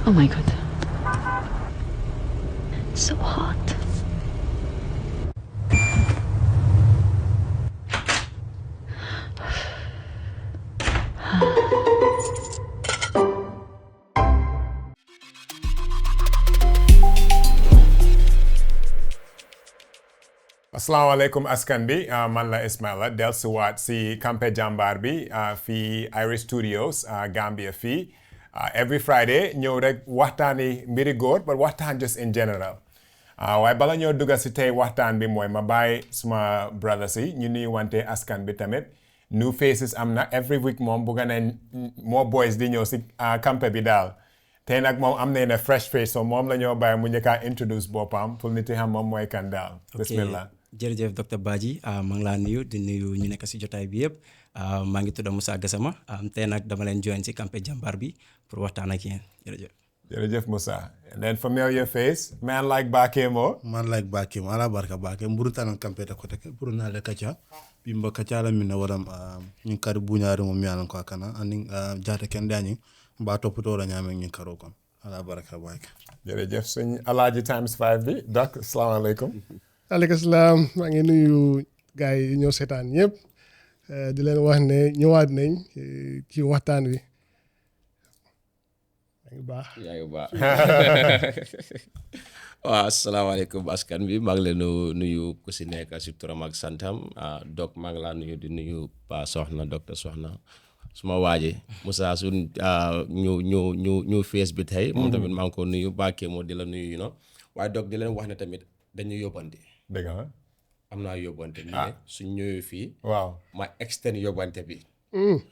Oh my god. So hot. Assalamualaikum askan bi man la Ismaila dellusiwaat si Campeh Jambarr bi fii Irish Studios Gambia fii every Friday ñëw rek waxtaani mbiri góor but waxtaan just in general waaye bala ñoo dugga si tey waxtaan bi mooy ma bàyyi suma brothers yi ñu nuy wante askan bi tamit new faces am na every week moom bugga nañ more boys di ñëw si Campeh bi daal tey nag moom am nañ ne fresh face so moom la ñoo bàyyi mu njëkkaa introduce boppam pour nit yi xam moom mooy kan daal bismillah jërëjëf docteur Badji maa ngi laa nuyu di nuyu ñu nekk si jotaay bi yëpp maa ngi tudd Moussa Gassama tey nag dama leen join si Campeh Jambarr bi pour waxtaan ak yéen jërëjëf. jërëjëf Moussa and then familiar face man like Bakemo. Man like Bakemo ala barka Bake mburutanan Campeh ta kote pour na le kacha bimba kacha la minna waram ñu kar buñaari mo mialan ko kana anin jaata ken dañi ba topoto la ñame ñu karo kon ala barka Bake. jërëjëf suñ Alaaji times 5 bi doc asalaamaaleykum. aleykum salaam maa ngi nuyu gars yi ñoo seetaan ñëpp di leen wax ne ñëwaat nañ ci waxtaan wi yaa ngi baax. yaa ngi baax waaw asalaamaaleykum askan bi maa ngi leen nuyu ku si nekk si turam ak santam doc maa ngi laa nuyu di nuyu Pa Soxna docteur Soxna suma waaje Moussa suñ ñu fees bi tey moom tamit maa ngi ko nuyu Bakemo di la nuyu waaye doc di leen wax ne tamit dañu yóbbante dëgg la am naa yóbbante ni ne suñ ñëwee fii waaw ma extend yóbbante bi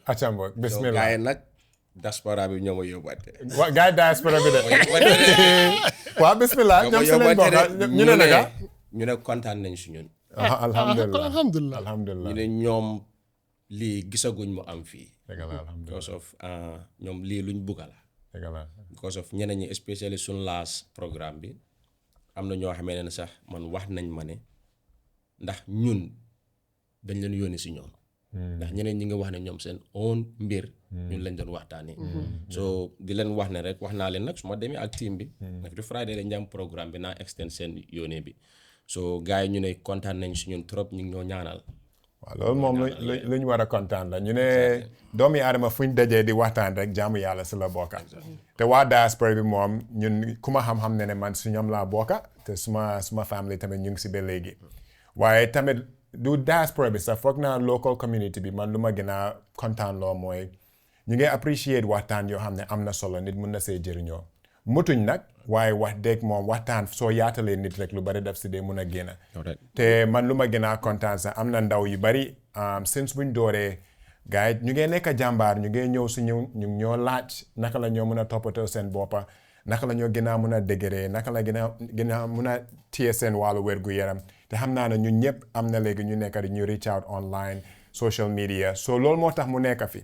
acambo bismillah gars yi nag diaspora bi ñoo ma yóbbante gars yi diaspora bi de waaw bismillah ñoom si lañ bokk ñu ne naka ñu ne kontaan nañ si ñun alhamdulilah ñu ne ñoom lii gisaguñ mu am fii dëgg la alhamdulilah because of ñoom lii luñ bugga la dëgg la because of ñeneen ñi especially suñ last programme bi am na ñoo xamee ne sax man wax nañ ma ne ndax ñun dañ leen yónni si ñoom ndax ñeneen ñi nga wax ne ñoom seen own mbir ñun lañ doon waxtaanee so di leen wax ne rek wax naa leen nag su ma demee ak team bi every Friday lañ am programme bi naa extend seen yónnee bi so gars yi ñu ne kontaan nañ si ñun trop ñu ngi ñoo ñaanal waaw loolu moom lu ñu war a kontaan la ñu ne doomi aadama fu ñu dajee di waxtaan rek jaamu yàlla si la bokka te waa diaspora bi moom ñun ku ma xam-xam ne man su ñoom laa bokka te suma famille tamit ñu ngi si ba léegi waaye tamit du diaspora bi sax foog naa local community bi man lu ma gën a kontaan loo mooy ñu ngi appreciate waxtaan yoo xam ne am na solo nit mun na see jëriñoo mutuñ nag waaye wax dëgg moom waxtaan soo yaatalee nit rek lu bari def si dee mun a génn te man lu ma gën a kontaan sax am na ndaw yu bari since buñ dooree gars yi ñu ngee nekk jàmbaar ñu ngee ñëw si ñu ñoo laaj naka la ñoo mën a toppatoo seen boppa naka la ñoo gën a mën a dëgëree naka la gën a mën a téye seen wàllu wér-gu-yaram te xam naa ne ñun ñëpp am na léegi ñu nekk di ñu reach out online social media so loolu moo tax mu nekk fi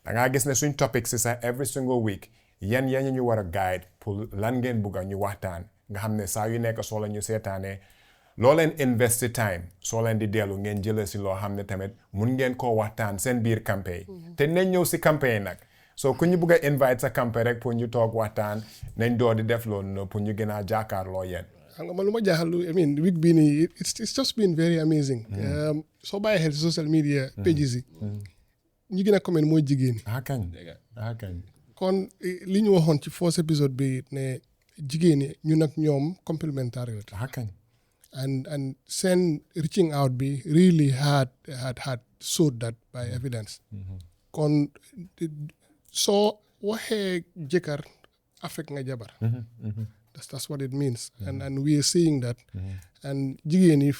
da ngaa gis ne suñ topic si sax every single week yan ñu war a guide pour lan ngeen bugga ñu waxtaan nga xam ne saa yu nekk soo la ñu seetaanee loo leen invest time soo leen di dellu ngeen jëlee si loo xam ne tamit mun ngeen koo waxtaan seen biir Campeh te nañ ñëw si Campeh nag so ku ñu bugg a invite sa Campeh rek pour ñu toog waxtaan nañ door di def loolu noonu pour ñu gën a jaakaarloo yéen. xam nga man lu ma jaaxal I mean week bii nii it's just been very amazing soo bàyyi xel si social media pages yi ñi gën a comment mooy jigéen kañ kon li ñu waxoon ci first episode bi ne jigéen ñi ñun ak ñoom complementary kañ and seen reaching out bi really had showed that by evidence kon soo waxee jëkkër affect nga jabar that's what it means and we are seeing that and jigéen yi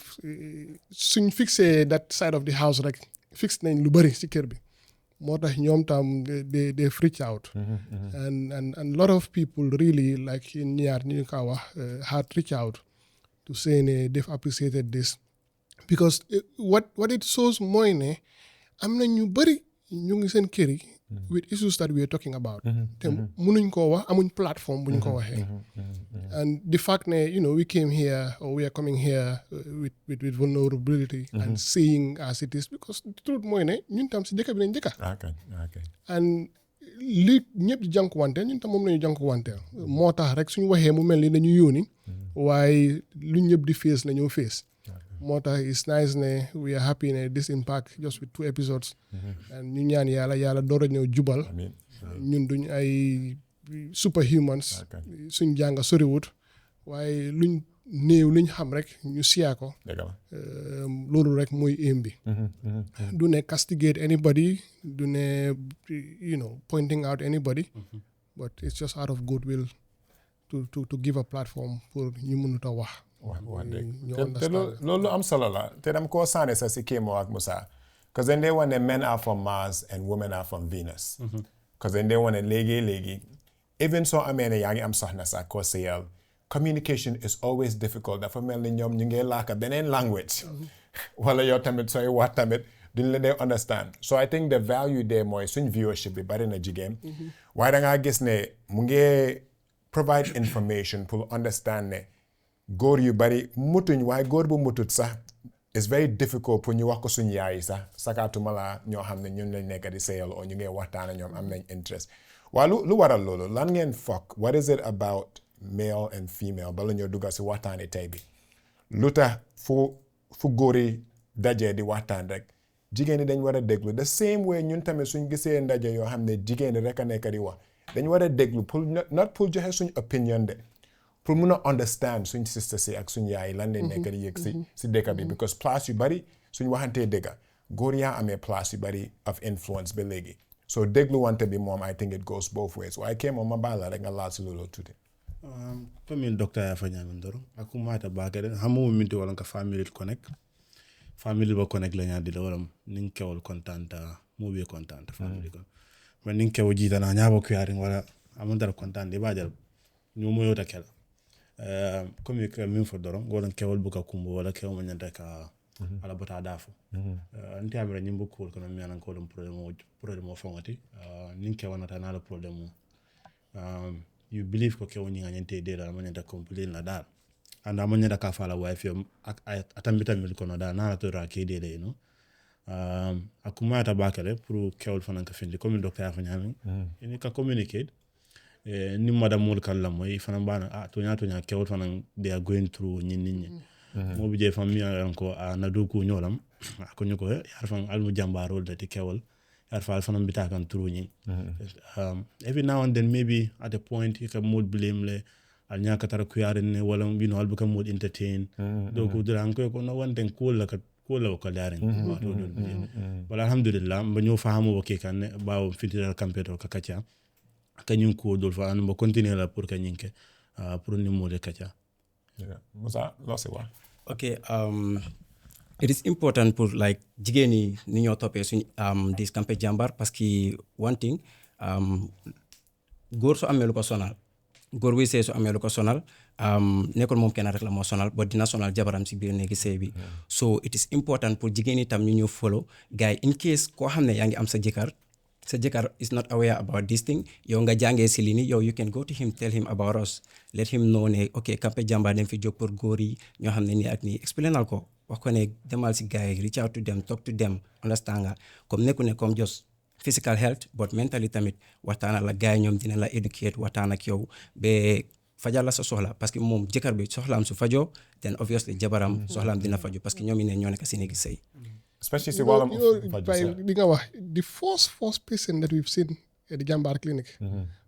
suñ fixé that side of the house rek fix nañ lu bari ci kër bi moo tax ñoom tam they've reached out and a lot of people really like ñaar ñu ko wax had reach out to to say ne they've appreciated this because what it shows mooy ne am na ñu bëri ñu ngi seen kër yi with issues that we are talking about te mënuñ koo wax amuñ plateforme buñ ko waxee and the fact ne we came here or we are coming here with vulnerability and seeing as it is because the truth mooy ne ñun tam si dëkk bi lañ dëkka and li ñëpp di jànkuwante ñun tam moom lañu jànkuwante moo tax rek suñu waxee mu mel ni dañu yóoni waaye lu ñëpp di face la ñoo face moo tax it's nice ne we are happy ne this impact just with 2 episodes and ñu ñaan yàlla door a ñëw jubal ñun duñ ay superhumans suñ jànga soriwut waaye luñ néew luñ xam rek ñu siyaa ko loolu rek mooy aim bi du ne castigate anybody du ne pointing out anybody but it's just out of goodwill to give a platform pour ñu mënut a wax te loolu am solo la te dam koo sànni sax si kéemoo ak Musa because dañ dee wane men are from Mars and women are from Venus because dañ dee wane léegi even soo amee ne yaa ngi am soxna sax koo sëyal communication is always difficult dafa mel ni ñoom ñu ngi laaka beneen language wala yow tamit sooy wax tamit duñ la dee understand so I think the value there mooy suñ viewership bi bari na jigéen waaye da ngaa gis ne mu ngi provide information pour understand ne góor yu bari mutuñ waaye góor bu mutut sax it's very difficult pour ñu wax ko suñ yaay sax sakaatuma la ñoo xam ne ñun lañ nekk di sëyal oo ñu ngi waxtaan ñoom am nañ interest waaye lu waral loolu lan ngeen foog what is it about male and female bala ñoo dugga si waxtaani tey bi lu tax fu góor yi dajee di waxtaan rek jigéen ñi dañ war a déglu the same way ñun tamit suñ gisee ndaje yoo xam ne jigéen ñi rek a nekk di wax dañ war a déglu pour not pour joxe suñ opinion de pour mun a understand suñ sister si ak suñ yaay lan lañ nekk di yëg si dëkk bi because place yu bari suñ waxantee dëgga góor yaa amee place yu bari of influence ba léegi so déglu wante bi moom I think it goes both ways waaye kee moom ma baal la rek nga laal si loolu tuuti comme docteur ya fa ñamen doro akumata baake den hamu minti wala ka family ba connect la ñaadi la waram nin kewol contenta mo be contenta family ko man nin kewo jita na ñaabo ko yarin wala amandar contente ba jal ñu mo yota kala comme que min fo doro golan kewol buka kumbo wala kewo man ñanta ka ala bota dafo anti amira ñimbo ko kono mi anan ko dum problème mo fongati nin kewo nata na la problème you believe ko kewo ñinga ñente de la man ñanta complain la dal anda man ñanta ka fala wife yo atambita mil kono da na to ra ke de le no akuma ta bakale pour kewol fanan ka findi comme docteur fa ñami ni ka communicate ni madame mol kala moy fanan bana to nya kewol fanan they are going through ñin mo bi je fam mi ko na do ko ñolam ko ñuko yar fan almu jambaro de kewol yar fa fanan bita kan through ñi every now and then maybe at a point you can mood blame le al ñaka tar ku yaren ne wala albu kam mood entertain do ko dran ko no one thing cool la ko yaren wala alhamdulillah ba ñu fahamu ko kan ne baaw fitira campeto ka kacha kanyun ko dol fa an mo continuer la pour kanyinke pour ni mo de kacha Musa lo se wa okay it is important pour like jigéen yi ni ñoo toppee suñ this Campeh Jambarr parce que one thing góor su amee lu ko sonal góor buy sëy su amee lu ko sonal nekkul moom kenn rek la moo sonal ba dina sonal jabaram si biir néegi sëy bi so it is important pour jigéen yi tam ñu ñëw follow gars yi in case koo xam ne yaa ngi am sa jëkkër is not aware about this thing yow nga jàngee si lii nii yow you can go to him tell him about us let him know ne ok Campeh Jambarr dañ fi jóg pour góor yi ñoo xam ne nii ak nii explainal ko wax ko ne demal si gars yi reach out to them talk to them understand nga comme nekku ne comme just physical health but mentally tamit waxtaan la gars yi ñoom dina la educate waxtaan ak yow ba fajal la sa soxla parce que moom jëkkër bi soxlaam su fajoo then obviously jabaram soxlaam dina faju parce que ñoom yi ne ñoo nekk si néegi sëy especially si wàllum di nga wax the first patient that we've seen at the Jambarr clinic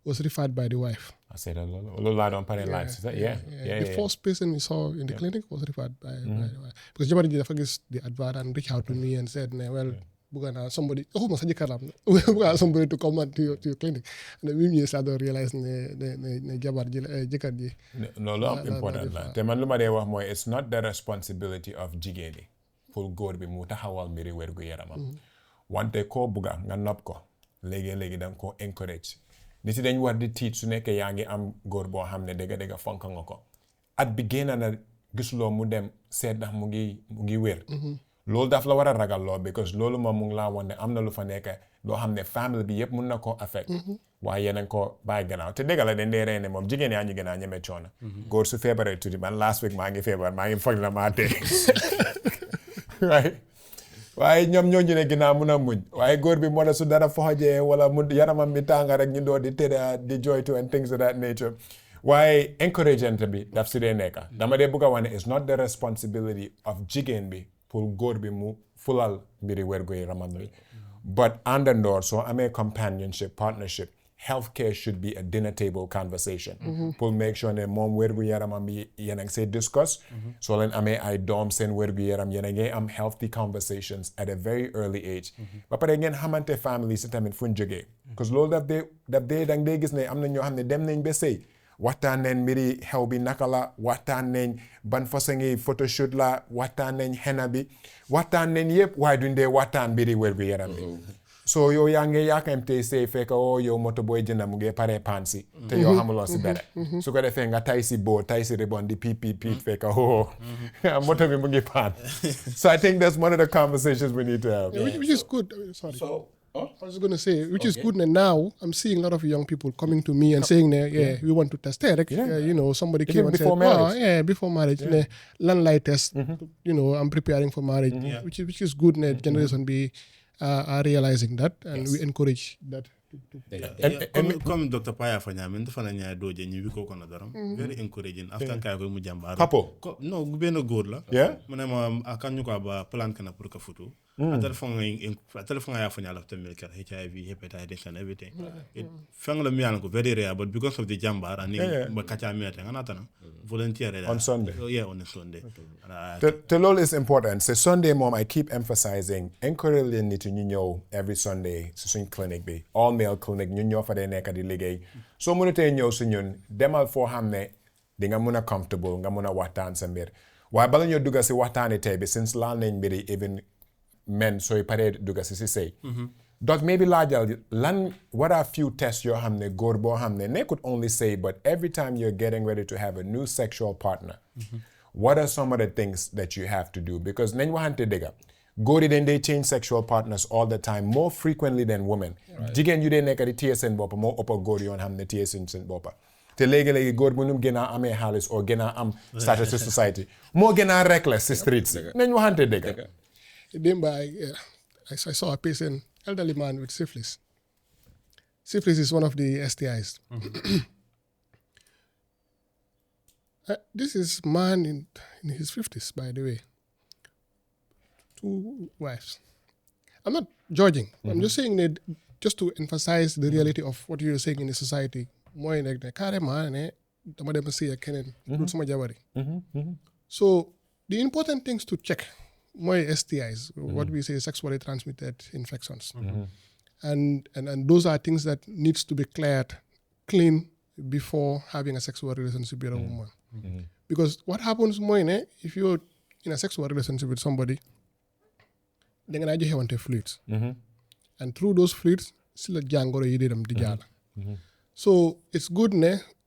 was referred by the wife. I said that loolu laa doon pare live yeah the first patient we saw in the clinic was referred by the wife because jabar ji dafa gis the advert and reach out to me and said ne well bëgg naa somebody sa jëkkër la bëgg naa somebody to come to your clinic and then we ñu start to realize ne jabar ji jëkkër ji loolu am important la te man lu ma dee wax mooy it's not the responsibility of jigéen yi pour góor bi mu taxawal mbiri wérgu yaramam wante koo bugga nga nopp ko léegi danga ko encourage nit yi dañ war di tiit su nekkee yaa ngi am góor boo xam ne dëgga fonk nga ko at bi génn na gisuloo mu dem seet ndax mu ngi wér loolu daf la war a ragal loo because loolu moom mu ngi laa wan ne am na lu fa nekk loo xam ne famille bi yëpp mun na koo affect waaye yéen a ko bàyyi gannaaw te dëgg la dañ dee rey ne moom jigéen yaa ñu gën a ñeme coono góor su feebaree tuuti man last week maa ngi feebar maa ngi foog na maa tee waaye ñoom ñoo ñu ne ginnaaw mun a muñ waaye góor bi moo ne su dara foxojee wala mu yaramam bi tànga rek ñu doon di tëdda di joytu and things of that nature waaye encouragement bi daf si dee nekka dama dee bëgg a wane it's not the responsibility of jigéen bi pour góor bi mu fulal mbiri wérgu yaramam bi but àndandoor soo amee companionship partnership healthcare should be a dinner table conversation pour make sure ne moom wérgu yaramam bi yéen a ngi see discuss soo leen amee ay doom seen wérgu yaram yéen a ngi am healthy conversations at a very early age ba pare ngeen xamante family si tamit fu ñu jógee parce que loolu daf dee da nga dee gis ne am na ñoo xam ne dem nañ ba sëy waxtaan nañ mbiri xew bi naka la waxtaan nañ ban façon ngi photoshoot la waxtaan nañ xena bi waxtaan nañ yëpp waaye duñ dee waxtaan mbiri wérgu yaram bi so yow yaa ngi yaakamte sëy fekk yow moto booy jënd mu ngi paree paan si te yow xamuloo si dara su ko defee nga tay si boo tay si ribon di piip fekk moto bi mu ngi paan so I think that's one of the conversations we need to have. Yeah, which is good. Sorry. I was going to say, which is good. And now I'm seeing a lot of young people coming to me and saying, we want to test it. Somebody came and said, before marriage, land light test, I'm preparing for marriage, which is good. Generation be are realizing that, and we encourage that. Comme Dr. Paya Fanyam, dafa na ñaay doje ñu wiko ko na daram very encouraging after kay ko mu jambar couple no ben goor la mu ne ma akan ñu ko ba plan kana pour ka photo telephone ya fanya la tamel kar HIV hepatitis and everything it fang la mi ko very rare but because of the jambar and ba kacha mi tan anata volunteer on Sunday on Sunday the law is important so Sunday mom I keep emphasizing encouraging nit ñu ñëw every Sunday su suñ clinic bi all male clinic ñun ñoo fa dee nekk di liggéey soo mënutee ñëw su ñun demal foo xam ne di nga mun a comfortable nga mun a waxtaan sa mbir waaye bala ñoo dugga si waxtaani tey bi since laal nañ mbiri even men sooy paree dugga si sëy donc maybe laajal what are few tests yoo xam ne góor boo xam ne nekkut only say but every time you're getting ready to have a new sexual partner what are some of the things that you have to do because nañ waxante dëgga góor yi dañ dee change sexual partners all the time more frequently than women jigéen yu dee nekk di téye seen boppa moo ëpp góor yoon xam ne téye seen boppa te léegi-léegi góor bu nu gën a amee xaalis oo gën a am status ci society moo gën a reckless ci streets nañ waxante dëgg Demba, I saw a patient, elderly man with syphilis. Syphilis is one of the STIs. This is man in his 50s, by the way. 2 wives. I'm not judging. I'm just saying that just to emphasize the reality of what you're saying in the society. More like the So the important things to check more STIs, what we say sexually transmitted infections. And those are things that needs to be clean before having a sexual relationship with a woman. Because what happens more if you're in a sexual relationship with somebody, they're going to have fluids. And through those fluids, still jangoro yi dem di jala. So it's good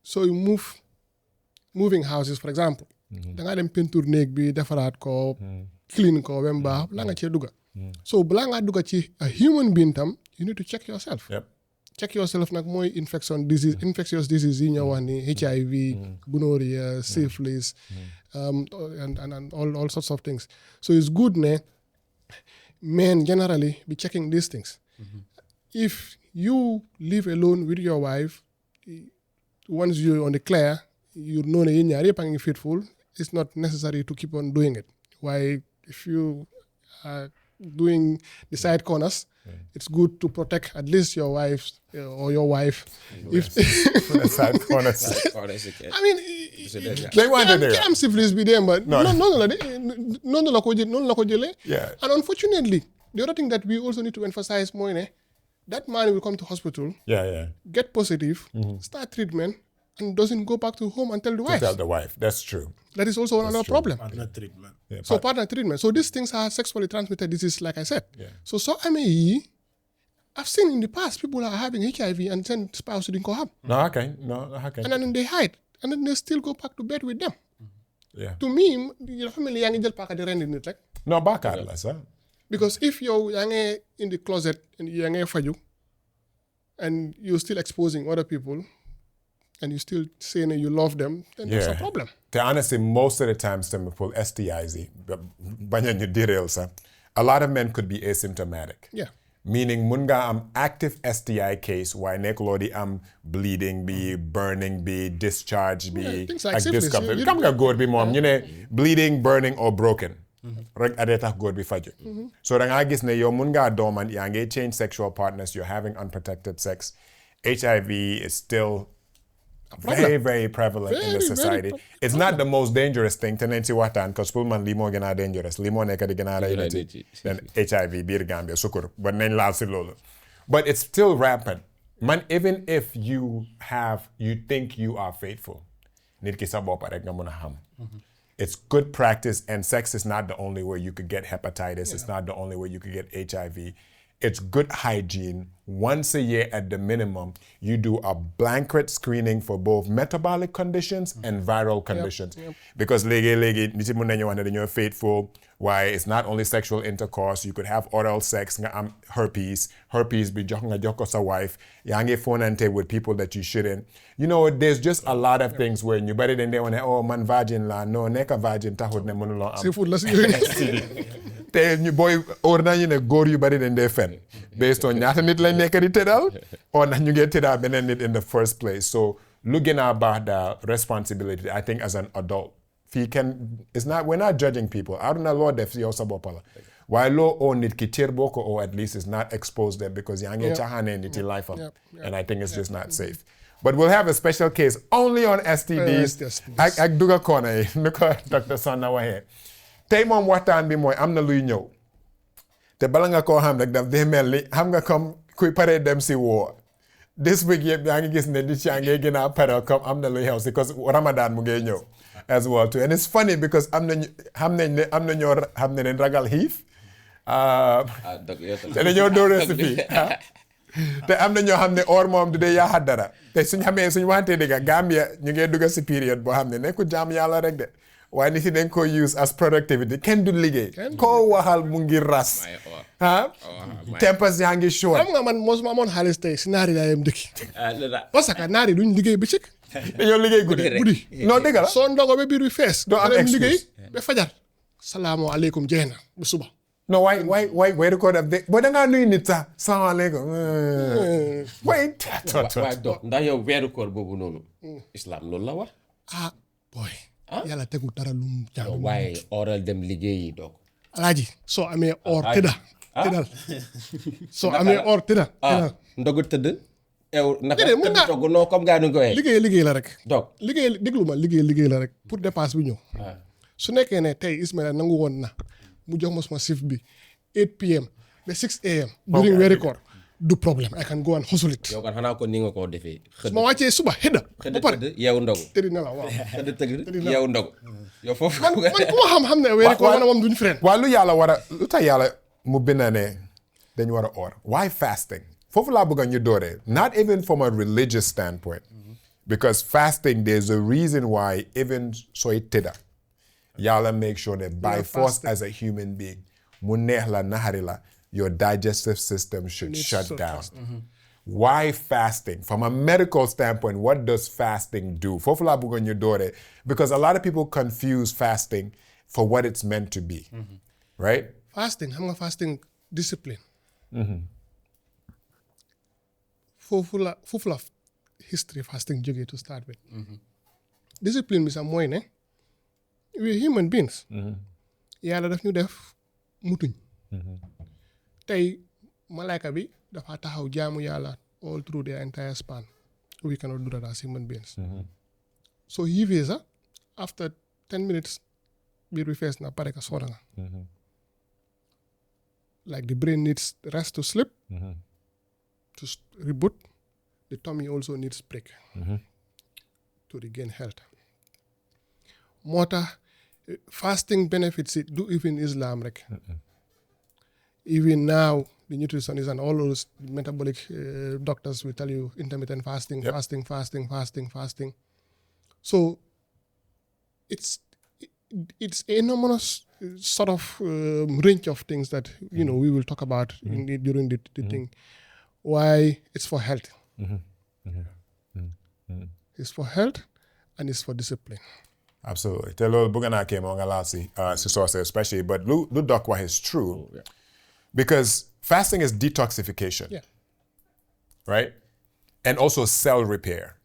so you moving houses, for example. Da nga dem peinture néeg bi defaraat ko clean ko bem baax la nga ci dugga so bala nga dugga ci a human being tam you need to check yourself check yourself nag mooy infectious disease yi ñoo wax ni HIV gonorrhea syphilis and all sorts of things so it's good men generally be checking these things if you live alone with your wife once you're on the clear you know ne yéen ñaar yëpp a ngi faithful it's not necessary to keep on doing it. Why, if you are doing the side corners, it's good to protect at least your wife or your wife. If the side corners. I mean, they want to do I'm syphilis be there, but no. And unfortunately, the other thing that we also need to emphasize more, that man will come to hospital, get positive, start treatment, and doesn't go back to home and tell the wife. Tell the wife. That's true. That is also another problem. Partner treatment. So partner treatment. So these things are sexually transmitted disease, like I said. So MAE, I've seen in the past people are having HIV and then spouse didn't go have. No, okay. And then they hide. And then they still go back to bed with them. Yeah. to me dafa mel ni yaa ngi jël paaka di rendi nit rek. No, bàkkaar la sax. Because if yow yaa ngi in the closet and yaa ngi faju and you're still exposing other people and you still saying that you love them, then there's a problem. Te honestly, most of the times tamit pour STIs yi bañ a ñu derail sax, a lot of men could be asymptomatic. Yeah. Meaning mun nga am active STI case waaye nekkuloo di am bleeding bi, burning bi, discharge bi, things like ak syphilis, discomfort. you- Xam nga góor bi moom ñu ne bleeding, burning or broken. Rek adee tax góor bi faju. So da ngaa gis ne yow mun ngaa dooman yaa ngi change sexual partners, you're having unprotected sex. HIV is still very, very prevalent in the Very, society. It's not the most dangerous thing to nensi waxtaan because pour man lii moo gën a dangerous lii moo nekk di gën a rey nit than HIV biir Gambia sukkur but nañ laal si loolu. But it's still rampant. Man, even if you think you are faithful, nit ki sa bopp rek nga mun a xam. It's good practice, and sex is not the only way you could get hepatitis. It's not the only way you could get HIV. It's good hygiene. Once a year at the minimum, you do a blanket screening for both metabolic conditions and viral conditions. Because léegi nit yi mun nañu wax ne dañoo faithful. Why it's not only sexual intercourse, you could have oral sex, nga am herpes bi jox ko sa wife, yaa ngi phonante with people that you shouldn't. You know, there's just a lot of things where ñu bari dañ dee wax ne oh man virgin la, no nekk virgin taxut ne mënuloo am. Seafood la si yooyu. te ñu booy óor nañu ne góor yu bari dañ dee fen based on ñaata nit lañ nekk di tëddal or ndax ñu ngi tëddal beneen nit in the first place. So lu gën a baax daal responsibility I think as an adult. We're not judging people. Aduna law def yow sa bopp la. Waaye loo oo nit ki cër boo ko oo at least is not expose them because yaa ngi caaxaanee nit yi life am. And I think it's just not safe. But we'll have a special case only on STDs ak duga koona yi nu ko Dr. Sonna waxee. Tey moom waxtaan bi mooy am na luy ñëw te bala nga koo xam rek daf dee mel ni xam nga comme kuy paree dem si woo this week yëpp yaa ngi gis ne nit yaa ngi gën a pare comme am na luy xew si because Ramadan mu ngi ñëw as well too and it's funny because am nañu xam nañ ne am na ñoo xam ne leen ragal xiif te dañoo dóor recipe te am na ñoo xam ne or moom du dee yaaxa dara te suñ waxantee dëgga Gambia ñu ngi dugga si période boo xam ne nekkul jaam yàlla rek de waaye nit yi dañ ko use as productivity kenn du liggéey koo waxal mu ngi ras tempas yaa ngi short xam nga man mosuma amoon xaalis tey si naari laa yem dëkki parce que naari duñ liggéey bëccëg dañoo liggéey guddi non dëgg la soo ndogo ba biir bi fees doo am dem excuse. liggéey ba fajar salaamaaleykum jeex na ba suba non waay ko def de boo dangaa nuyu nit sax salaamaaleykum waay waaye dox ndax yow weeru koor boobu noonu islam loolu la wax boy yàlla tegu dara lu mu jàng waaye oral dem liggéeyi doog alaaji soo amee or tëddal soo amee or tëddal ndogu tëdd ew naka Déedéet, mun tëdd naa- togg noo comme gaa nu ko waxee liggéey la rek doog liggéey déglu ma liggéey la rek pour dépense bi ñëw su nekkee ne tey Ismaila nangu woon na mu jox ma suma shift bi 8 pm ba 6 am during weeri koor du problème I can go and hustle it yow kan xanaa ko ni nga koo defee su ma wàccee suba xëdda ba pare tëdd yeewu ndogu tëddi na la waaw tëdd yeewu ndogu yow foofu man ku ma xam ne weeri koor man a moom duñ friend waa lu yàlla war a lu tax yàlla mu bind ne dañ war a oor why fasting foofu laa bëgg ñu dooree not even from a religious standpoint because fasting there's a reason why even sooy tëdda yàlla make sure that by force as a human being mu neex la naxari la your digestive system should shut down why fasting from a medical standpoint what does fasting do foofu laa bëgg ñu dooree because a lot of people confuse fasting for what it's meant to be right fasting xam nga fasting discipline foofu la history fasting jógee to start with discipline bi sax mooy ne we human beings yàlla daf ñu def mutuñ tey malaaka bi dafa taxaw jaamu yàlla all through their entire span we cannot do that as human beings so xiifee sax after 10 minutes biir bi fees na pare ka soona nga like the brain needs rest to sleep to reboot the tummy also needs break to regain health moo tax fasting benefits it do even Islam rek even now the nutritionists and all those metabolic doctors will tell you intermittent fasting, fasting. So it's enormous sort of range of things that we will talk about during the thing. Why it's for health. It's for health and it's for discipline. Absolutely. Te loolu bëgg naa kee moo nga laal si source especially, but lu doc wax is true. Because fasting is detoxification. Yeah. Right? And also cell repair.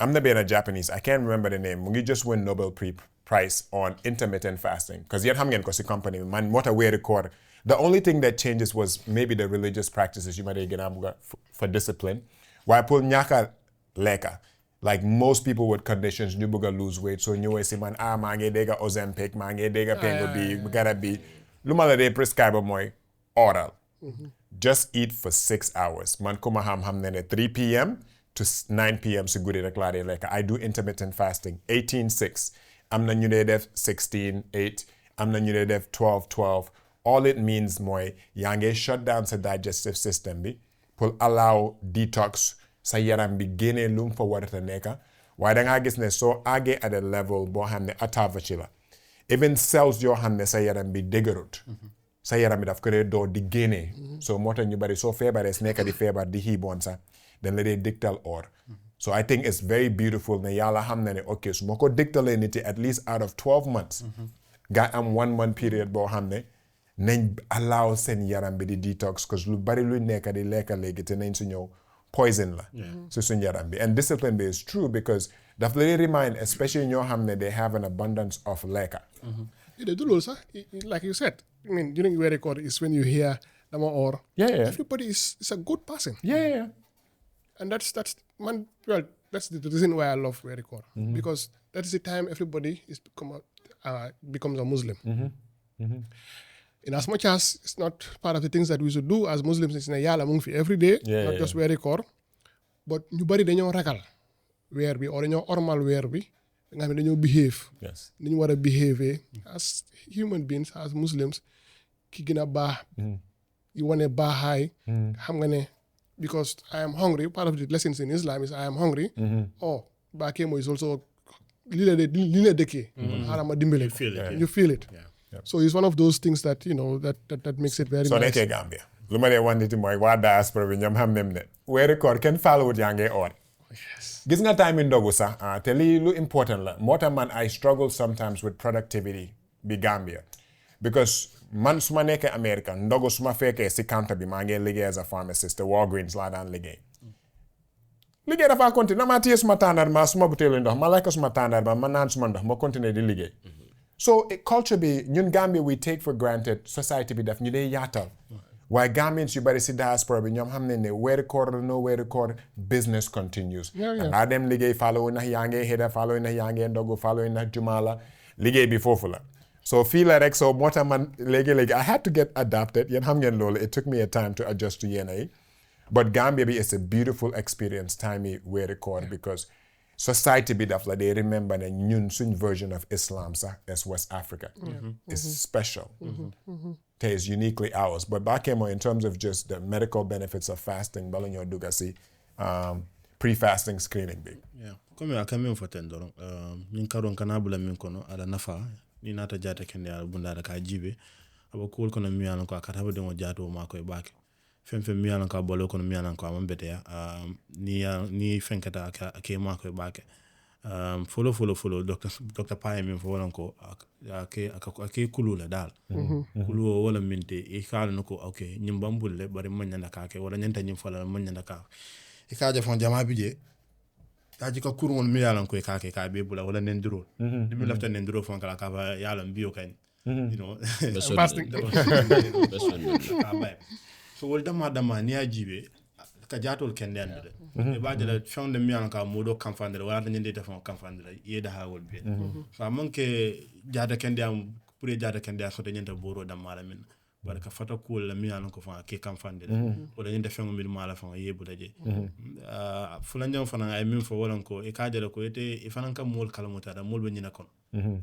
I'm not being a Japanese, I can't remember the name. We just won Nobel Prize on intermittent fasting. Because yet I'm going to company, man, what a way to record. The only thing that changes was maybe the religious practices you might get for discipline. Why pull nyaka leka? Like most people with conditions, you buga lose weight. So you say man, mange dega Ozempic, mange dega pengo bi, gotta be. Lumala de prescribe moy oral. Just eat for 6 hours. Man kuma ham nene 3 p.m. to 9 p.m. so good declare like I do intermittent fasting 18-6. I'm not new def 16-8. I'm not new def 12-12. All it means moy yange shut down the digestive system bi pour allow detox sa yaram bi gene lum fa warata neka. Why da nga gis ne so age at a level bo xamne atava ci la. Even cells yo xamne sa yaram bi degerut. Sa yaram bi daf ko do di gene. So mota ñu bari so febares neka di febar di hibon sa then let it dictal or. So I think it's very beautiful ne yalla xamna ne okay so moko dictale niti at least out of 12 months. Ga am 1 month period bo xamne nañ allow sen yaram bi di detox cause lu bari lu nekk di lekka léegi te nañ su ñëw poison la su suñ yaram bi and discipline bi is true because daf lay remind especially ñoo xam ne they have an abundance of lekka They do sax like you said I mean during weeri koor is when you hear dama or everybody is a good person and that's man well that's the reason why I love weeri koor because that's the time everybody is becomes a Muslim in as much as it's not part of the things that we should do as Muslims, it's na yàlla mu ngi fi every day, not just weeri koor, but ñu bari dañoo ragal weer bi or dañoo ormal weer bi nga xam ne dañoo behave. ni ñu war a behave as human beings as Muslims ki gën a baax. yi wane baaxaay. xam nga ne because I am hungry, part of the lessons in Islam is I am hungry. Oh, baakee mooy also li la dëkkee. xaaral ma dimbale ko. You feel it. So it's one of those things that that makes it very nice. So nekkee Gambia lu ma dee wax nit mooy waa diaspora bi ñoom xam nem ne weeri koor kenn faalawut yaa ngi oor gis nga time ndogu sax te lii lu important la moo tax man I struggle sometimes with productivity bi Gambia because man su ma nekkee America ndogu su ma fekkee si counter bi maa ngi liggéey as a pharmacist te Walgreens laa daan liggéey dafa continuer na maa téye suma tàndarma suma butéelu ndox ma lekk suma tàndarma ma naan suma ndox ma continuer di liggéey so culture bi ñun Gambia we take for granted society bi daf ñu dee yaatal waaye Gambians yu bari si diaspora bi ñoom xam ne weeri koor la no weeri koor business continues dangaa dem liggéey faalo nax yaa ngi xëda faalo nax yaa ngi ndogu faalo nax jumaa la liggéey bi foofu la so fii la rek so moo tax man léegi I had to get adapted yéen xam ngeen loolu it took me a time to adjust to yéen yi but Gambia bi is a beautiful experience time yi weeri koor because society bi daf la they remember ne ñun suñ version of Islam sax as West Africa is special te is uniquely ours but back in terms of just the medical benefits of fasting bala ñoo dugga si pre-fasting screening bi comme aka min foten doron min karon kana bula min kono ala nafa ni nata jata kende ala bunda da ka jibe aba kul kono mi yalan ko akata ba demo jato ma koy baake fem mi yalan ko bolo kono mi yalan ko am bete ya ni fenkata ake ma koy baake follow doctor Paye min fo wolan ko ake kulula dal kulu wala minte e kala nako okay nyim bambulle bari manyanda kake wala nyanta nyim fala manyanda ka e kaaje fon jama bije taji ka kurun mi yalan ko kake ka be bula wala nen duro mi lafta nen duro fon kala ka yalan biyo kan you know fasting so wol dama ni ajibe ka jatol kende ande e baaje la fonde mi yalan ka modo kamfandere wala nyinde defon kamfandere yeda hawol be so manke jada kende am pour jada kende so nyanta boro dam mala min bare ka fata cool la mi yalan ko fa ke kam fande wala ni def ngam mi mala fa yebu la je fulan jam fana ay min fo wolan ko e kaajala ko ete e fanan kam mol kala mota da mol be nyina kon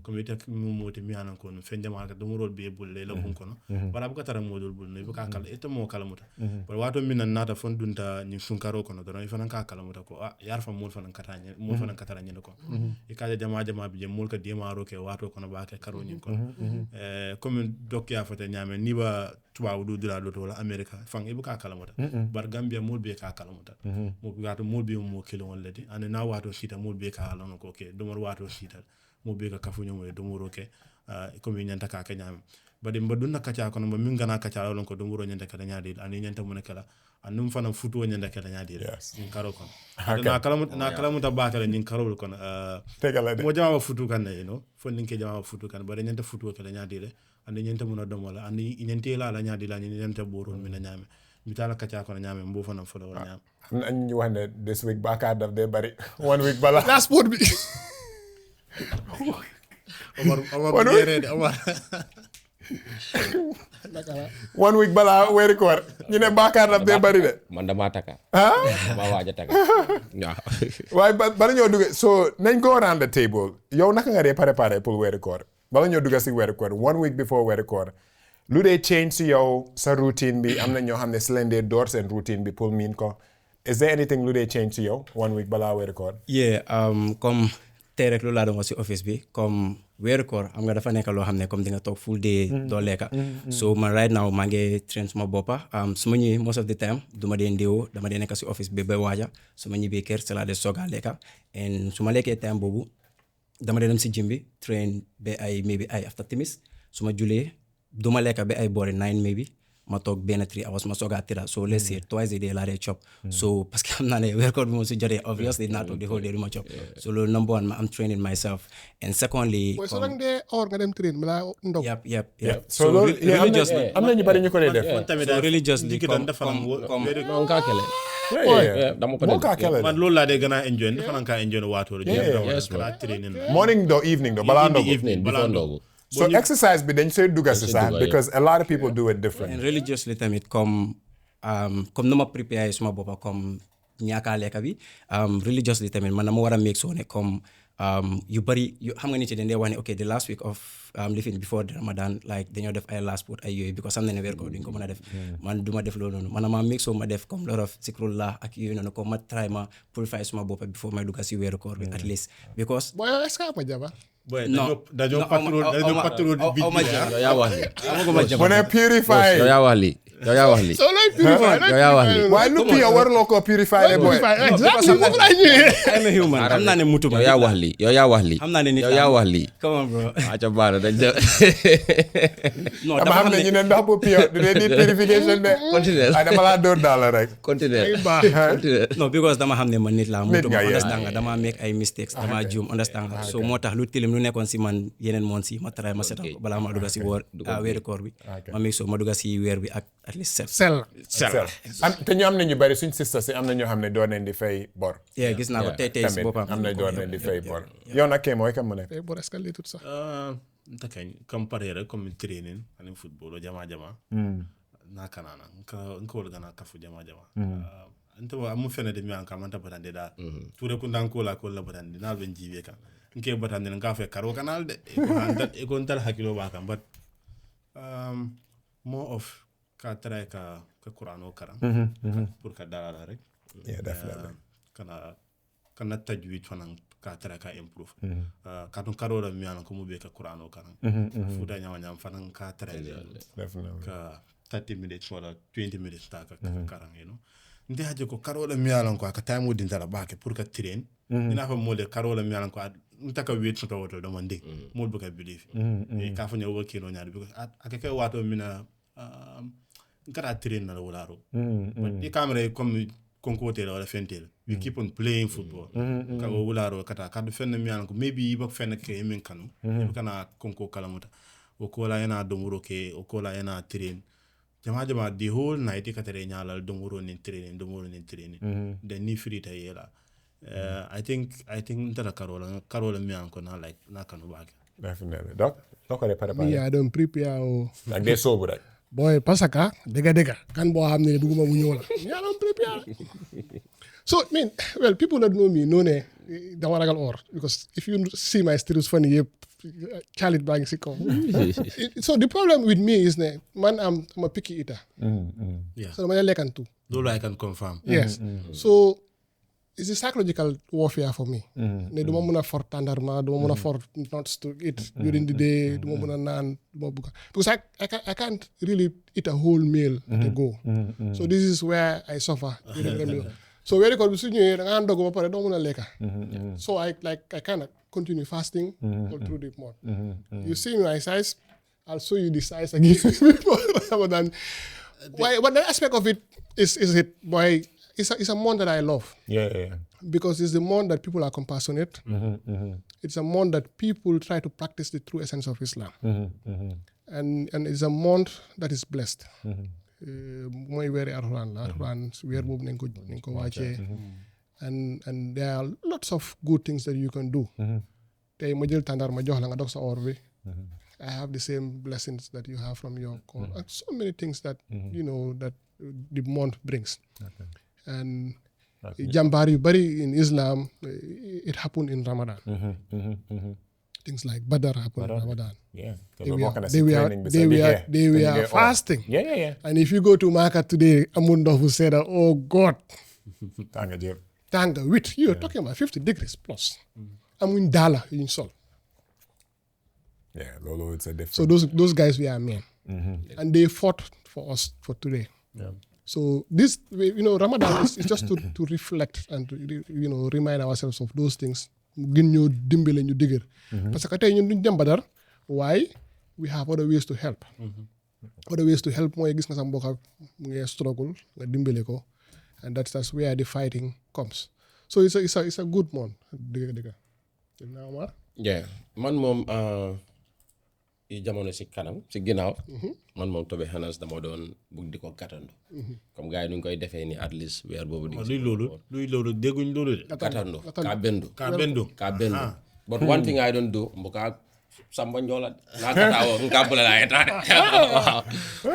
ko mi tek mu moti mi yalan ko no fen jama ka dum rol be bulle la bun kono bara bu ka tara modul bul no bu ka kala ete mo kala mota bare wato min nan nata fon dunta ni sunkaro kono do e fanan ka kala mota ko yar fa mol fanan katanya mol fanan katara nyina ko e kaaja jama bi je mol ka demaro ke wato kono ba ke karo nyin kono comme dok ya fata nyame ni ba tuba du dula do wala america fang e bu ka kala mota bar gambia mol be ka kala mota mo gato mol be mo kilo won ledi ane na wato sita mol be ka lon ko ke do mor wato sita mo be ka kafu nyomo do moro ke comme nyanta ka ka nyame badi mbaduna kacha kono min gana kacha lon ko do moro nyanta ka nyaadi ane nyanta mo ne kala anum fana futu nyanda ka nyaadi in karo kon na kala muta baatale nin karo kon tegala de mo jama futu kan ne fo ninke jama futu kan bari nyanta futu ka nyaadi le ane nyanta mo na domola ane nyante la nyaadi la nyanta boro min nyame mitala kacha kono nyame mbo fana fo do nyame am ñu wax ne this week baakaar daf dee bari 1 week bala last sport bi Omar yere de Omar 1 week balaa weeri koor ñu ne baakaar daf dee bari de man damaa taka damaa waaj a taka waaye bala ñoo dugg so nañ go around the table yow naka nga dee préparé pour weeri koor bala ñoo dugg si weeri koor 1 week before weeri koor lu dee change si yow sa routine bi am na ñoo xam ne si leen dee door seen routine bi pour miin ko is there anything lu dee change si yow 1 week balaa weeri koor comme tey rek loolu laa doon wax si office bi comme weeru koor xam nga dafa nekk loo xam ne comme di nga toog full day doo lekka so man right now maa ngi train suma boppa su ma ñëwee most of the time du ma dee ndéewoo dama dee nekk si office bi ba waaja su ma ñibbee kër si laa dee sooga lekka and su ma lekkee time boobu dama dee dem si gym bi train ba ay maybe ay after timis su ma julee du ma lekka ba ay boori 9 maybe ma toog benn 3 hours ma soogaa tira so let's say twice a day laa dee chop so parce que xam naa ne weeru koor bi moom su jotee obviously naa toog the whole day du ma chop so loolu number one I'm training myself and secondly mooy so nag dee or nga dem train balaa ndog yep so loolu religiously am na ñu bari ñu ko dee def so religiously comme non kaa kele dama ko moo kaa kele man loolu laa dee gën a enjoy dafa nan ka enjoy wato kala training morning do evening do balaa ndogu evening before ndogu so exercise bi dañ see dugga si sax because a lot of people do it different and religiously tamit comme nu ma prepare suma boppa comme ñaakaa lekka bi religiously tamit man dama war a make sure ne comme yu bari xam nga nit yi dañ dee wax ne ok the last week of living before the Ramadan like dañoo def ay last put ay yooyu because xam na ne weer ko duñ ko mën a def man du ma def loolu noonu man ma make sure ma def comme lot of zikrullah ak yooyu noonu comme ma try ma purify suma boppa before may dugga si weeru koor bi at least because booy est-ce que ma jabar boy dañoo patrol bi yaa wax li mu ne purify yow yaa wax li soo lay purify yow yaa wax li waaye lu pure waruloo koo purify de boy exactly foofu laa ñëwee I'm a human xam naa ne mutu yow yaa wax li yow yaa wax li xam naa ne nit yow yaa wax li come on bro aca baana dañ de non dama xam ne ñu ne ndox bu pure du dee need purification de continue ay dama laa dóor daal la rek continue non because dama xam ne man nit laa mutu nga, yeah. understand nga dama make ay mistakes dama juum understand nga so moo tax lu tilim lu nekkoon si man yeneen moon si ma try ma setal ko balaa ma dugga si weeru koor bi ma make sure ma dugga si weer bi ak at least sell te ñu am na ñu bari suñ sister si am na ñoo xam ne doon nañ di fay bor yeah gis naa ko tey si tamit boppam am na doon nañ di fay bor yow nag kee mooy kam mu ne tey boo escalé tout sax ntakañ comparé rek comme training ani football o jama na kanana nka wol gana kafu jama nta amu fene de mi an kam anta batande da toure ko ndan ko la batande na ben jibe kan nke batande nka fe karo kanal de e ko ntal hakilo ba kan but more of ka try ka qur'ano karam pour ka dara rek yeah definitely kana tajwid fanan ka try ka improve ka ton karo la mi an ko mo be ka qur'ano karam fuda nyama fanan ka try definitely ka 30 minutes wala 20 minutes ta ka karam you know nde haje ko karola mi yalan ko aka time wodi ndara baake pour ka train ina fa mole karola mi yalan ko ntaka wait so tawoto do mande mol buka believe e ka fa nyawo kino nyaade because aka ka wato mina ngara train na wala ro but di camera comme konkote wala fentel we keep on playing football ka wala ro kata ka do fenn mi yalan ko maybe bak fenn ke min kanu kana konko kalamuta o ko la yana do muro ke o ko la yana train jama the whole night ikatare nyalal domoro ni training then ni free ta yela I think ntara karola mi anko na like na kanu baake definitely doc ko de para me I don't prepare like they sober right boy pasaka dega kan boo xam ne bëgguma mu ñëw la yaa doon prepare. So I mean, well, people that know me know ne dama ragal or because if you see my status fan yëpp Charlie baa ngi si kaw. So the problem with me is ne man I'm a picky eater. Yeah. So dama lay lekkantu. Loolu I can confirm. Yes. So it's a psychological warfare for me. Ne duma mun a for tàndarma duma mun a for nuts to eat during the day duma mun a naan duma bugga because I can't really eat a whole meal at a go. So this is where I suffer during the meal. So weeri koor bi su ñëwee da nga ndogu ba pare doo mun a lekka. So I kind of continue fasting all through the month. You see my size, I'll show you the size again before Ramadan. Why? But the aspect of it is it why it's a month that I love. Yeah. Because it's the month that people are compassionate. It's a month that people try to practice the true essence of Islam. And it's a month that is blessed. Mooy weeri Alxuraan la Alxuraan weer boobu nañ ko wàccee. And there are lots of good things that you can do. Tey ma jël tàndar ma jox la nga dog sa or bi. I have the same blessings that you have from your call. And so many things that that the month brings. And Jambarr yu bari in Islam, it happened in Ramadan. Things like Badr happened in Ramadan. Yeah. They were fasting. Yeah. And if you go to market today, Amundof will say that, oh God, tanga wit. You're talking about 50 degrees plus. Amun dala in sol. Yeah, Lolo, it's a different. So those guys were men. And they fought for us for today. Yeah. So this, Ramadan is just to reflect and to, remind ourselves of those things. Gën ñoo dimbale ñu dëgër. Parce que tey ñun duñ dem Badar waaye we have other ways to help. Other ways to help mooy gis nga sa mbokk mu ngi struggle nga dimbale ko, and that's where the fighting comes. So it's a good month. Dëgg. Yeah, man moom jamono si kanam si ginnaaw. Man moom tobe xanas dama doon bugg di ko gàttandu. Comme gars yi nu ñu koy defee ni at least weer boobu. luy loolu dégguñ loolu de. Gàttandu ka bendu. But one thing I don't do mbuka samba njola na katawo ngabula la eta.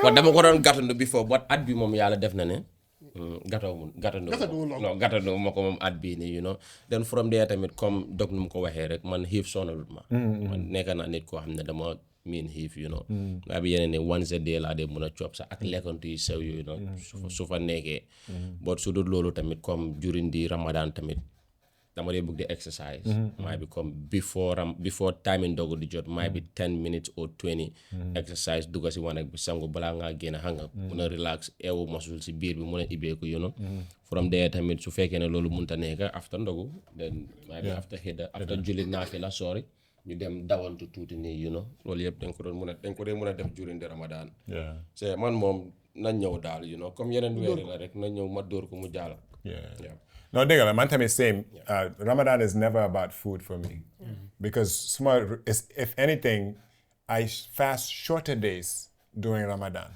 But dama ko doon gàttandu before, but at bi moom yàlla def na ne gàttandu ma ko moom at bii nii then from there tamit comme dog nu mu ko waxee rek man xiif sonalut ma. Man nekk naa nit koo xam ne dama miin xiif waaye bi yeneen ne once a day laa dee mun a coop sax ak lekkantu yu sew yooyu su fa nekkee. But su dul loolu tamit comme during di Ramadan tamit dama dee bëgg di exercise. Might be comme before time ndogu di jot might be 10 minutes or 20 exercise dugga si wanag bi sangu balaa ngaa génn xam nga mun a relax eewu mosul si biir bi mun a ibbeeku from there tamit su fekkee ne loolu munta nekk after ndogu then might be after xëdda after julli naafila sorry ñu dem dawantu tuuti nii loolu yëpp dañ ko dee mun a def during the Ramadan. C'est man moom nañ ñëw daal comme yeneen weeri la rek nañ ñëw ma dóor ko mu jaal. Yeah. No, dégg la man tamit same. Ramadan is never about food for me. Because if anything, I fast shorter days during Ramadan.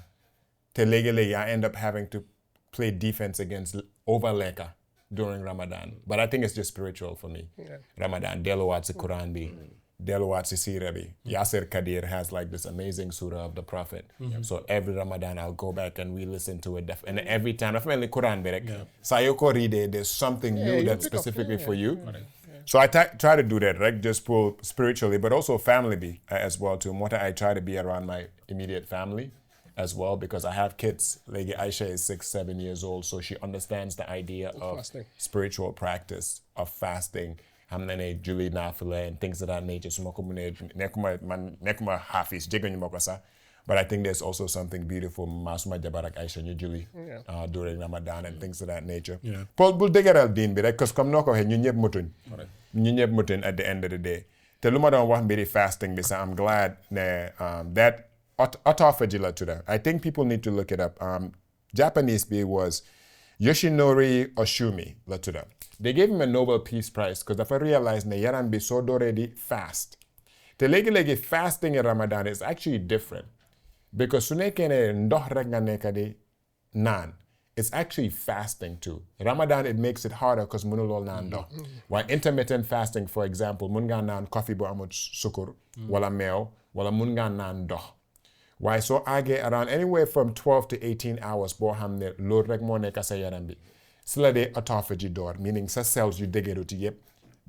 Te léegi I end up having to play defense against overleka during Ramadan. But I think it's just spiritual for me. Ramadan, delluwaat si Quran bi. delluwaat si siira bi. Yasser Kadir has like this amazing surah of the Prophet. So every Ramadan I'll go back and we listen to it. And every time, dafa mel ni Quran bi rek. Saa yoo ko readee, there's something new that's specifically for you. So I try to do that, right? Just pull spiritually, but also family bi as well too. Moo tax I try to be around my immediate family as well because I have kids. Like Aisha is 6-7 years old, so she understands the idea of fasting. Spiritual practice of fasting. Xam na ne julli naafila and things of that nature. So nekkuma hafiz jegeñu ma ko sax. But I think there's also something beautiful. Masuma jabar ak Aisha ñu julli during Ramadan and things of that nature. Paul bul dëgëral diin bi rek parce que comme noo ko waxee ñun ñëpp mutuñ. Ñun ñëpp mutuñ at the end of the day. Te lu ma doon wax mbiri fasting bi sax I'm glad ne that autophagy la tudda. I think people need to look it up. Japanese bi was Yoshinori Oshumi la tudda. They gave him a Nobel Peace Prize because dafa realize ne yaram bi soo dooree di fast. Te léegi fasting in Ramadan is actually different. Because su nekkee ne ndox rek nga nekk di naan, it's actually fasting too. Ramadan, it makes it harder because mënuloo naan ndox. While intermittent fasting, for example, mun ngaa naan coffee bu amul sukur, wala meew, wala mun ngaa naan ndox. waaye soo àggee around anywhere from 12 to 18 hours boo xam ne loolu rek moo nekk sa yaram bi si la dee autophagy door meaning sa cells yu dëgëruti yëpp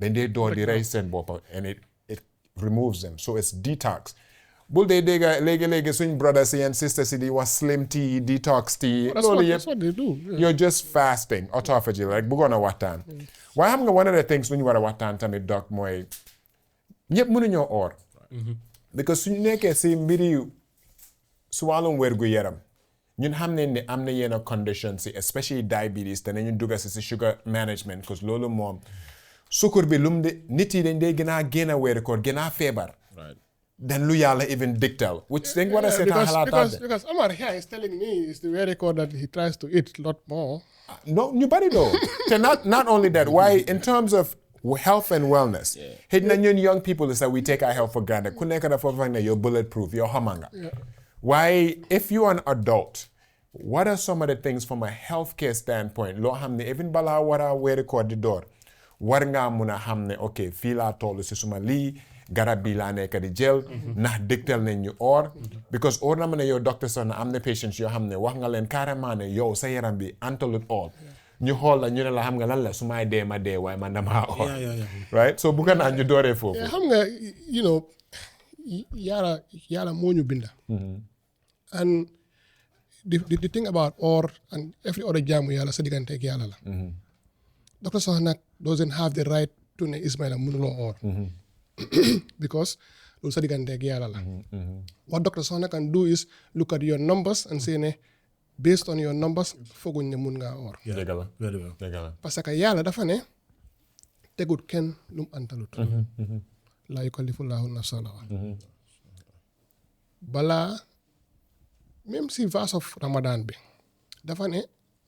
dañ dee door di rey seen boppa and it removes them so it's detox bul dee dégg léegi-léegi suñ brothers yi and sisters yi di wax slim tea detox tea loolu That's yëpp what they do. Yeah. you're just fasting autophagy rek bëggoon a waxtaan waaye xam nga one of the things lu ñu war a waxtaan tamit doc mooy ñëpp mënuñoo oor because suñu nekkee si mbiri su wàllum wérgu yaram ñun xam ne ni am na yenn conditions yi especially diabetes te nañu dugga si sugar management because loolu moom sukkur bi lum de nit yi dañ dee gën a génn a weeru koor gën a feebar then lu yàlla even dictal which dañ war a seetaan xalaataat because Omar here is telling me it's the very record that he tries to eat a lot more. no ñu bari doo te not only that why in terms of health and wellness xëy na ñun young people is that we take our health for granted ku nekk dafa foog ne you're bulletproof yow xamanga why if you're an adult what are some of the things from a healthcare standpoint loo xam ne even balaa war a weeri koor di door war ngaa mun a xam ne ok fii laa toll si suma lii garab bi laa nekk di jël ndax dégtal nañ ñu or because or na ma ne yow docteur sax na am na patients yoo xam ne wax nga leen carrément ne yow sa yaram bi antalut all ñu xool la ñu ne la xam nga lan la su may dee ma dee waaye man damaa or right so bugga naa ñu dooree foofu xam nga you know yàlla moo ñu binda and the thing about or and every other jaamu yàlla sa diggante ak yàlla la docteur sax nag doesn't have the right to ne Ismaila mënuloo or because loolu sa diggante ak yàlla la what Dr. Sohna can do is look at your numbers and say ne based on your numbers fooguñ ne mun ngaa or dëgg la parce que yàlla dafa ne tegut kenn lu mu antalut laa yukallifu llaahu nafsan balaa même si verse of Ramadan bi dafa ne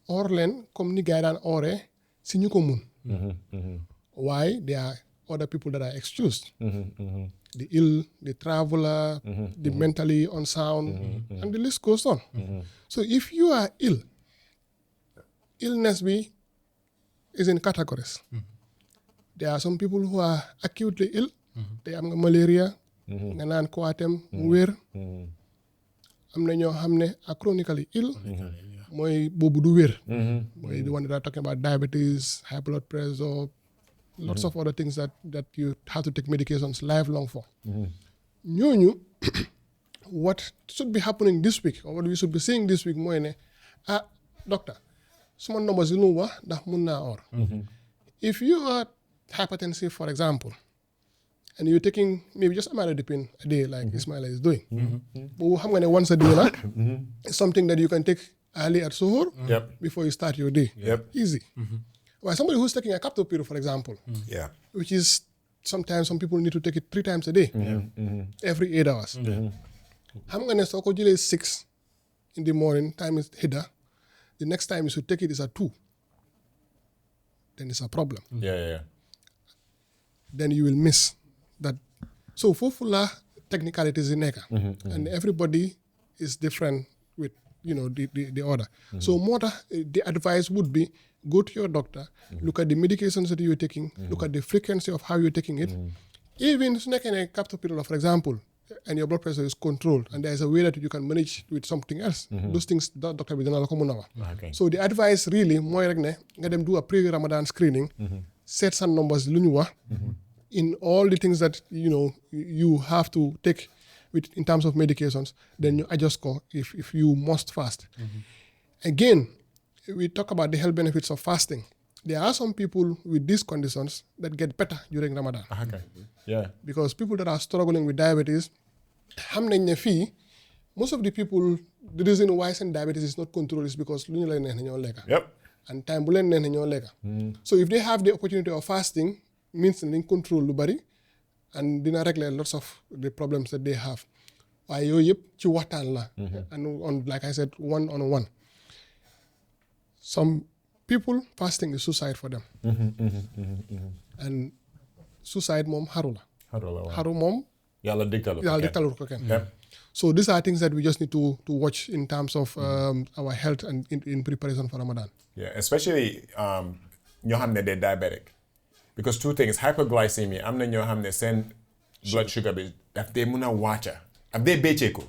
or leen comme ni gars yi daan ooree si ñu ko mun waaye there are other people that are excused the ill the traveler the mentally unsound and the list goes on so if you are ill illness be is in categories there are some people who are acutely ill te am nga malaria nga naan Coatem mu wér am na ñoo xam ne are chronically ill mooy boobu du wér mooy the one that are talking about diabetes high blood pressure lots of other things that you have to take medications lifelong for ñooñu what should be happening this week or what we should be seeing this week mooy ne doctor suma numbers yi lu mu wax ndax mun naa or if you are hypertensive for example and you're taking maybe just amlodipine a day like Ismaila is doing boobu xam nga ne once a day la it's something that you can take early at suhoor before you start your day easy well, somebody who's taking a captopril, for example, which is sometimes some people need to take it 3 times a day, every 8 hours. I'm going to talk 6 in the morning, time is hida. The next time you should take it is at 2. Then it's a problem. Then you will miss that. So, fufula technicalities in neka, and everybody is different with the order. So, more the advice would be go to your doctor, look at the medications that you're taking, look at the frequency of how you're taking it. Even a captopril, for example, and your blood pressure is controlled, and there's a way that you can manage with something else. Those things, the doctor will not. So the advice really, more like get them do a pre-Ramadan screening, set some numbers, in all the things that you have to take in terms of medications, then you adjust if you must fast. Again, we talk about the health benefits of fasting. There are some people with these conditions that get better during Ramadan. Because people that are struggling with diabetes, most of the people, the reason why diabetes is not controlled is because and time so if they have the opportunity of fasting, means they control lubari and they regulate lots of the problems that they have. And on, like I said, one-on-one. Some people, fasting is suicide for them. And suicide mom harula. Haru mom. Yalla dictalu ko ken. So these are things that we just need to watch in terms of our health and in preparation for Ramadan. Yeah, especially ñoo xam ne they're diabetic. Because 2 things, hyperglycemia, am na ñoo xam ne seen blood sugar bi daf dee mun a wàcca. Daf dee bécceeku.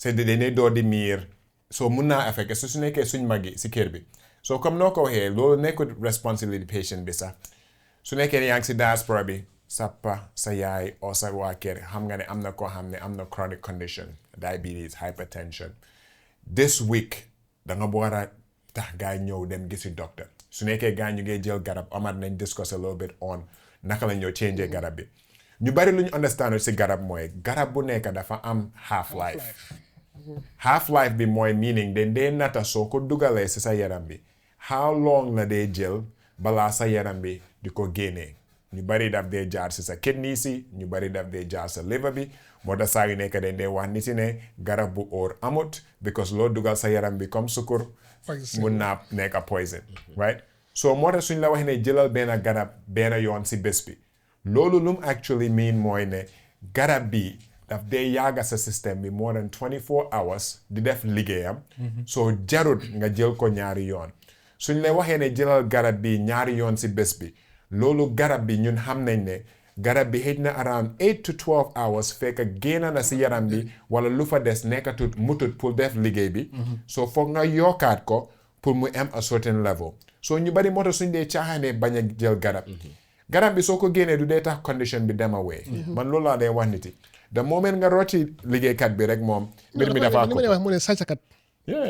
c'est dañuy door di miir so mun naa affecté su nekkee suñ mag yi si kër bi so comme noo ko waxee loolu nekkul responsibility patient bi sax su nekkee ne yaa ngi si diaspora bi sa pa sa yaay o sa waa kër xam nga ne am na koo xam ne am na chronic condition diabetes hypertension this week da nga war a tax gaa ñëw dem gisi docteur su nekkee gaa ñu ngi jël garab amaat nañ discuss a little bit on naka la ñoo changer garab bi ñu bari lu ñu understand si garab mooy garab bu nekk dafa am half life bi mooy meaning dañ dee nata soo ko dugalee si sa yaram bi how long la dee jël balaa sa yaram bi di ko génnee ñu bari daf dee jaar si sa kidney si ñu bari daf dee jaar sa liver bi moo tax saa yu nekk dañ dee wax nit ne garab bu óor amut because loo dugal sa yaram bi comme sukur mun naa nekk poison right so moo tax suñ la wax ne jëlal benn garab benn yoon si bés bi loolu lum actually mean mooy ne garab bi daf dee yàgga sa système bi more than 24 hours di def liggéeyam so jarut nga jël ko ñaari yoon suñ la waxee ne jëlal garab bi ñaari yoon si bés bi loolu garab bi ñun xam nañ ne garab bi xëj na around 8 to 12 hours fekk génn na si yaram bi wala lu fa des nekkatut mutut pour def liggéey bi so foog nga yokkaat ko pour mu am a certain level so ñu bari moo tax suñ dee caaxaanee bañ a jël garab bi soo ko génnee du dee tax condition bi dem away man loolu laa dee wax nit yi the moment nga rocci liggéeykat bi rek moom mbir mi dafa ko wax mu ne sàccakat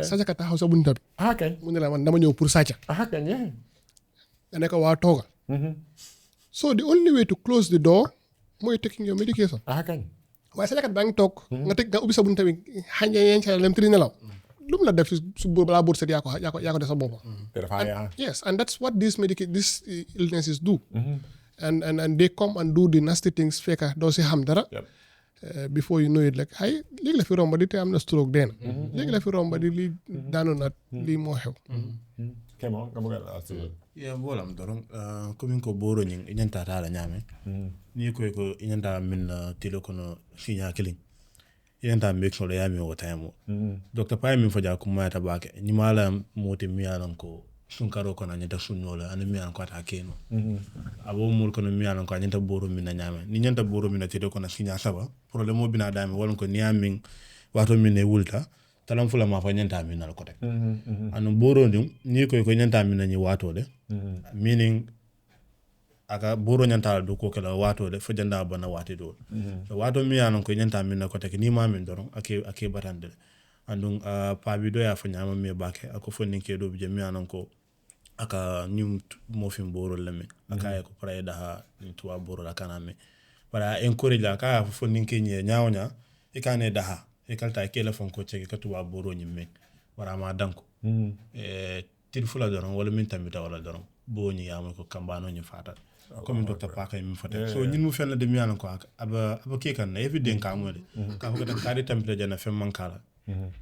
sàccakat taxaw sa bunta bi kañ mu ne la man dama ñëw pour sàcca kañ nga ne ko waa toogal so the only way to close the door mooy taking your medication kañ waaye sàccakat baa ngi toog nga ubbi sa bunta bi xañ yeen ca lem tëri nelaw lu mu la def su balaa bóor set yaa ko def sa boppam yes and that's what these illnesses do and they come and do the nasty things fekka doo si xam dara before you know it like ay léegi la fi romba di te am na stroke dee na léegi la fi romba di lii daanu na lii moo xew bolam doron komin ko boro ñing iñanta tala ñame ni koy ko iñanta min tilo kono sinya killing iñanta make sure ya mi o time docteur pay min faja ko mayata baake ni mala moti mi yalan ko sun karo kono ñanta sunnola an mi yalan ko ta keno abo mul kono mi yalan ko ñanta boro min na ñame ni ñanta boro min tilo kono sinya saba problème mo bina dami wala ko niamin wato min ne wulta talam fula ma fa ñanta min na ko tek anu boro ni koy ko ñanta min ni wato de meaning aka boro ñanta do ko kala wato de fajanda bana wati do so wato mi yanon ko ñanta min ko tek ni ma min doron ake batande andun pa bi do ya fa ñama me bake ako fonni ke do bi mi yanon ko aka nyum mo fim boro lemme aka ko pray da ni tuwa boro la kaname para encourage la ka fonni ke nye nyaawnya e kane daha e kalta ke la fon ko cheke ka tuwa boro nyimme wara ma danko til fula doron wala min tamita wala doron bo ñi yama ko kambano ñu fatal comme docteur Paka mi fata so ñin mu fenn de mi yalan ko aba ke kan na evident ka mo de ka ko da kari tamita jana fem mankala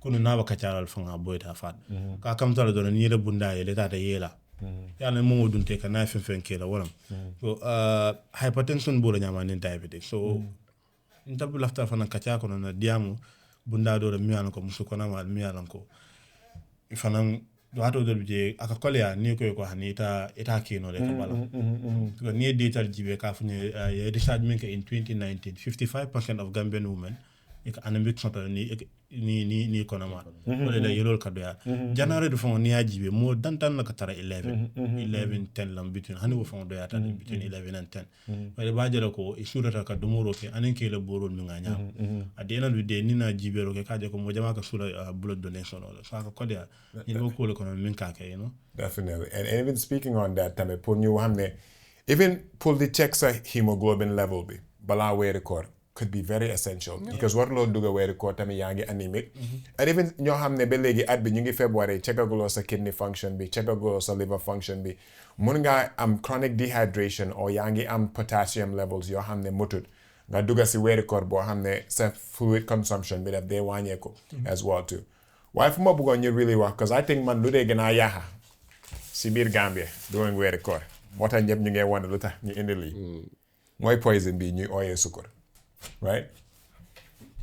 kono na ba kacaral fanga boyta fat ka kam tala doron ni le bunda ye le tata yela yana mo dunte ka na fen kela wala so hypertension bo la ñama ni diabetic so ntabu lafta fana kaca kono na diamu bunda do mi yalan ko musu ko na mal mi yalan ko fanam wato do je aka kolya ni ko hani ita kino le ka bala so ni detail jibe ka fune research min ka in 2019 55% of Gambian women ik anemic soto ni kono ma wala la yelol ka do ya janare do fon ni ajibe mo dantan na ka tara 11 10 lam between hani wo fon do ya tan between 11 and 10 wala ba jara ko isurata ka dumuro ke anen ke le borol mi nganya adena du de ni na jibe ro ke ka je ko mo jama ka sura blood donation wala so ka kodya ni wo ko le kono min ka ke definitely and even speaking on that tame pour ñu xamne even pour the check sa hemoglobin level bi bala we record could be very essential because what lo duga weeri ko tamit yaa ngi anemic and even ñoo xam ne ba léegi at bi ñu ngi February checkaguloo sa kidney function bi checkaguloo sa liver function bi mun nga am chronic dehydration or yaa ngi am potassium levels yoo xam ne mutut nga duga si weeri koor boo xam ne sa fluid consumption bi daf dee wàññeeku as well too waaye fu ma bëggoon ñu really wax because I think man lu dee gën a yaaxa si biir Gambia during weeri koor moo tax ñëpp ñu ngi wane lu tax ñu indi lii mooy poison bi ñuy ooyee sukur right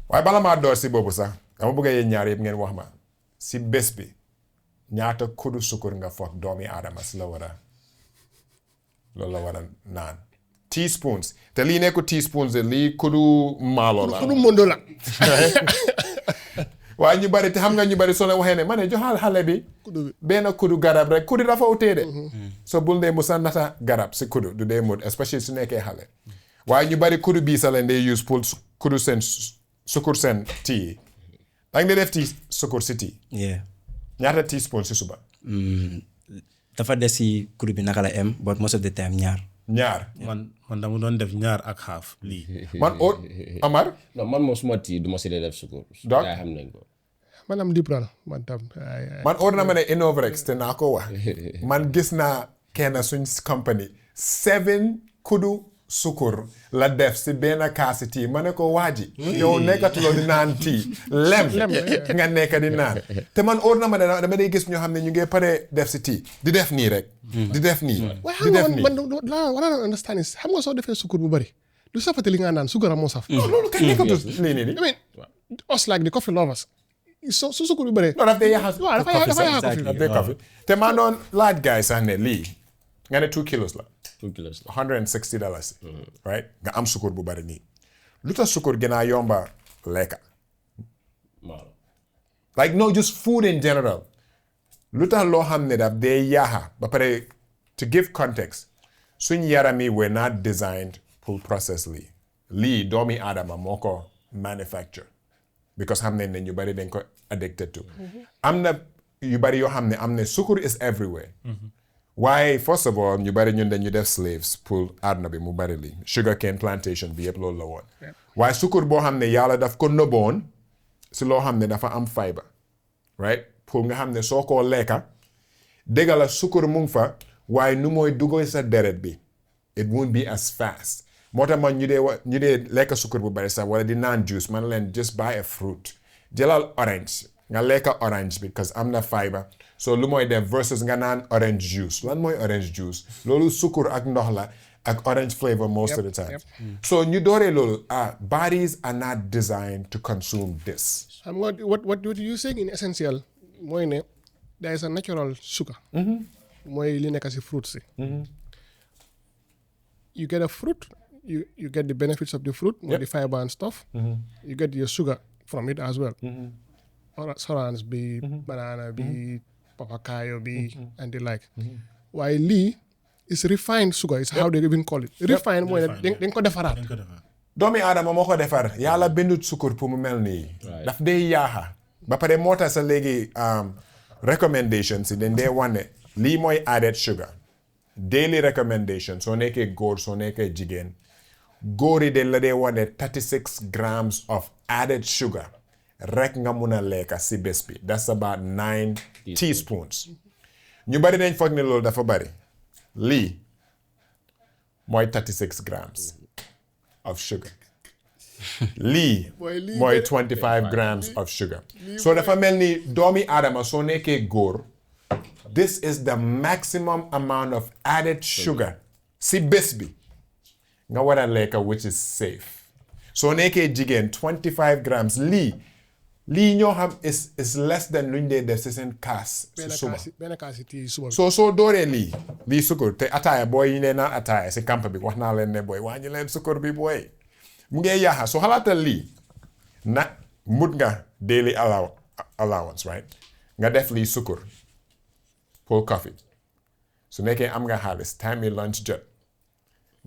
waaye bala maa door si boobu sax dama bëgg yéen ñaar yëpp ngeen wax ma si bés bi ñaata kudu sukur nga foog doomi aadama si loolu la war a naan teaspoons te lii nekku teaspoons de lii kudu maalo la kudu mondo la waaye ñu bari te xam nga ñu bari soo leen waxee ne ma ne joxal xale bi benn kudu garab rek kudu dafa utee de so bul dee mu sa nata garab si kudu du dee mut especially su nekkee xale waaye ñu bari kudu bii sa leen day use pour kudu seen sukur seen tea yi da nga def tea sukur si tea yeah ñaata teaspoon si suba dafa des si kudu bi naka la em but most of the time ñaar man dama doon def ñaar ak xaaf lii. man Amar non man moom suma tii du ma si dee def sukur. Donc yaa xam nañ ko. man am deep run man tam. man or na ma ne Innovrex te naa ko wax man gis naa kenn suñ company 7 kudu sukur la def si benn kaasi tii ma ne ko waaji yow nekkatuloo di naan tii lem nga nekk di naan te man or na ma ne dama day gis ñoo xam ne ñu ngi pare def si tii di def nii rek di def nii di def nii man what I don't understand is xam nga soo defee sukur bu bari du safate li nga naan sukur moo saf. loolu kay nekkatul lii nii I mean us like the coffee lovers su sukur bu bëree. non daf dee yaxas waaw dafa yaxas coffee. daf dee coffee te maa doon laaj gars yi sax ne lii nga ne 2 kilos la 2 kilos la. $160 right nga am sukur bu bari nii lu tax sukur gën a yomba lekka Maalo. like no just food in general lu tax loo xam ne daf dee yaaxa ba pare to give context suñ yaram yi were not designed pour process lii doomi aadama moo ko manufacture because xam nañ ne ñu bari dañ ko addicted to am na yu bari yoo xam ne am ne sukur is everywhere waaye first of all ñu bari ñun dañu def slaves pour àdduna bi mu bari li sugar cane plantation bi yëpp loolu la woon waaye sukur boo xam ne yàlla daf ko nëbboon si loo xam ne dafa am fibre right pour nga xam ne soo koo lekka dégg la sukur mu ngi fa waaye nu mooy duggee sa deret bi it won't be as fast moo tax man ñu dee lekka sukur bu bari sax wala di naan juice man leen just buy a fruit jëlal orange nga lekka orange because am na fibre so lu mooy def versus nga naan orange juice lan mooy orange juice loolu sukur ak ndox la ak orange flavor most of the time so ñu dooree loolu bodies are not designed to consume this xam nga what you saying in essential mooy ne there is a natural sugar. mooy li nekk si fruit si. You get a fruit, you get the benefits of the fruit, the fiber and stuff. You get your sugar from it as well. Orange be, banana be, papakayo be, and the like. While lii is refined sugar, is how they even call it. Refined mooy ne dañ ko defaraat. doomi aadama moo ko defar yàlla bindut sukur pour mu mel nii daf dee yaaxa ba pare moo tax sa léegi recommendations yi dañ dee wane lii mooy added sugar daily recommendation soo nekkee góor soo nekkee jigéen góor yi dañ la dee wane 36 grams of added sugar rek nga mun a lekka si bés bi that's about 9 teaspoons ñu bari dañ foog ne loolu dafa bari lii mooy 36 grams of sugar lii mooy 25 grams of sugar so dafa mel ni doomi aadama soo nekkee góor this is the maximum amount of added sugar si bés bi nga war a lekka which is safe soo nekkee jigéen 25 grams lii ñoo xam is less than luñ dee def si seen kaas si suba benn kaasi tii suba. soo dooree lii sukur te ataaya booy yi ne naan ataaya si camp bi wax naa leen ne booy wàññi leen sukur bi booy mu ngee yaaxa soo xalaatal lii na mut nga daily allowance right nga def lii sukur pour coffee su nekkee am nga xaalis time yi lunch jot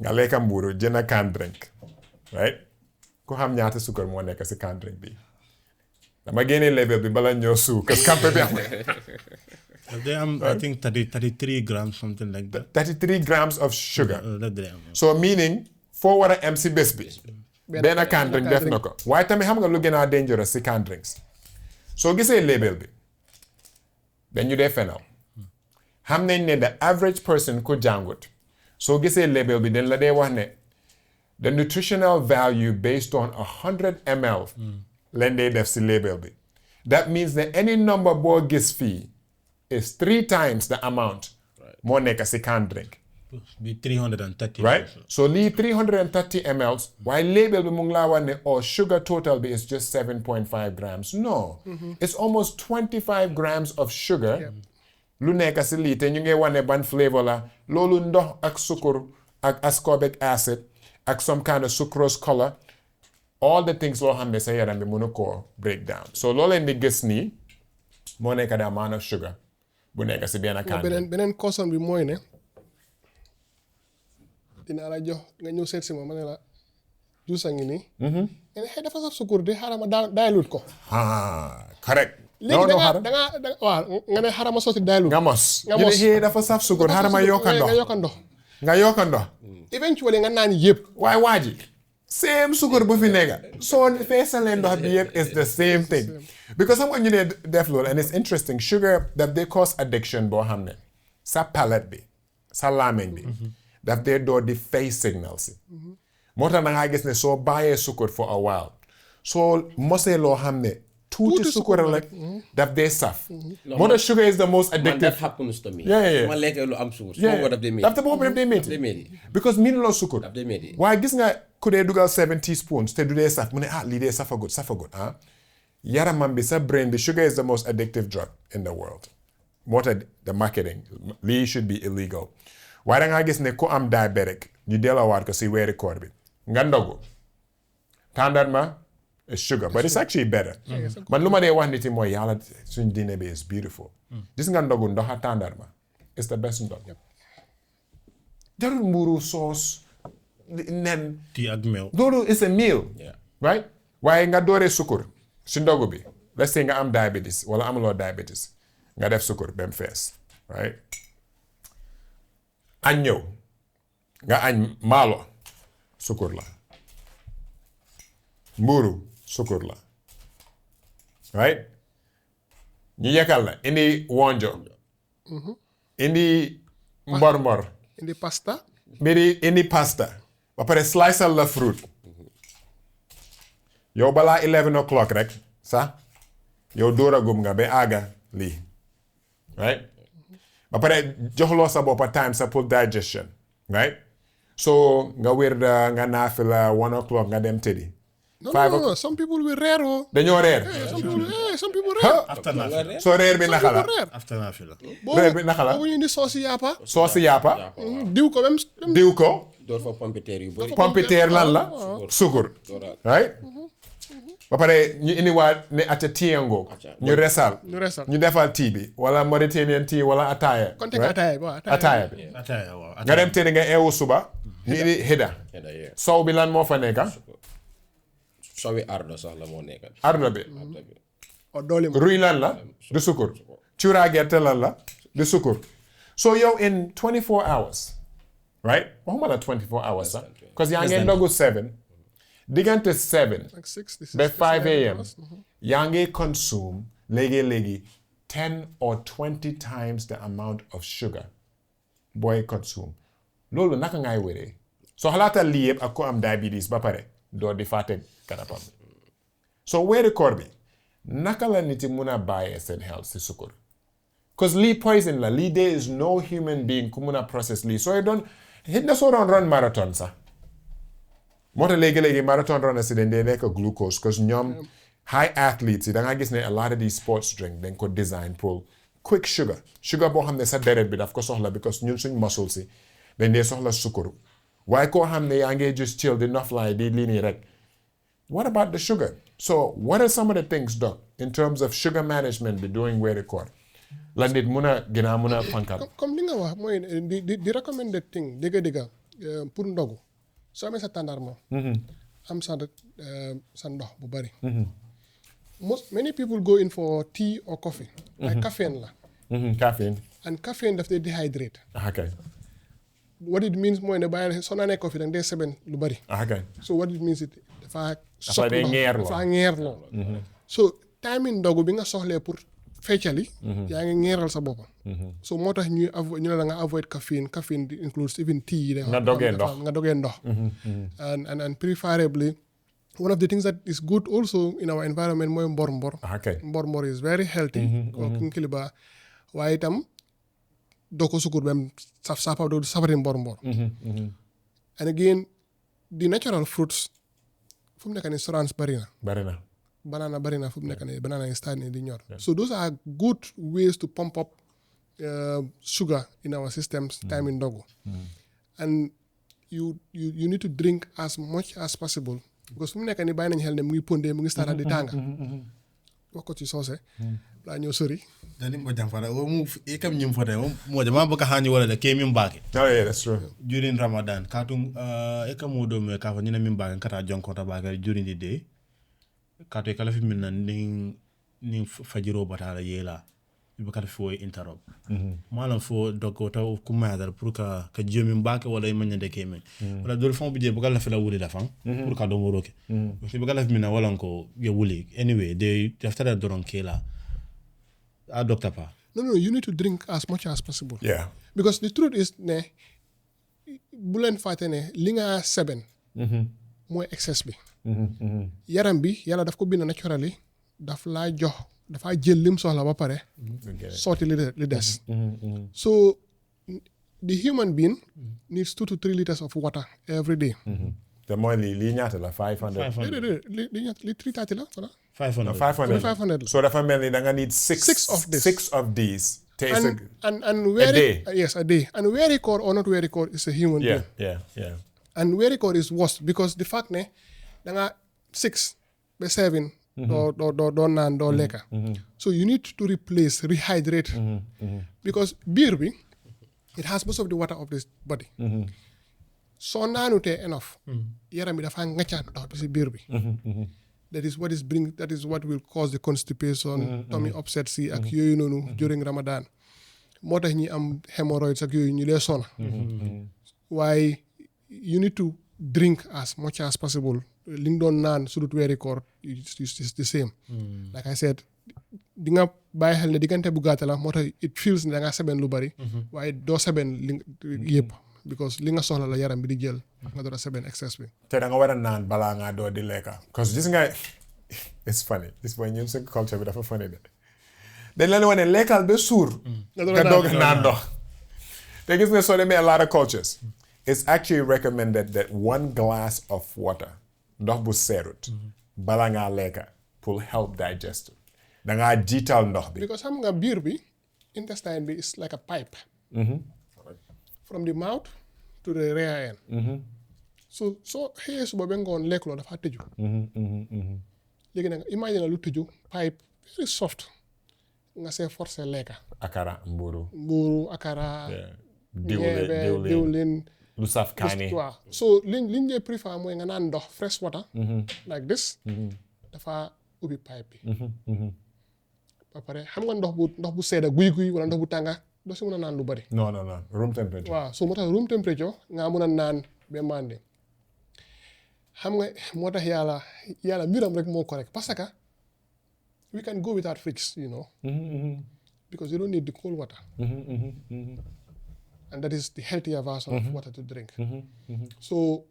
nga lekka mbuuru jënd can drink right ku xam ñaata sukur moo nekk si can drink bi dama génnee level bi bala ñëw suu parce que camp bi am They I think 33 grams, something like that. 33 grams of sugar That they so meaning foo war a am si bés bi benn can drink def na ko waaye tamit xam nga lu gën a dangerous si can drinks soo gisee label bi dañu dee fenal xam nañ ne the average person ku jàngut soo gisee label bi dañ la dee wax ne the nutritional value based on 100 ml leen dee def si label bi that means that any number boo gis fii is 3 times the amount moo nekk si can drink be 330. right so lii 330 ml waaye label bi mu ngi laa wax ne sugar total bi is just 7.5 grams no it's almost 25 grams of sugar lu nekk si lii te ñu ngi wane ban flavor la loolu ndox ak sukur ak ascorbic acid ak some kind of sucrose color all the things loo xam ne sa yaram bi mënu koo break down so loo leen di gis nii moo nekk the amount of sugar bu nekk si benn kaan beneen caution bi mooy ne dinaa la jox nga ñëw seet si ma ne la juice a ngi nii nga ne xëy dafa saf sukur di xaaral ma dilute ko correct léegi da waaw nga ne xaaral ma sotti dilute nga mos ñu ne xëy dafa saf sukur xaaral ma yokka ndox nga yokka ndox eventually nga naan yëpp waaye waa ji same sukur bu fi nekk soo feesalee ndox bi yëpp is the same thing because xam nga ñu ne def loolu and it's interesting sugar daf they cause addiction boo xam ne sa palate bi sa làmmiñ bi daf dee doo di face signal si moo tax da ngaa gis ne soo bàyyee sukur for a while soo mosee loo xam ne tuuti sukur rek daf dee saf moo tax sugar is the most addictive that happens to me yeah ma lekkee lu am sukur soo daf dee métti because miin loo sukur daf dee métti waaye gis nga ku dee dugal 7 teaspoons te du dee saf mu ne lii dee safagut yaramam bi sa brain bi sugar is the most addictive drug in the world moo tax the marketing lii should be illegal waaye da ngaa gis ne ku am diabetic ñu delloowaat ko si weeri koor bi nga ndogu tàndarma is sugar but it's actually better man lu ma dee wax nit yi mooy yàlla suñ diine bi is beautiful gis nga ndogu ndoxa tàndarma it's the best ndog jarul mburu soos nen tii ak meew loolu is a meal right waaye nga dooree sukur si ndogu bi let's say nga am diabetes wala amuloo diabetes nga def sukur ba mu fees right añ ñëw nga añ maalo sukur la mburu sukur la right ñu yekkal la indi wonjo indi mbor indi pasta ba pare sliceal la fruit yow balaa 11 o'clock rek sax yow dóoragum nga ba àgga lii right ba pare joxloo sa boppa time sa pour digestion right so nga wér nga naafila 1 o'clock nga dem tëddi no some people will reer dañoo reer some people reer after naafila soo reer bi naka la after naafila reer bi naka la boobu ñu indi soosi yàppa diw ko même diw ko door fa pompiteer yu bëri pompiteer lan la sukur right ba pare ñu indiwaat ne aca tiyango ñu resal ñu defal tii bi wala Mauritanian tii wala ataaya ataaya bi nga dem tëddi nga eewu suba ñu indi hida sow bi lan moo fa nekka sowi ardo sax la moo nekka ardo bi ruy lan la du sukur cuuraa gerte lan la du sukur so yow in 24 hours right waxuma la 24 hours sax because yaa ngeen ndogu 7 diggante 7 ba 5 a.m. yaa ngi consume léegi 10 or 20 times the amount of sugar booy consume loolu naka ngay wéree soo xalaatal lii yëpp ak ku am diabetes ba pare doo di fàtte kanapam so weeri koor bi naka la nit yi mun a bàyyee seen health si sukur because lii poison la lii there is no human being ku mun a process lii sooy doon hit na soo doon run marathon sax moo tax léegi marathon runners si dañ dee nekk glucose because ñoom high athletes yi da nga gis ne a lot of these sports drink dañ ko design pour quick sugar boo xam ne sa deret bi daf ko soxla because ñun suñ muscle si dañ dee soxla sukuru waaye koo xam ne yaa ngi just chill di noflaay di lii nii rek what about the sugar so what are some of the things doc in terms of sugar management bi during weeri koor la nit mun a gën a mun a fankal comme li nga wax mooy di recommended thing dëgga pour ndogu soo amee sa tàndarma am sa ndox bu bari many people go in for tea or coffee like caffeine la caffeine and caffeine daf dee dehydrate okay what it means mooy ne bàyyi soo naanee coffee danga dee seben lu bari okay so what it means dafa ngeerloo so time in ndogu bi nga soxlee pour feccali yaa ngi ngeeral sa boppa so moo tax ñu ne la nga avoid caffeine includes even tea nga dogee ndox and preferably one of the things that is good also in our environment mooy mbor is very healthy kinkiliba waaye itam doo ko sukur bem saf doo safari mbor and again the natural fruits fu mu nekk ni sorans bari na banana bari na fu mu nekk nii banana yi start di ñor so those are good ways to pump up sugar in our systems time in ndogu and you need to drink as much as possible because fu mu nekk nii bàyyi nañu xel ne mu ngi pondé mu ngi start di tànga wax ko ci soose laa ñëw sori dani mo jamfara o mu e kam nyim fote mo jama baka hani wala da ke min bake Oh yeah, that's true. during Ramadan katung e kam mo do me ka fa nyina min bake kata jonko ta bake during the day kato e kala fi min nan ning fajiro batala yela ibe kala fi wo interrupt malam fo dogo ta ku ma dar pour ka jiyo min bake wala e manya de ke men wala dol fon bije bu kala fi la wuli da fan pour ka do mo roke fi bu kala fi min wala ko ye wuli anyway they after that doron kela a doctor pa no you need to drink as much as possible Yeah. because the truth is ne bu leen fàtte ne li nga seben mooy excess bi yaram bi yàlla daf ko bind naturally daf laa jox dafa jël lim soxla ba pare sotti li des so the human being needs 2 to 3 liters of water every day te mooy lii ñaata la 500. li 330 la voilà 500 500 la So dafa mel ni da nga need six of this. 6 of these. Taste and wearing day. Yes, a day. And wearing cord or not wearing cord is a human being. yeah. And wearing cord is worse because the fact ne danga 6 by 7 do nan do leka. So you need to replace, rehydrate because beer bi it has most of the water of this body. So nanute enough. Yaram bi dafa ngaccan dox bi ci beer bi. That is what will cause the constipation, tummy upset ak yooyu noonu during Ramadan. Moo tax ñi am hemorrhoids ak yooyu ñu lee sona. Waaye you need to drink as much as possible. Li nga doon naan su dut weeri koor is the same. Like I said, di nga bàyyi xel ne diggante bu gàtt la moo tax it feels ne da ngaa seben lu bari. Waaye doo seben yëpp. Because li nga soxla la yaram bi di jël nga door a seben excess bi. te da nga war a naan balaa ngaa doo di lekka. Because gis nga it's funny this mooy ñun suñ culture bi dafa funny de. dañ leen wane lekkal ba suur. nga doog a naan ndox. te gis nga soo demee a lot of cultures. it's actually recommended that 1 glass of water ndox bu seerut. balaa ngaa lekka pour help digestion. da ngaa jiital ndox bi. Because xam nga biir bi intestine bi is like a pipe. From the mouth to the rear end. So xëyee suba ba ngoon lekk loo dafa tëju. léegi nag imagine lu tëju pipe very soft nga see forcé lekka. akara mburu akara. diwlin diwlin. lu saf kaani. waaw so liñ dee préfère mooy nga naan ndox fresh water. like this. dafa ubbi pipe bi. ba pare xam nga ndox bu sedda guy wala ndox bu tànga doo si mën a naan lu bari. non room temperature. waaw so moo tax room temperature nga mën a naan ba màndi xam nga moo tax yàlla mbiram rek moo correct parce que we can go without fridge you know. Because you don't need the cold water. And that is the healthier version of water to drink. So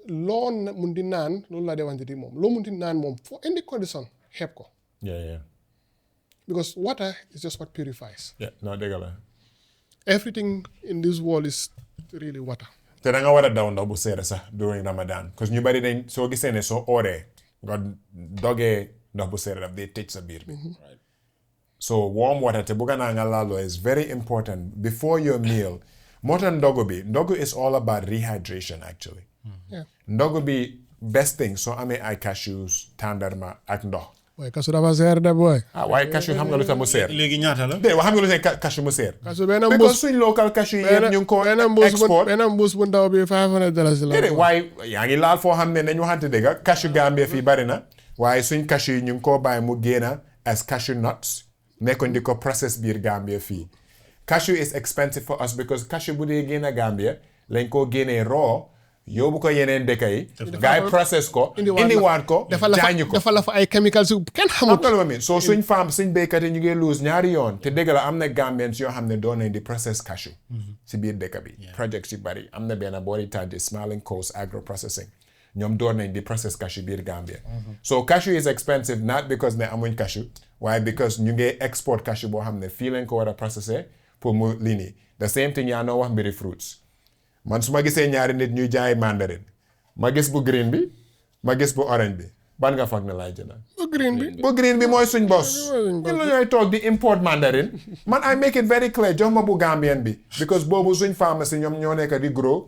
loo mun di naan loolu laa dee wante di moom loo mun di naan moom for any condition xeeb ko. yeah. Because water is just what purifies. Yeah, no, dëgg la. Everything in this world is really water. te da nga war a daw ndox bu seere sax during Ramadan because ñu bari dañ soo gisee ne soo ooree nga dogee ndox bu seere daf dee tëj sa biir bi. So warm water te bugga naa nga laaloo is very important before your meal. moo tax ndogu is all about rehydration actually. Yeah. ndogu bi best thing soo amee ay cashews tàndarma ak ndox. waaye kasu dafa seer de booy. waaye cashew xam nga lu tax mu seer. léegi ñaata la. xam nga lu tax cashew mu seer. kasu benn mbuus because suñ local cashew yi yëpp ñu ngi ko export. benn mbuus bu ndaw bi $500 la. waaye yaa ngi laal foo xam ne nañ waxante dëgg cashew Gambia fii bari na waaye suñ cashew yi ñu ngi koo bàyyi mu génna as cashew nuts nekkoon di ko process biir Gambia fii. Cashew is expensive for us because cashew bu dee génn Gambia lañ koo génnee raw yóbbu ko yeneen dëkk yi. gars yi process ko. indiwaat ko jaañu ko dafa la fa ay chemicals yu kenn xamut. soo suñ femme suñ béykat yi ñu ngi lose ñaari yoon te dëgg la am na Gambians yoo xam ne doon nañ di process cashew. si biir dëkk bi. projects yu bari am na benn boori tànje Smiling Coast agro processing ñoom doon nañ di process cashew biir Gambia. so cashew is expensive not because ne amuñ cashew waaye because ñu ngi export cashew boo xam ne fii lañ ko war a processé pour mu lii nii the same thing yaa noo wax mbiri fruits. man su ma gisee ñaari nit ñuy jaay mandarin ma gis bu green bi ma gis bu orange bi ban nga foog ne laay jëndal. bu green bi mooy suñ bos. ñun la ñooy toog di import mandarin man I make it very clear jox ma bu Gambian bi because boobu suñ pharmacie ñoom ñoo nekk di grow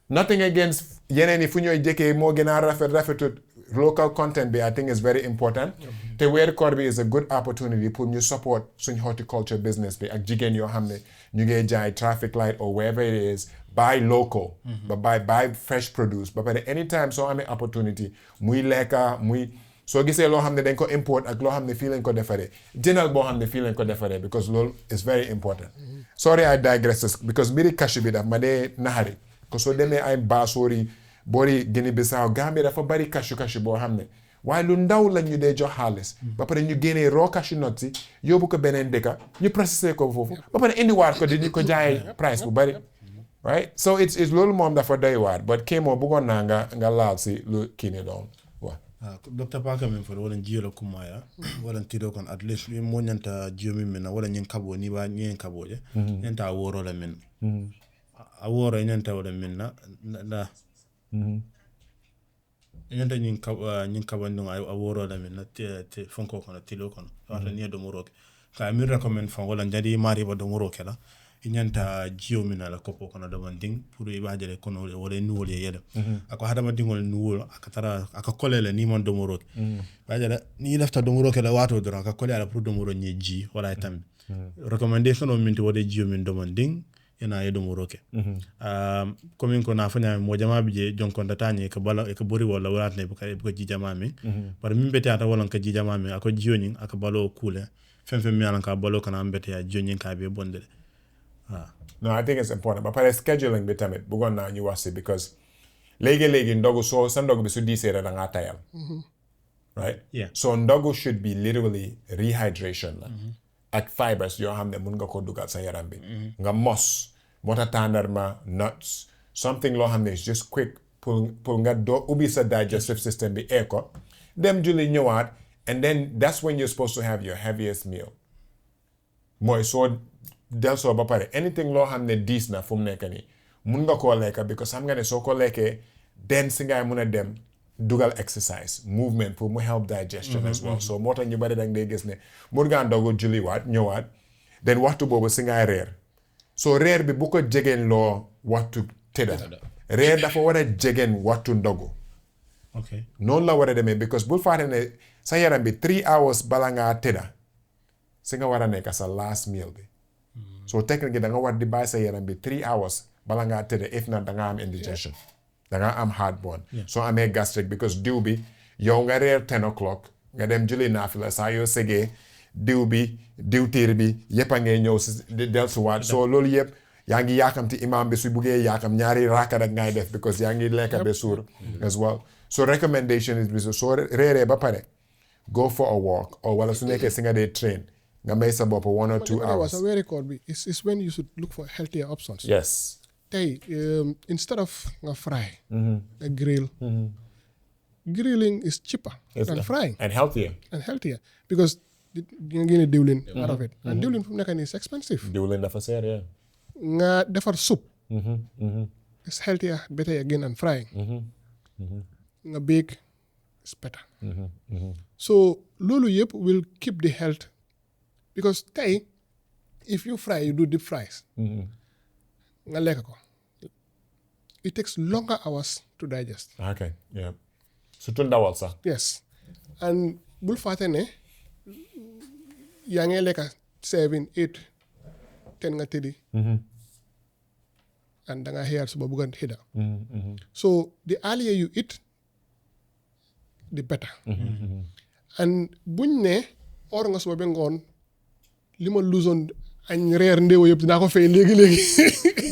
nothing against yeneen yi fu ñooy jëkkee moo gën a rafetut local content bi I think is very important te weeru koor bi is a good opportunity pour ñu support suñ horticulture business bi ak jigéen yoo xam ne ñu ngi jaay traffic light or wherever it is buy local ba buy fresh produce ba pare anytime soo amee opportunity muy lekka muy soo gisee loo xam ne dañ ko import ak loo xam ne fii lañ ko defaree jënal boo xam ne fii lañ ko defaree because loolu is very important sorry I digress because mbiri cashew bi daf ma dee naxari ko soo demee ay baasoori boori Guinée Bissau Gambie dafa bari cashew boo xam ne waaye lu ndaw lañ ñu dee jox xaalis ba pare ñu génnee raw cashew nuts si yóbbu ko beneen dëkka ñu processé ko foofu ba pare indiwaat ko di ñu ko jaayee price bu bari right so it's loolu moom dafa doy waar but kii moom bëggoon naa nga laal si lu kii ni doon waaw Dr. Parker min fo wala jiyo la kumaya wala tido kon at least mo nyanta jiyo min wala nyin kabo ni ba nyin kabo je nyanta woro la min a woro nyanta wala min na nyanta nyin kabo ndo a woro la min na te fonko kono tilo kono wala ni do moro ka mi recommend fo wala ndadi mari ba do moro kala nyanta jiyo min ala kopo kono do manding pour e baajale kono wala nuwol ye yele ako hadama dingol nuwol akatara aka kolele ni mon do moro baajale ni lafta do moro kala wato do aka kolele pour do moro ni ji wala tam recommendation o min to wode jiyo min do manding yana yedo moro ke komin ko na fanya mo jama bije jonkon datanye ka bala e ka bori wala warat ne bu ji jama mi par min beti ata wala ka ji jama mi ako jiyo nyin aka balo kule fem mi alan ka balo kana mbete ya jiyo nyin ka be bondele No, I think it's important. But for scheduling bi tamit bëggoon naa ñu wax si because léegi ndogu soo sa ndogu bi su diisee rek da ngaa tayal. Right? Yeah. So ndogu should be literally rehydration la. Ak fibers yoo xam ne mun nga ko dugal sa yaram bi. Nga mos moo tax tàndarma nuts something loo xam ne is just quick pour nga doo ubbi sa digestive system bi ko dem julli ñëwaat and then that's when you're supposed to have your heaviest meal. Mooy soo del soo ba pare anything loo xam ne diis na fu mu nekk nii mun nga koo lekka because xam nga ne soo ko lekkee den si ngay mun a dem dugal exercise movement pour mu help digestion as well so moo tax ñu bari dang dee gis ne mun ngaa ndogu julliwaat ñëwaat den waxtu boobu si ngay reer so reer bi bu ko jegeen loo waxtu tëdda reer dafa war a jegeen waxtu ndogu okay noonu la war a demee because bul faate ne sa yaram bi 3 hours bala ngaa tëdda si nga war a nekk sa last meal bi so technically da nga war di bàyyi sa yaram bi 3 hours bala ngaa tëdda if not da nga am indigestion da nga am heartburn soo amee gastric because diw bi yow nga reer 10 o'clock nga dem julli naafila saa yoo segee diw bi diwtiir bi yëpp a ngay ñëw si dellusiwaat so loolu yëpp yaa ngi yaakamti imam bi su buggee yaakam ñaari raaka rek ngay def because yaa ngi lekka ba suur as well so recommendation is bi soo reeree ba pare go for a walk or wala su nekkee si nga dee train nga may sa bopp 1 or 2 hours. So very cool. Is when you should look for healthier options. Yes. Hey, instead of nga fry, a grill, grilling is cheaper than frying. And healthier. And healthier because you get diwlin out of it. And diwlin from nekk is expensive. Diwlin dafa seer, yeah. Nga defar soup. It's healthier, better again than frying. Nga bake is better. So loolu yëpp will keep the health. Because tey if you fry you do deep fries nga lekk ko it takes longer hours to digest. Okay, yeah. Surtout ndawal sax. Yes and bul fàtte ne yaa ngi lekk 7 8 10 nga tëddi and da nga xëyaat suba bugga xëdda so the earlier you eat the better and buñ ne or nga suba ba ngoon li ma lusoon añ reer ndéewo yëpp dinaa ko fay léegi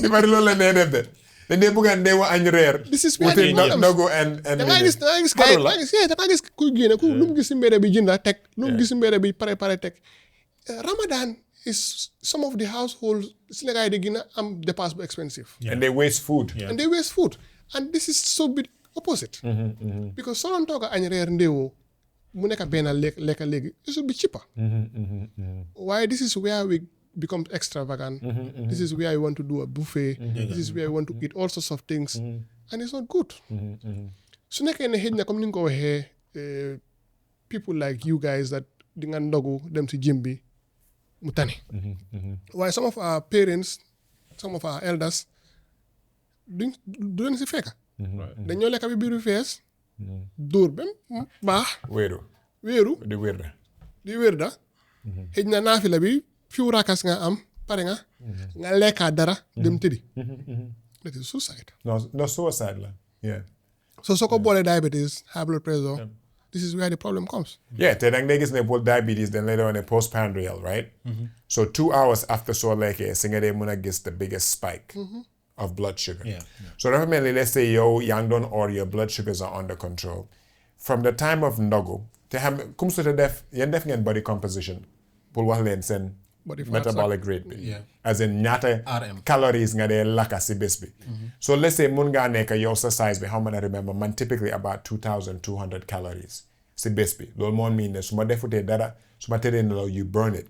di bari loolu la nee def de dañ dee bëgg a ndéewo añ reer this is where ndogu and da ngaa gis kuy génne ku lu mu gis si mbedd bi jënda teg lu mu gis si mbedd bi pare teg Ramadan is some of the households si la gaay di gën a am dépense bu expensive and they waste food and they waste food and this is so bit opposite because soo doon toog añ reer ndéewo mu nekk benn lekka léegi it should be cheaper why this is where we become extravagant this is where I want to do a buffet this is where I want to eat all sorts of things and it's not good su nekkee ne xëj na comme ni nga ko waxee people like you guys that di nga ndogu dem si gym bi mu tane waaye some of our parents some of our elders du leen si fekka dañoo lekk bi biir bi fees dóor ba mu baax wéeru wéeru di wér da di wér da xëj na naafila bi fiw rakas nga am pare nga lekkaat dara dem tëddi that is suicide no suicide la yeah so soo ko boolee diabetes high blood pressure this is where the problem comes yeah te dang day gis ne pour diabetes dañ lay doon ne postprandial right so 2 hours after soo lekkee si nga dee mën a gis the biggest spike of blood sugar so dafa mel ni let's say yow yaa ngi doon or your blood sugars are under control from the time of ndogu te xam comme su te def yéen def ngeen body composition pour wax leen seen Body fat metabolic rate bi as in ñaata calories nga dee lakka si bés bi so let's say mun ngaa nekk yow sa size bi how many remember man typically about 2200 calories si bés bi loolu moo mean ne su ma defutee dara su ma tëddee nelaw you burn it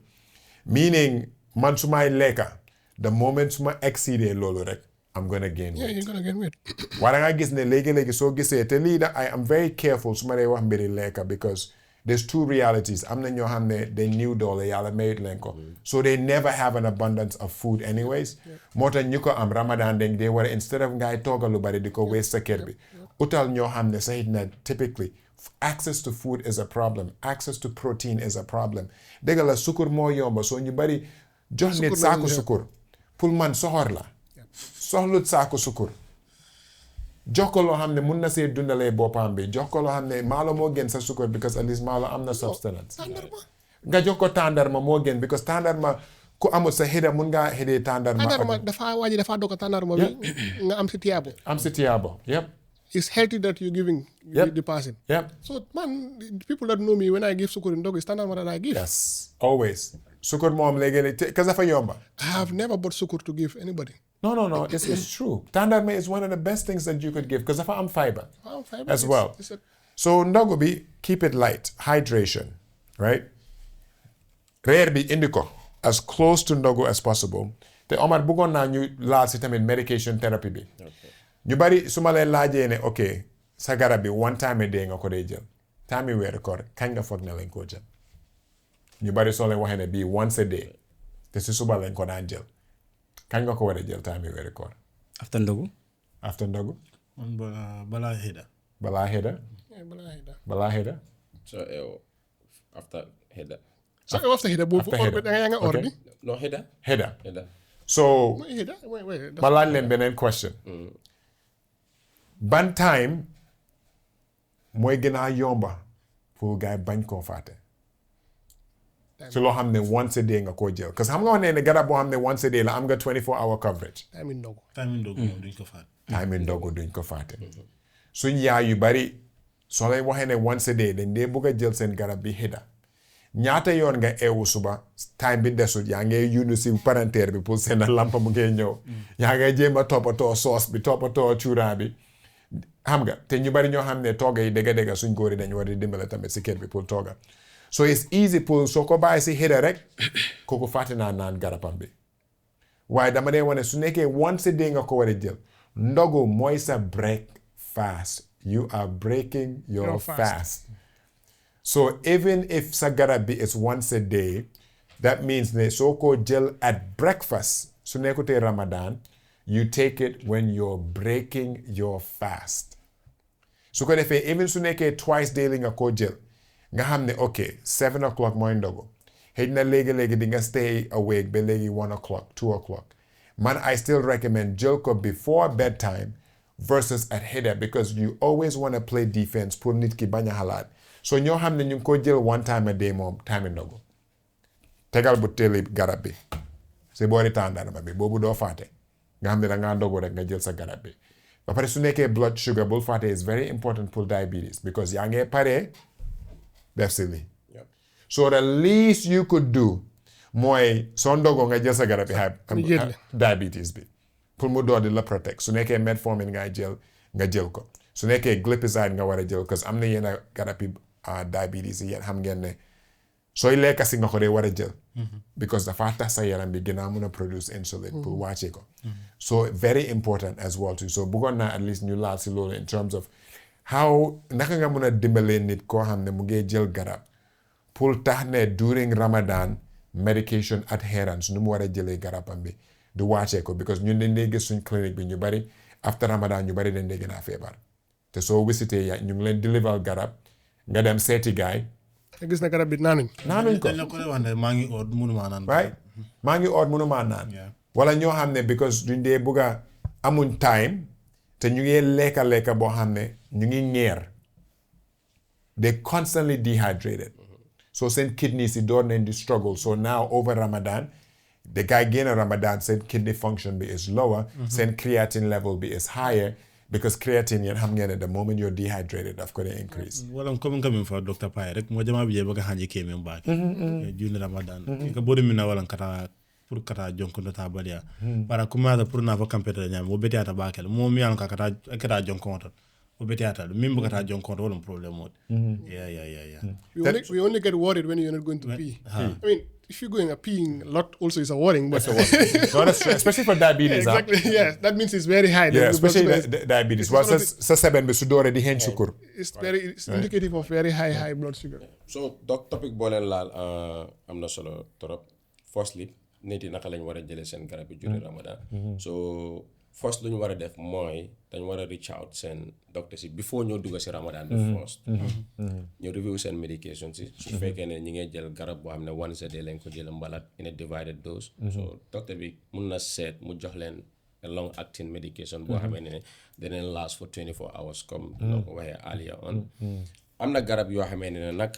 meaning man su may lekka the moment su ma exceedee loolu rek I'm gonna gain weight. yeah you're gonna gain weight waaye nga gis ne léegi-léegi soo gisee te lii da I am very careful su ma dee wax mbiri lekka because there's two realities am na ñoo xam ne they néew doole yàlla mayut leen ko so they never have an abundance of food anyways moo tax ñu ko am Ramadan dañ dee war a instead of ngay toogal lu bari di ko waste sa kër bi utal ñoo xam ne sax na typically access to food is a problem access to protein is a problem dëgg la sukur moo yomba soo ñu bari jox nit saako sukur pour man soxor la soxlut saako sukur jox ko loo xam ne mun na see dundalee boppam bi jox ko loo xam ne maalo moo gën sa sukur because at least maalo am na substance nga jox ko tàndarma moo gën because tàndarma ku amul sa xida mun ngaa xidee tàndarma dafa dogg tàndarma bi nga am si tiyaabo yep it's healthy that you're giving the person so man the people that know me when I give sukur in dog is tàndarma that I give yes always sukur moom léegi because dafa yomba I have never bought sukur to give anybody No, it's true. Tàndarma is one of the best things that you could give because dafa am fiber as well. So ndogu bi, keep it light. Hydration, right? Reer bi indi ko as close to ndogu as possible. Te Omar bëggoon naa ñu laal si tamit medication therapy bi. ñu bari su ma leen laajee ne ok sa garab bi one time a day nga ko dee jël. Time weeru koor kañ nga foog ne lañ koo jël. ñu bari soo leen waxee ne bii once a day te si suba lañ ko daan jël. kañ nga ko war a jël time yi weeru koor after ndogu man balaa xida so after xida so after xida boobu da nga or bi no xida so ma laaj leen beneen question ban time mooy gën a yomba pour gars yi bañ koo fàtte si loo xam ne once a day nga koo jël parce que xam nga wax ne garab boo xam ne once a day la am nga 24-hour coverage. time ndogu moom duñ ko fàtte. time ndogu duñ ko fàtte. suñ yaay yu bari soo leen waxee ne once a day dañ dee bëgg a jël seen garab bi xida ñaata yoon nga eewu suba time bi desut yaa ngay yundu si parenteer bi pour seen lampa mu ngay ñëw. yaa ngay jéem a toppatoo soos bi toppatoo cuuraan bi xam nga te ñu bari ñoo xam ne tooga yi dëgg-dëgg suñ góor yi dañu war di dimbale tamit si kër bi pour tooga. so it's easy pour soo ko bàyyi si xida rek kooku fàtte naa naan garabam bi waaye dama dee wane su nekkee once a day nga ko war a jël ndogu mooy sa break fast you are breaking your fast so even if sa garab bi is once a day that means ne soo ko jël at breakfast su nekkutee Ramadan you take it when you're breaking your fast su ko defee even su nekkee twice daily nga ko jël nga xam ne ok 7 o'clock mooy ndogu xëy na léegi-léegi di nga stay awake ba léegi 1 o'clock 2 o'clock man I still recommend jël ko before bedtime versus at xida because you always want to play defense pour nit ki bañ a xalaat so ñoo xam ne ñu ngi ko jël one time a day moom time ndogu tegal bu téeli garab bi si boori tàndarma bi boobu doo fàtte nga xam ne da ngaa ndogu rek nga jël sa garab bi ba pare su nekkee blood sugar bul fàtte is very important pour diabetes because yaa ngee paree def si lii so the least you could do mooy soo ndogoo nga jël sa garab bi diabetes bi pour mu door di la protect su nekkee metformin nga jël ko su nekkee glipizide nga war a jël parce que am na yenn garab yi diabetes yi yéen xam ngeen ne sooy lekka si nga ko dee war a jël because dafa tax sa yaram bi gën a mun a produce insulin pour wàcce ko so very important as well too so bëggoon naa at least ñu laal si loolu in terms of how naka nga mun a dimbalee nit koo xam ne mu ngi jël garab pour tax ne during Ramadan medication adherence nu mu war a jëlee garabam bi du wàccee ko because ñun dañ dee gis suñ clinique bi ñu bari after Ramadan ñu bari dañ dee gën a feebar te soo visité ya ñu ngi leen deliver garab nga dem seeti gaay nga gis na garab bi naanuñ naanuñ ko dañ la ko wax ne maa ngi oot mënumaa naan. right maa ngi oot mënumaa naan wala ñoo xam ne because duñ dee bugg a amuñ time te ñu ngi lekka boo xam ne ñu ngi ñeer they constantly dehydrated so seen kidneys yi door nañ di struggle so now over Ramadan the guy génn Ramadan seen kidney function bi is lower seen creatine level bi is higher because creatine yéen xam ngeen ne the moment you're dehydrated daf ko dee increase wala comme nga min fa Dr. Paye rek mo jama biye baga hanje ke men baake juni Ramadan ka bodi mina wala kata pour kata jonko ta balia para kuma da pour na va campete nyam mo beti ata bakel mo mi an ka kata jonko ta mo beti ata min bu kata jonko wala problem mod yeah we only get worried when you're not going to pee I mean if you're going a peeing a lot also is a worrying but no, that's true. Especially for diabetes exactly yes that means it's very high yeah The especially blood sugar diabetes well sa seben bi su doore di hen sukur it's indicative of very high blood sugar so topic boo leen laal am na solo trop firstly nit yi naka lañ war a jëlee seen garab bi juri Ramadan so first lu ñu war a def mooy dañ war a reach out seen docteur si before ñoo dugg si Ramadan bi first ñu review seen medication si su fekkee ne ñi ngay jël garab boo xam ne once a day lañ ko jël mbalat in a divided dose so docteur bi mun na seet mu jox leen a long acting medication boo xamee ne danañ last for 24 hours comme noo ko waxee earlier on am na garab yoo xamee ne nag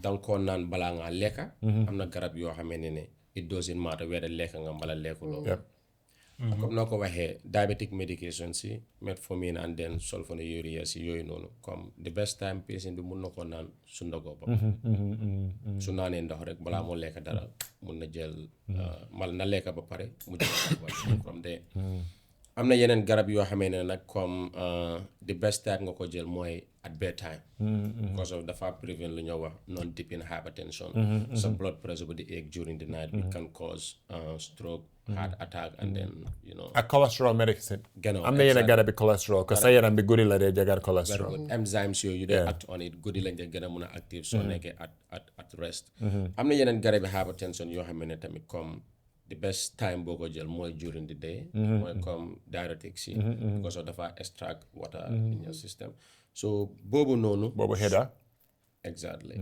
danga ko naan balaa ngaa lekka am na garab yoo xamee ne it doesn't matter whether lekka nga mbala lekkuloo comme noo ko waxee diabetic medication si metformin and then sulfonylurea si yooyu noonu comme the best time patient bi mun na ko naan su ndogoo ba su naanee ndox rek balaa moo lekk dara mun na jël mal na lekka ba pare mu jël from there am na yeneen garab yoo xamee ne nag comme the best time nga ko jël mooy at bedtime because of dafa prevent lu ñoo wax non dipping hypertension sa blood pressure bu di egg during the night it can cause stroke heart attack and then you know ak cholesterol medicine gannaaw am na yenn garabi cholesterol que sa yaram bi guddi la dee jagar cholesterol enzymes yooyu day act on it guddi lañ dee gën a mun a active soo nekkee at rest am na yeneen garabi hypertension yoo xam ne tamit comme the best time boo ko jël mooy during the day mooy comme diuretics yi because of dafa extract water in your system so boobu noonu boobu xeda exactly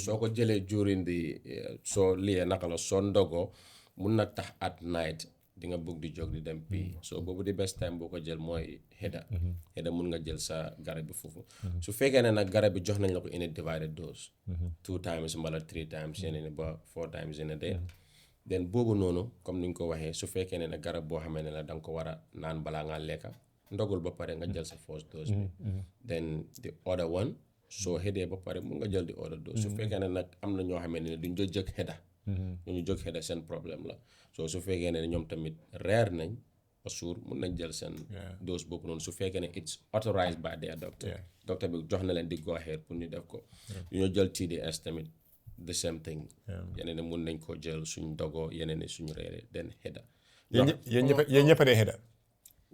soo ko jëlee during the soo liyee naka la soo ndogoo mun na tax at night di nga bëgg di jóg di dem pii so boobu the best time boo ko jël mooy xeda mun nga jël sa garab bi foofu su fekkee ne nag garab bi jox nañ la ko in a divided dose 2 times mbala 3 times yeneen ba 4 times in a day then boobu noonu comme ni nga ko waxee su fekkee ne nag garab boo xamee ne la da nga ko war a naan balaa ngaa lekka ndogul ba pare nga jël sa first dose bi then the other one soo xedee ba pare mun nga jël di other dose su fekkee ne nag am na ñoo xamee ne duñ do jëg xeda ñu jóg xeda seen problème la so su fekkee ne ñoom tamit reer nañ ba suur mun nañ jël seen dose boobu noonu su fekkee ne it's authorized by their doctor docteur bi jox na leen di go ahead pour ñu def ko ñu jël TDS tamit the same thing yeneen ne mun nañ koo jël suñ dogoo yeneen ne suñu reeree den xeda yéen ñëpp a dee xeda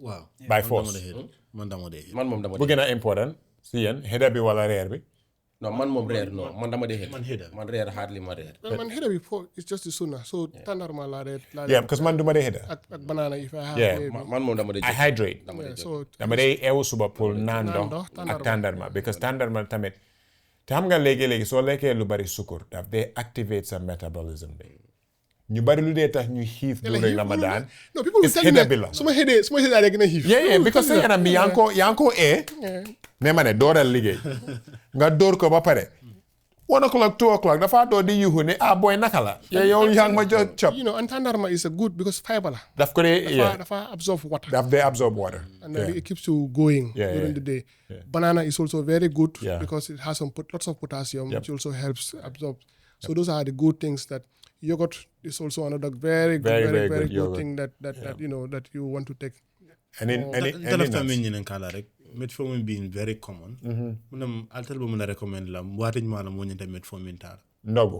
waaw by force man dama dee man moom dama bu gën a important si yéen xeda bi wala reer bi non man moom reer non man dama dee xeda man reer hardly ma reer man xeda bi it's just the sunnah so tàndarma laa dee because man du ma dee xeda ak banana if I have maybe. man moom dama dee I hydrate So dama dee eewu suba pour naan ndox ak tàndarma because tàndarma tamit te xam nga léegi-léegi soo lekkee lu bari sukur daf dee activate sa metabolism bi ñu bari lu dee tax ñuy xiif during Ramadan no people will is tell me xeda bi la su ma xedee rek gën a xiif yeah because sa yaram bi yaa ngi ko mais ma ne dooral liggéey nga dóor ko ba pare 1 o'clock 2 o'clock dafa doo di yuuxu ne booy naka la yow yaa ngi ma jox chop you know and tàndarma is a good because fiber la daf ko dee dafa absorb water daf dee absorb water and then it keeps you going during the day. Banana is also very good because it has lots of potassium, which also helps absorb. So those are the good things that yogurt is also another very good thing that you know that you want to take. And rek metformin being very common. Munam alter bo muna recommend la wati mana mo nyenta metformin tar. Ndogo.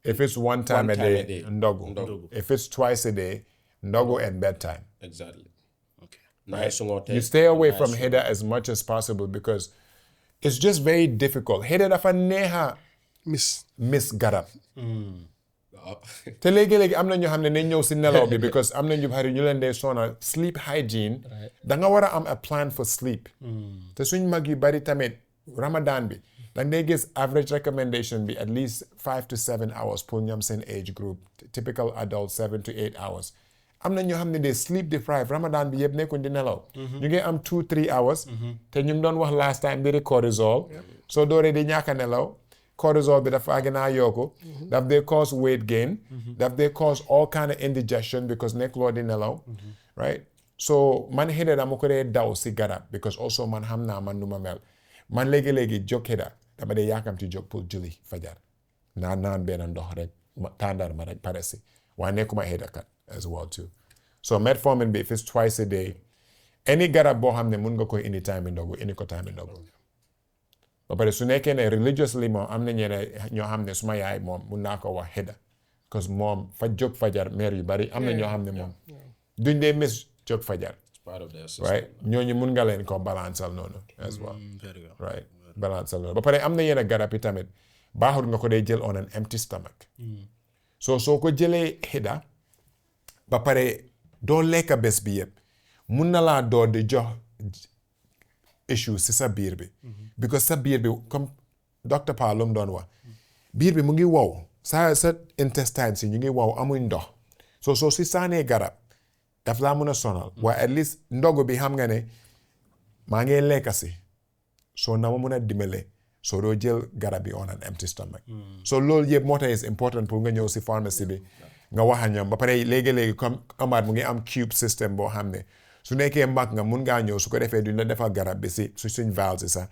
If it's one time a day, ndogo. If it's twice a day, ndogo at bedtime. Exactly. Right? You stay away from xeda as much as possible because it's just very difficult. Xeda dafa neexa miss garab. te léegi-léegi am na ñoo xam ne nañ ñëw si nelaw bi because am na ñu bari ñu leen dee sonal sleep hygiene da nga war a am a plan for sleep te suñ mag yu bari tamit Ramadan bi da ngay gis average recommendation bi at least 5 to 7 hours pour ñoom seen age group typical adult 7 to 8 hours am na ñoo xam ne de sleep deprived Ramadan bi yëpp nekkuñ di nelaw ñu ngi am 2-3 hours te ñu ngi doon wax last time mbiri cortisol soo dooree di ñàkk a nelaw cortisol bi dafa gën a yokku daf dee cause weight gain daf dee cause all kind of indigestion because nekk loo di nelaw right so man xëy dama ko dee daw si garab because also man xam naa man nu ma mel man léegi-léegi jóg xëy dama dee yaakamti jóg pour julli fajar naan benn ndox rek tàndar ma rek pare si waaye nekkuma xëy kat as well too so metformin bi if it's twice a day any garab boo xam ne mun nga koy indi time bi ndogu indi ko time bi ndogu ba pare su nekkee ne religiously moom am na ñeneen ñoo xam ne suma yaay moom mun naa ko wax xëda parce que moom fa jóg fajar meer yu bari am na ñoo xam ne moom duñ dee mis jóg fajar right ñooñu mun nga leen ko balanceal noonu as well right balanceal noonu ba pare am na yenn garab yi tamit baaxul nga ko dee jël on an empty stomach soo ko jëlee xëda ba pare doo lekka bés bi yëpp mun na laa door di jox issue si sa biir bi because sa biir bi comme docteur Pa lu mu doon wax biir bi mu ngi wow sa intestine si ñu ngi wow amuñ ndox soo si saanee garab daf laa mun a sonal waaye at least ndogu bi xam nga ne maa ngi lekka si soo na ma mun a dimbale soo doo jël garab bi on an empty stomach so loolu yëpp moo tax is important pour nga ñëw si pharmacie bi nga wax ak ñoom ba pare léegi-léegi comme Omar mu ngi am cube system boo xam ne su nekkee mag nga mun ngaa ñëw su ko defee duñ la defal garab bi si suñ valve si sax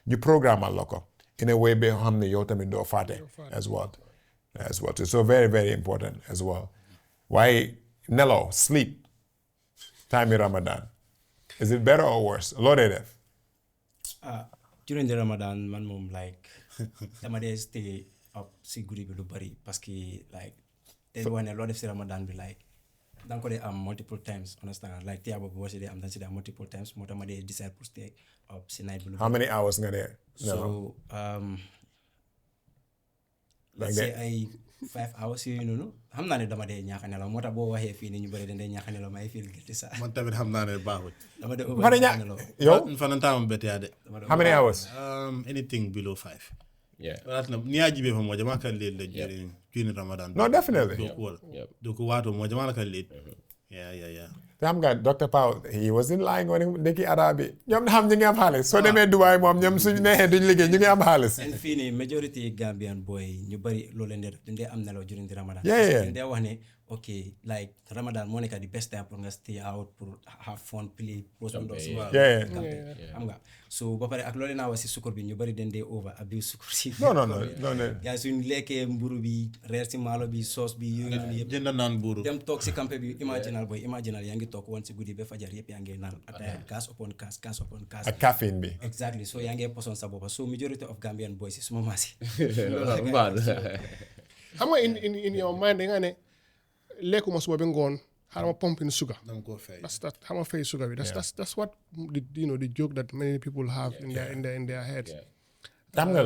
ñu programmal la ko in a way bi xam ne yow tamit doo fàtte as well so very very important as well waaye nelaw sleep time Ramadan is it better or worse loo dee def during the Ramadan man moom like dama dee stay up si guddi bi lu bari parce que like te wax ne loo def si Ramadan bi like danga ko dee am multiple times understand like tiyaaba boo si dee am danga si dee am multiple times moo tax ma dee decide pour stay up si night bi lu how many hours nga dee so let's say ay 5 hours yooyu noonu xam naa ne dama dee ñàkk a nelaw moo tax boo waxee fii ni ñu bëri dañ dee ñàkk a nelaw may feel guilty sax man tamit xam naa ne baaxul. dama dee Fana over nelaw yow fanantaama bete ade how many hours anything below 5 Yeah. walatna ni yajibe fa mo jama kan lel la jere juni Ramadan No, definitely. do ko wato mo jama kan lel yeah te xam nga Dr. Pao he wasn't lying on ndekki arabi ñoom xam ñu ngi am xaalis soo demee Dubai moom ñoom suñu neexee duñ liggéey ñu ngi am xaalis and fii nii majority Gambian boy ñu bëri loolu leen dee def duñ dee am nelaw during the Ramadan Yeah. duñ dee wax ne ok like Ramadan moo nekk the best time pour nga stay out pour have fun play post on dox Yeah. xam nga so ba pare ak loolu naa wax si sukur bi ñu bëri dañ dee over abuse sukur si non yaa suñ lekkee mburu bi reer si maalo bi sauce bi yooyu noonu yëpp jënd naan buuru dem toog si campé bi imaginal yaa ngi toog woon si guddi ba fajar yëpp yaa ngi naan ataaya gas upon gas ak caffeine bi exactly so yaa ngi poson sa boppa so majority of Gambian boys si suma maasi xam nga in your mind da nga ne lekkuma suba ba ngoon xaaral ma pump in sugar. danga ko fay That's that. How much sugar? That's what the joke that many people have in their heads. xam nga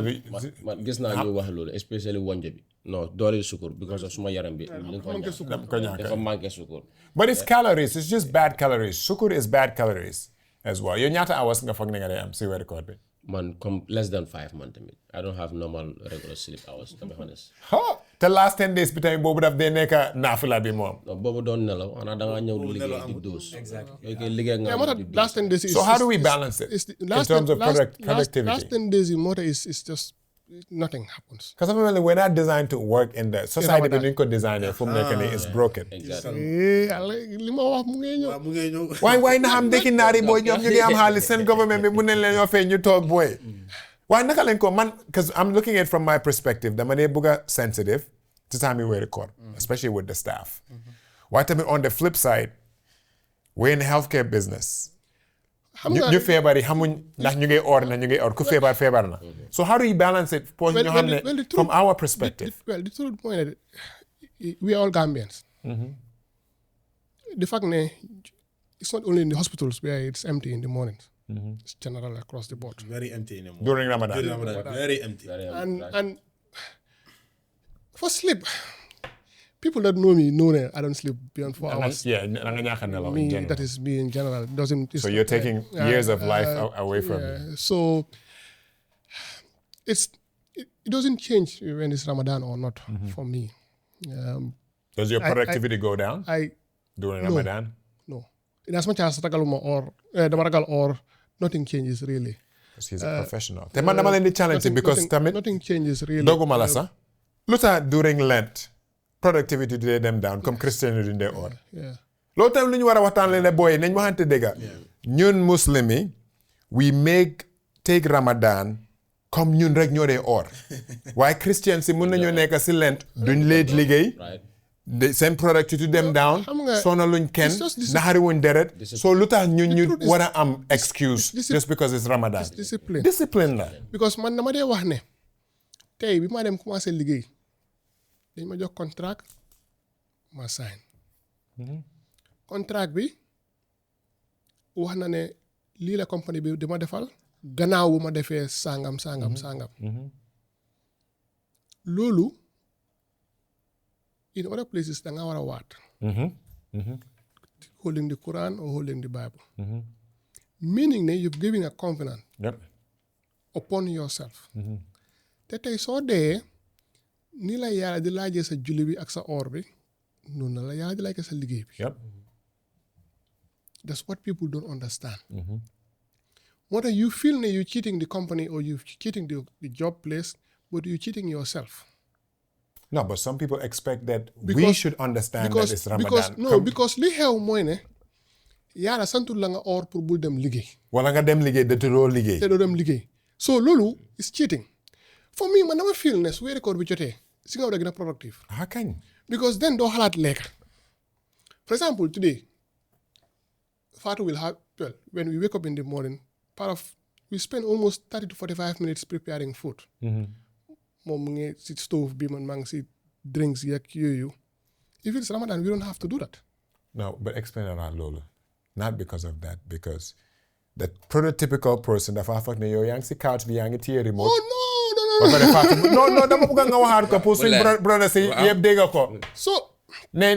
man gis naa ñu wax loolu especially wonjo bi non doole sukur because of suma yaram bi ko ñàkk dafa manqué sukur but it's calories it's just bad calories sukur is bad calories as well yow ñaata hours nga foog ne nga dee am si weeru koor bi man comme less than 5 man tamit I don't have normal regular sleep hours to be honest te last 10 days bi tamit boobu daf dee nekk naafila bi moom non boobu doon nelaw xanaa dangaa ñëw di liggéey di dose yooyu koy liggéey nga Yeah, di last 10 days is... so how do we balance it in terms of productivity Last 10 days in motor is just... Nothing happens. because I mean we're not designed to work in the society bi duñ ko designer fu mu nekk nii is broken li ma wax mu ngi ñëw. mu ngay ñëw waaye na xam ndekki naari booy ñoom ñu ngi am xaalis seen government bi mun nañ leen ñoo fay ñu toog booy waaye naka lañ ko man because I'm looking at it from my perspective dama dee bugg a sensitive ci time yi weeru koor especially with the staff waaye tamit on the flip side we're in the healthcare business ñu feebar yi xamuñ ndax ñu ngi or na ñu ngi or ku feebar na so how do you balance it pour ñu xam ne from our perspective The truth point is, we are all Gambians. The fact that it's not only in the hospitals where it's empty in the mornings. It's general across the board. very empty in the morning. during Ramadan Very empty And for sleep, people that know me know that I don't sleep beyond 4 hours. Yeah, nga ñàkk a nelaw in Me, general. that is me in general. Doesn't. So you're taking years of life away from you. So it doesn't change when it's Ramadan or not for me. Does your productivity go down during Ramadan? No. In as much as ragaluma or damaragal or nothing changes really. Because he's a professional. Te man dama leen di challenge because tamit nothing changes really. doguma la sax lu tax during Lent productivity di dem down comme Christian yi duñ dee or. Yeah. loolu tamit lu ñu war a waxtaan leen ne booy nañ waxante dëgga ñun muslim yi we take Ramadan comme ñun rek ñoo dee or waaye Christian si mun nañoo nekk si Lent duñ leet liggéey seen productivity dem down sona luñ kenn naxari wuñ deret so lu tax ñun ñu war a am excuse just because it's Ramadan discipline la because man dama dee wax ne tey bi ma dem commencé liggéey dañ ma jox contract ma sign contract bi wax na ne lii la compagnie bi dama defal gannaaw bu ma defee sangam loolu in other places da nga war a waat holding the Quran or holding the Bible meaning ne you're giving a covenant upon yourself te tey soo dee ni la yàlla di laajee sa julli bi ak sa or bi noonu la yàlla di laajee sa liggéey bi that's what people don't understand moo tax you feel ne you're cheating the company or you're cheating the job place but you're cheating yourself. No, but some people expect that we should understand that it's Ramadan. Because li xew mooy ne yàlla santul la nga or pour bul dem liggéey. wala nga dem liggéey te doo liggéey. te doo dem liggéey so loolu is cheating for me man dama feel ne su weeri koor bi jotee si nga war a gën a productive. kañ. because then doo xalaat lekka for example today Fatou will have when we wake up in the morning we spend almost 30 to 45 minutes preparing food. moom mu ngi si stove bi man maa ngi si drinks yak yooyu if it's Ramadan we don't have to do that. No, but explain around loolu not because of that because the prototypical person dafa foog ne yow yaa ngi si couch bi yaa ngi téye remote. Oh no. non dama bëgg nga waxaat ko pour suñ brother si yëpp dégg ko. So ne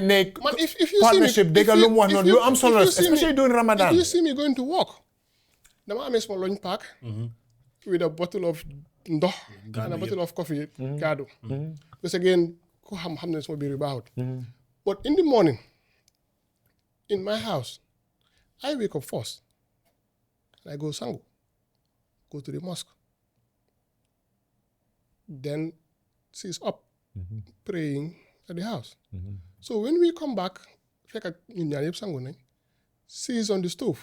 man if you partnership dégg lu mu wax noonu lu am solo especially during Ramadan. If you see me going to work dama amee sama lunch pack with a bottle of ndox and a bottle of coffee gaadu because again ku xam ne sama biir bi baaxut but in the morning in my house I wake up first and I go sangu go to the mosque then she's up praying at the house so when we come back fekk ñun ñaar yëpp sangu nañ she's on the stove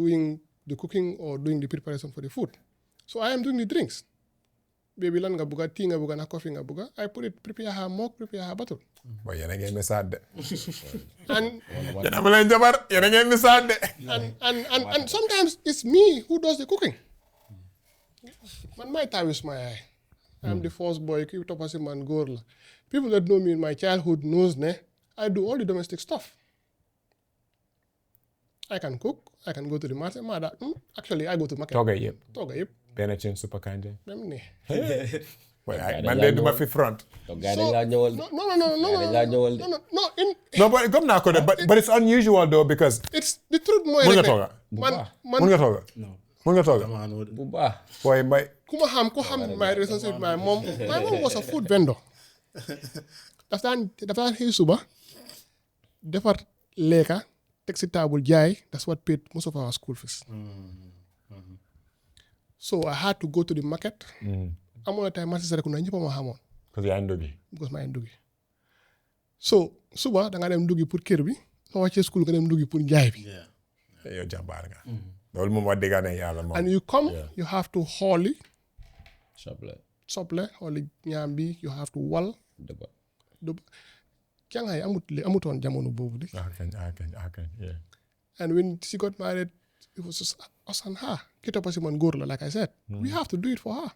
doing the cooking or doing the preparation for the food. So I am doing the drinks. Baby lan nga buga, tea nga buga, na coffee nga buga. I prepare her mug, prepare her bottle. Boy, yéen a ngi misaal de. And yéen a ma leen jabar, yéen a ngi misaal de. And sometimes it's me who does the cooking. Man my time is my eye. I'm the first boy, keep topasi man góor la. People that know me in my childhood knows ne I do all the domestic stuff. I can cook, I can go to the market. Actually, I go to market. Togga yëpp. benn cin suppa kanja. Même ne. man de duma fi front. donc gars dañ laa ñëwal. No, but gëm naa ko de but it's unusual though because. It's the truth mooy. mun nga tooga. mun nga tooga. mun nga tooga. bu baax. waaye may. ku xam my relationship my mom was a food vendor. dafa daan xëy suba defar lekka teg si table jaay that's what paid most of our school fees. So I had to go to the market. Amoon na time marché Serekunda ñëpp ma xamoon. parce que yaa ngi ndogi. because maa ngi ndogi. So suba da nga dem ndogi pour kër bi soo wàccee school nga dem ndogi pour njaay bi. yow jàmbaar nga. loolu moom wax dëgg ne yàlla moom. And you come you have to xooli. soble xooli ñaam bi you have to wal. dëbb jàngaay amutoon jamono boobu di. akañ yeah. And when she got married it was just us and her. Ki toppa si man góor la like I said. We have to do it for her.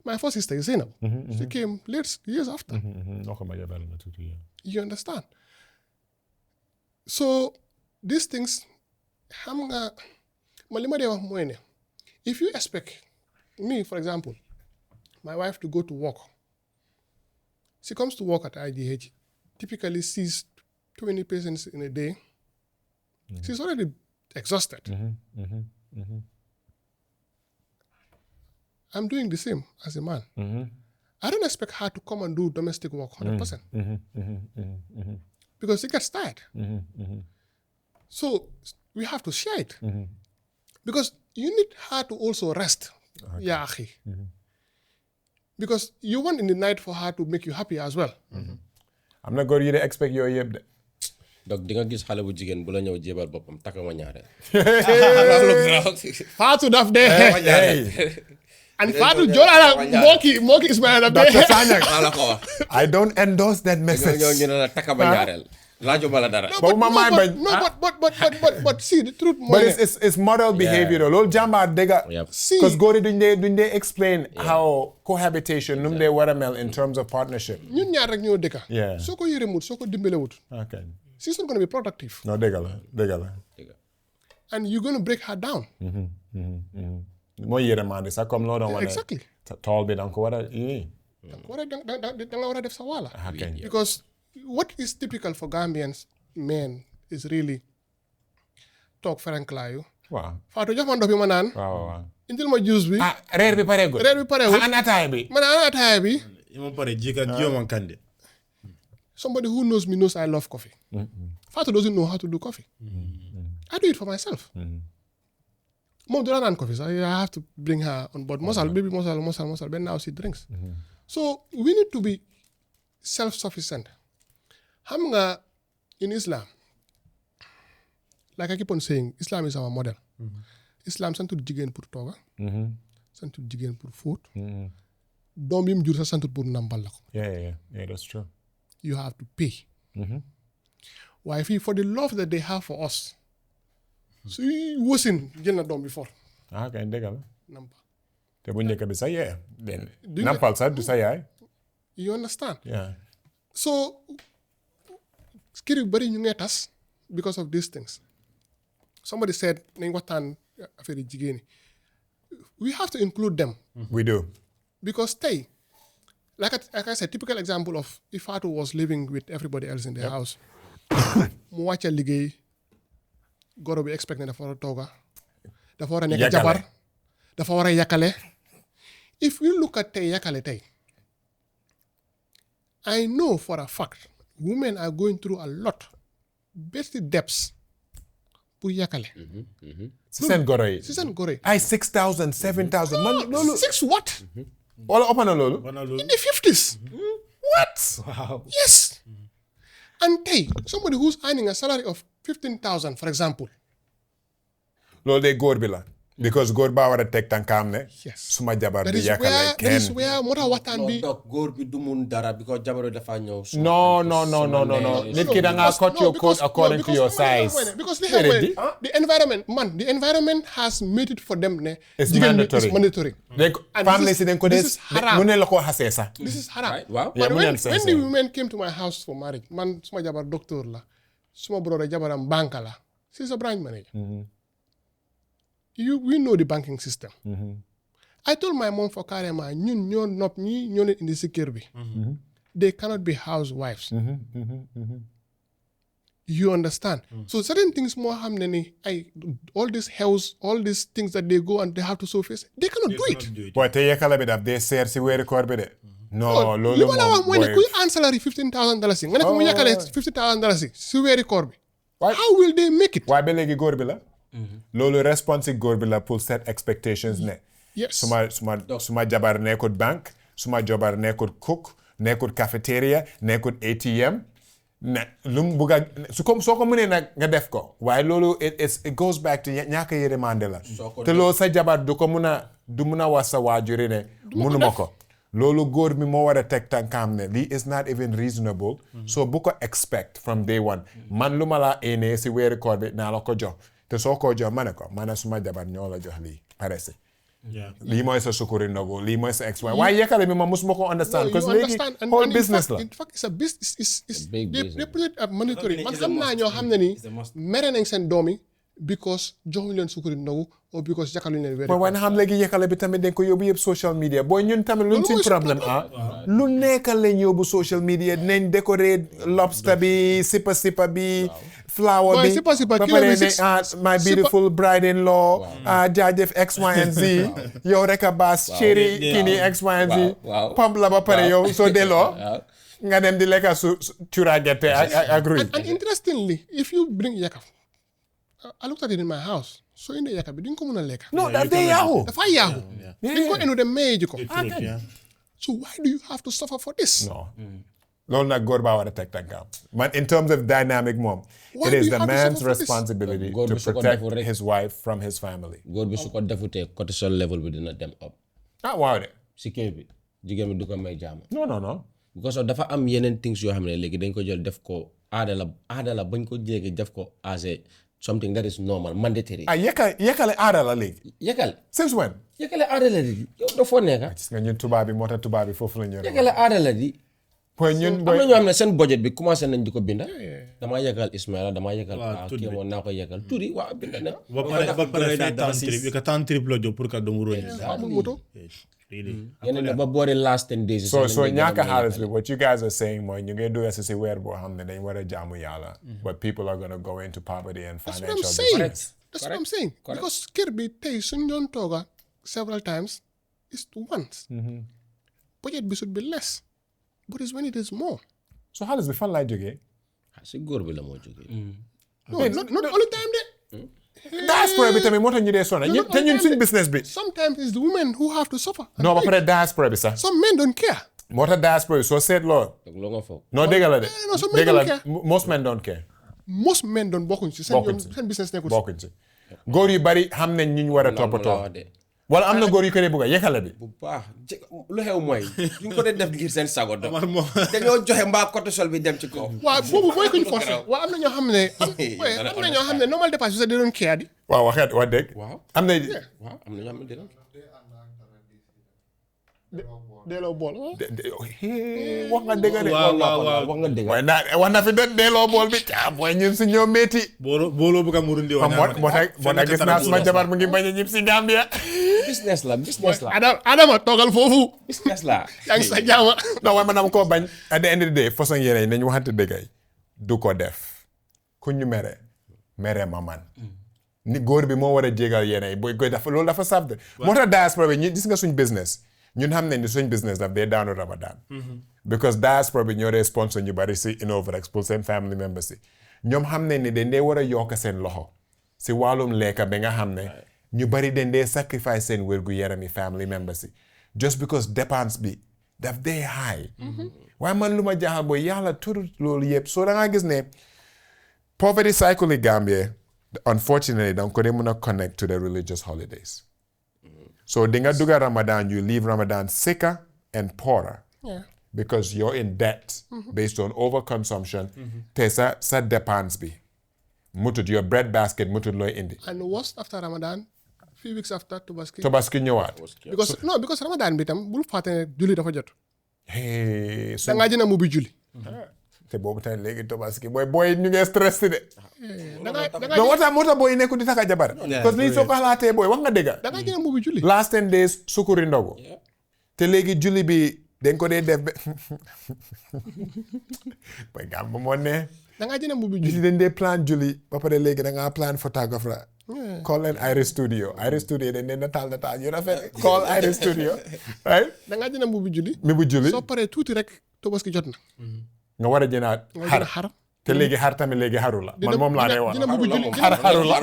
My first sister is Zainab. She came years after. You understand? So these things xam nga man li ma dee wax mooy ne if you expect me for example my wife to go to work she comes to work at IGH typically sees 20 patients in a day, she's already exhausted. I'm doing the same as a man. I don't expect her to come and do domestic work 100%. Because she gets tired. So we have to share it. Because you need her to also rest. Yeah, akhi. Because you want in the night for her to make you happy as well. am na góor yi de expect yooyu yëpp de. donc di nga gis xale bu jigéen bu la ñëw jéebal boppam takka ma ñaareel. Fatou daf dee. And Fatou Jola Moki Ismail daf Dr. dee. Sanyang, maa la ko wax. I don't endorse that message. ñëw ñu ne la takka ma ñaareel. laajoo ma la dara. Boobu ma maay bañ. But see, the truth But mooy it's model behavior though. Loolu jàmbaar dëgga. Yep. see, Because góor yi duñ dee explain how cohabitation nu mu dee war a mel in terms of partnership. ñun ñaar rek ñoo dëkka. Yeah. Soo ko yërëmut, soo ko dimbalewut, Okay. she's not going to be productive. No, dëgga la. And you're going to break her down. Mooy yërëmaande sax comme loo doon wane. Exactly. Tool bi danga ko war a yii. Da nga war a def sa wàlla. Okay. Because what is typical for Gambians men is really toog ferenklaayu. Waaw. Fatou jox ma ndox bi ma naan. waaw. Indil ma juice bi. Ah, reer bi pareegul. Reer bi pareewul. Ana ataaya bi. Ma naan ataaya bi. Ima pare jiyo man kande. Somebody who knows me knows I love coffee. Fatou doesn't know how to do coffee. I do it for myself. Mom do not naan coffee, so I have to bring her on board. Mosal, baby, mosal. But now she drinks. So we need to be self-sufficient. Xam nga in Islam, like I keep on saying, Islam is our model. Islam santul jigéen pour tooga. Santul jigéen pour fóot. Doom yi mu jur sax santul pour nampal la ko. Yeah, that's true. You have to pay. Waaye fii for the love that they have for us, suy wasin jël na doom bi for Ah, kay dëgga la. nampal. Te bu njëkk bi sa yaay. you- Nampal sax du sa yaay. You understand? Yeah. So kër yu bari ñu ngi tas because of these things. Somebody said nañ waxtaan affaire jigéen ñi. We have to include them We do. because tey like I said, typical example of if Fatou was living with everybody else in the house. Mu wàcca liggéey goro bi expect ne dafa war a tooga dafa war a nekk Yakale. jabar dafa war a yakale. If we look at tey yakale tey, I know for a fact women are going through a lot besti depths pour yakale. Si seen goro yi. Si seen goro yi. Ay 6,000, 7,000. Man loolu. 6 what? Wala ëpp na loolu. In the 50s. What? Wow. Yes. And tey somebody who's earning a salary of 15,000 for example. Loolu de góor bi la. Because góor baa war a teg tànkaam ne. Yes. Suma jabar That di is yàkkale where kenn. moo tax waxtaan bi. donc góor bi du mun dara because jabar dafa ñëw. No. Nit ki da ngaa cut your coat according to your size. Because the environment has made it for them ne. It's jigéen ñi mandatory. is mandatory. Léegi family si dañ ko this is haram. mu ne la ko xasee sax. This is haram. Right, waaw. Yeah, But mu when neen the women came to my house for marriage, man suma jabar doctor la, suma brother jabaram banka la. She's a branch manager. We know the banking system. I told my mom for carrément ñun ñoo nopp ñi ñoo leen indi si kër bi. They cannot be housewives. You understand? So certain things moo xam ne ni all these house, all these things that they go and they have to surface, they cannot do it. Boy te yàkkale bi daf dee seer si weeri koor bi de. No, li loolu ma la wax mooy ne boy. kuy earn salary $15,000 nga ne ko mu yàkkale $50,000 si weeri koor bi. Why? How will they make it? Waaye ba léegi góor bi la. Loolu response góor bi la pour set expectations ne. Yes. Suma jabar nekkut bank, suma jabar nekkut cook, nekkut cafeteria, nekkut ATM. Ne lu mu bugg a soo ko mënee nag nga def ko. Waaye loolu it goes back to ñàkk a yërmande la. Te loolu sa jabar du mun a wax sa waajuri ne munuma ko. Loolu góor bi moo war a teg tànkaam ne lii is not even reasonable. So bu ko expect from day one. Man lu ma la éenee si weeri koor bi naa la ko jox. Te soo ko jox ma ne ko man suma jabar ñoo la jox lii pare si. Yeah. Lii mooy sa sukuri ndogu lii mooy sa ex waaye yëkkale bi ma musuma ko understand because you léegi understand. And whole in business fact, la. in fact, it's a business. big They business. put it as mandatory. Man It's a xam naa must. ñoo xam ne ni It's a must. mere nañ seen doom yi because joxuñ leen sukari ndogu or because yakaluñ leen mooy waaye na xam léegi yëkkale bi tamit dañ ko yóbbu yëpp social media booy ñun tamit luñ suñ problème lu nekk lañ yóbbu social media dinañ décorer lobster bi sipa bi flower bi ba pare ne my beautiful bride-in-law jaajëf X Y and Z yow rek a baas chéri kii nii X Y and Z pump la ba pare yow soo delloo nga dem di lekka su cuura gerte ak ruy and interestingly if you bring yakaf I looked at it in my house soo indee yakaf bi di nga ko mën a lekka non dafay yaaxu dafa yaaxu di nga ko enu dem maye ji ko so why do you have to suffer for this non loolu nag góor baa war a teg tànkam man in terms of dynamic moom Why it do is you the have to man's suffer for this? responsibility Góor to bi su ko protect deful rek. his wife from his family góor bi su ko defutee cortisol level bi dina dem up waaw de si kër bi jigéen bi du ko may jàmm non because of dafa am yeneen things yoo xam ne léegi dañ ko jël def ko aada la bañ ko jéegi def ko as a something that is normal mandatory yekkale aada la léegi yëkkal since when yëkkale aada la di yow dafoo nekka gis nga ñun tubaab bi moo tax tubaab bi foofu la ñu yëkkale aada la di booy ñun am na ñoo xam ne seen budget bi commencé nañ di ko binda damaa yëkkal Ismaila damaa yëkkal kii moom naa ko yëkkal turi waaw binda na ba pare fee town trip i ka town trip la jóg pour que doomu roñ amul moto yeneen ne ba boori last 10 days so ñàkk xaalis bi what you guys are saying mooy ñu ngi dugg si weer boo xam ne dañ war a jaamu yàlla but people are going to go into poverty and That's financial what I'm saying. distress. That's what I'm saying. Because kër bi tey suñ doon tooga several times is to once. Budget bi should be less. But it's when it is more. so xaalis bi fan laay jógee si góor bi la moo jógee No, not all the time de. diaspora bi tamit moo tax ñu dee sonn No, not te all ñun the suñ time. business bi Sometimes it's the women who have to suffer. and non ba beg. pare diaspora bi sax Some men don't care. moo tax diaspora bi soo seetloo ak loo nga foog non dégg la de No, some men dégg la don't care. most men don't care Most men don't bokkuñ ci Bokkuñ ci. seen business nekkul ci. bokkuñ ci góor yu bari xam nañ ñu ñu war a toppatoo wala am na góor yu ko dee bëgg a yekkale bi bu baax lu xew mooy ñu ko dee def ngir seen sago do dañoo joxe mbaa cortisol bi dem ci kaw waaw boobu mooy kuñ forcé waaw am na ñoo xam ne am na ñoo xam ne normal dépense bi sax da doon care di. waaw waxeet wax dëgg waaw am na waaw am na ñoo xam ne dina delloo bool. wax nga dëgg de waaw wax nga dëgg waaye naa wax na fi de delloo bool bi mooy ñun si ñoo métti booloo bëgg a murundi wa moo tax gis naa suma jabar mu ngi bañ a ñib si Gambia business la Adama toogal foofu. business la yaa ngi sa jaama. non waaye man dama koo bañ at the end of the day façon yeneen yi nañu waxante dëggay du ko def ku ñu mere ma man ni góor bi moo war a jégal yeneen yi booy koy dafa loolu dafa saf de moo tax diaspora bi ñu gis nga suñ business ñun xam nañ ni suñ business daf dee daanu Ramadan because diaspora bi ñoo dee sponsor ñu bari si Innoverex pour seen family members si ñoom xam nañ ni dañ dee war a yokk seen loxo si wàllum lekka bi nga xam ne ñu bari dañ dee sacrifice seen wérgu yarami family members si just because dépense bi daf dee high waaye man lu ma jaaxal booy yàlla turut loolu yëpp soo da ngaa gis ne poverty cycle yi Gambia unfortunately danga ko dee mën a connect to the religious holidays so di nga dugga Ramadan you leave Ramadan sicker and poorer because you're in debt based on overconsumption te sa dépense bi mutut your bread basket mutut looy indi and worst after Ramadan few weeks after Tabaski ñëwaat because Ramadan bi tam bul fàtte ne julli dafa jot. so da ngaa jënd mu bi julli. te boobu tamit léegi Tabaski booy ñu ngi stress de da ngaa non moo tax booy nekku di taka jabar parce que lii soo ko xalaatee booy wax nga dëgga da ngaa jënd mu bi julli. last 10 days sukuri ndogu te léegi julli bi dañ ko dee def ba booy gàmm moo ne da ngaa jënd mu bi julli julli. dañ dee plan julli ba pare léegi da ngaa plan photographer call leen Iris Studio dañ dee nataal yu rafet call Iris Studio right da ngaa jënd mu bi julli. mi bu julli soo paree tuuti rek Tabaski jot na. nga war a jënaat xar. te léegi xar tamit léegi xaru la man moom laa dee wax dina mu bi julli xaru la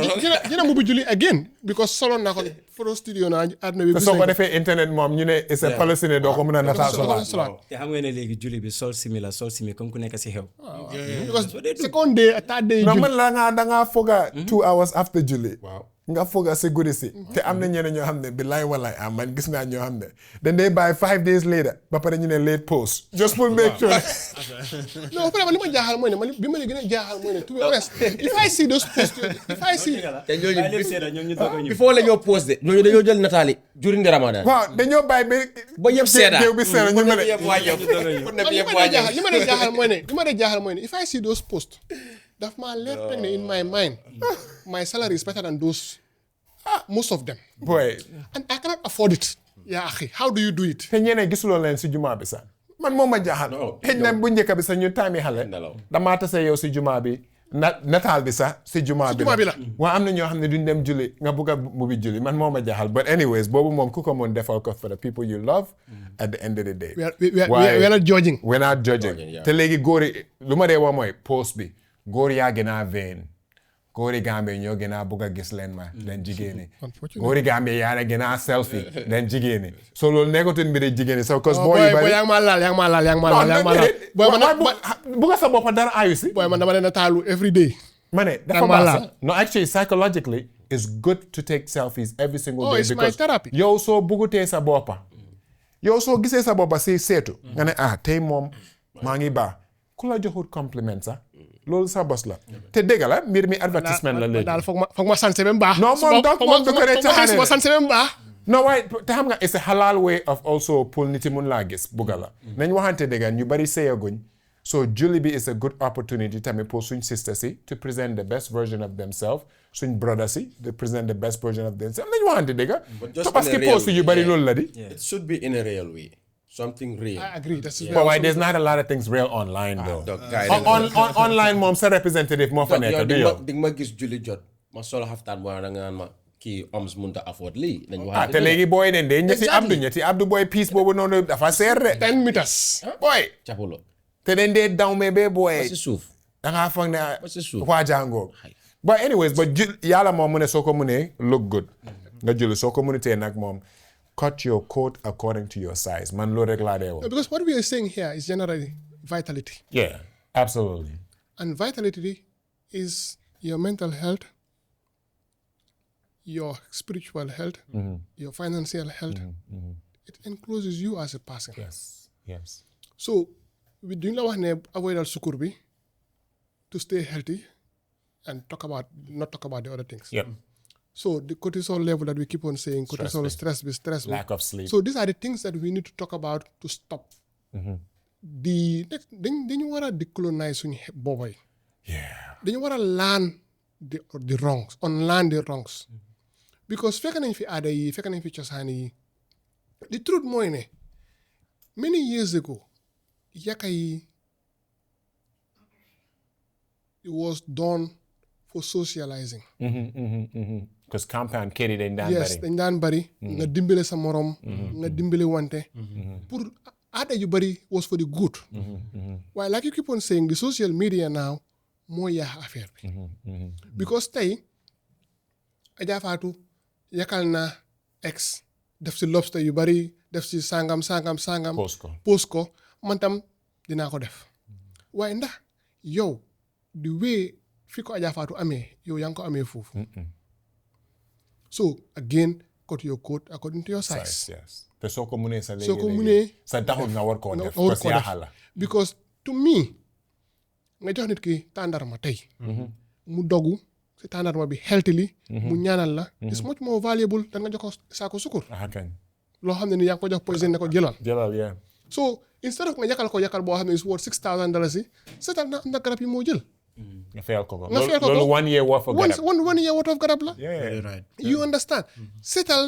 dina mu bi julli again because soloon naa ko photo studio naa àdduna bi. te soo ko defee internet moom ñu ne c'est palestine doo ko mën a nataal solaat. te xam nga ne léegi julli bi sol simi comme ku nekk si xew. because second day third day non julli. man da ngaa foga 2 hours after julli nga foga si guddi si te am na ñeneen ñoo xam ne billaay wallaay man gis naa ñoo xam ne dañ dee bàyyi 5 days later ba pare ñu ne late post just pour make sure non vraiment li ma jaaxal mooy ne man bi ma la gën a jaaxal mooy ne to be honest if I see those posts if I see. te ñooñu before la ñoo post de ñooñu dañoo jël nataali during the Ramadan waaw dañoo bàyyi ba ñëpp seeda géew bi seeda ñu ne yëpp waajal li ma la jaaxal mooy ne if I see those posts daf maa leer teg ne in my mind my salary is better than those most of them boy and I cannot afford it yaa axi how do you do it te ñeneen gisuloo leen si jumaa bi sax man moom ma jaaxal xëy na bu njëkk bi sax ñu taami xale damaa tase yow si jumaa bi nataal bi sax si jumaa bi la waa am na ñoo xam ne duñ dem julli nga bugg a mubbi julli man moom ma jaaxal but anyways boobu moom ku ko mun defal ko for the people you love at the end of the day we are not judging we're not judging te léegi góor yi lu ma dee wax mooy post bi góor yaa gën a vain góori Gambie ñoo gën a bugg a gis leen leen jigéen ñi góori Gambie yaa gën a selfie leen jigéen ñi so loolu nekkatul mbiri jigéen ñi so cause boo yu bari yaa ngi maa laal bugg a sa bopp dara ayu si booy man dama leen a taalu every day ma ne dafa baax sax no actually psychologically it's good to take selfies every single day it's my because therapy yow soo buggutee sa boppa yow soo gisee sa boppa si seetu nga ne tey moom maa ngi baax ku la joxut compliment sax loolu sa bos la te dégg la mbir mi advertisement la léegi daal foog ma sanse ba mu baax non moom donc moom du ko dee caaxaane ma sanse ba mu baax non waaye te xam nga it's a halal way of also pour nit yi mun laa gis bugga la nañ waxante dégg ñu bari seeyaguñ so julli bi is a good opportunity tamit pour suñ sister si to present the best version of themselves suñ brother si to present the best version of themselves nañ waxante dégg te parce que post yu bari loolu la di it should be in a real way something real. I agree. That's but why there's not a lot of things real online though. Online moom sa representative moo fa nekk du yow. di nga ma gis julli jot ma solo xaftaan booy da nga naan ma kii oms mënut a afford lii. te léegi booy den de ñetti Abdou booy piece boobu noonu dafa seer de. 10 meters. booy. capuloo. te den de dawme bee booy. ba si suuf. da ngaa foog ne. ba si suuf waa jàngoo. but anyways yàlla moom mu ne soo ko mënee look good. nga julli soo ko mënutee nag moom. Cut your coat according to your size. Man, lo rek laa dee woon. Because what we are saying here is generally vitality. Yeah, absolutely. And vitality is your mental health, your spiritual health, your financial health. It includes you as a person. Yes. So, we do not want to avoid sukur bi to stay healthy and not talk about the other things. Yep. So the cortisol level that we keep on saying, cortisol, stress, lack of sleep. So these are the things that we need to talk about to stop. Then you want to decolonize boy. Yeah. Then you want to learn the wrongs, unlearn the wrongs. Because fekk nañ fi aada yi, fekk nañ fi cosaan yi. The truth mooy ne many years ago yaka yi it was done for socializing. Because compound kër yi dañ daan bari. Yes, dañ daan bari. Nga dimbale sa morom. Nga dimbale wante. Pour aada yu bari was for the good. While like you keep on saying, the social media now moo yaax affaire bi. Because tey Adja Fatou yakal na ex def si lobster yu bari def si sangam. Post ko man tam dinaa ko def. Waaye ndax yow the way fi ko Adja Fatou amee yow yaa ngi ko amee foofu. So again, cut your coat according to your size. Yes. Te soo ko mënee sa léegi soo ko mënee sa taxul nga war koo def parce que yaa la. Because to me nga jox nit ki tàndarma tey. mu dogu si tàndarma bi healthily. mu ñaanal la. is much more valuable than nga jox ko saako sukur. loo xam ne ni yaa ngi ko jox poison ne ko jëlal. Yeah. So instead of nga yakal boo xam ne is worth $6,000 seetal na am na garab yi moo jël. nga fayal ko. loolu 1 year worth of garab. one year worth of garab la. Yeah. Right. You understand? Seetal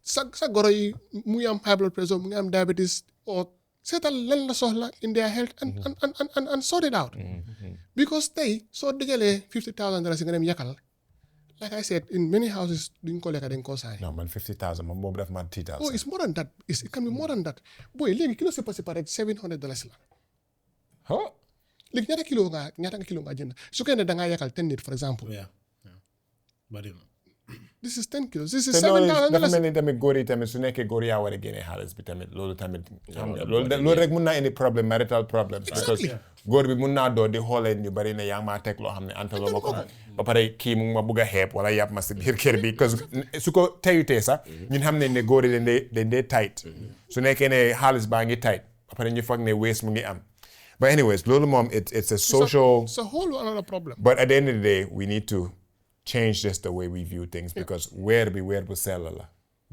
sa goro yi mu ngi am high blood pressure mu ngi am diabetes or seetal lan la soxla in their health and sort it out. Because tey soo dajalee $50,000 nga dem yakal like I said in many houses duñ ko lekka dañ ko saay. No man 50,000 man boobu def man tiital. Oh, it's more than that. It can be more than that. Boy léegi kilo séparé $700 la. Huh? léegi ñaata nga kilo nga jënd su ko ne da ngaa yakal 10 nit for example. Yeah. Bari na. This is 10 kilos. This is te loolu $7,000. dafa mel ni tamit góor yi tamit su nekkee góor yaa war a génne xaalis bi tamit loolu tamit xam nga loolu rek mun naa indi problème marital problems because góor bi mun naa doo di xoolee ñu bari ne yaa maa teg loo xam ne antaloo ma ko ba pare kii mu ma bugg a xeeb wala yàpp ma si biir kër bi because su ko teyutee sax ñun xam nañ ne góor yi dañ dee tight su nekkee ne xaalis baa ngi tight ba pare ñu foog ne waste mu ngi am but anyways loolu moom it's a social it's a whole another problem. but at the end of the day we need to change just the way we view things because weer bu sell la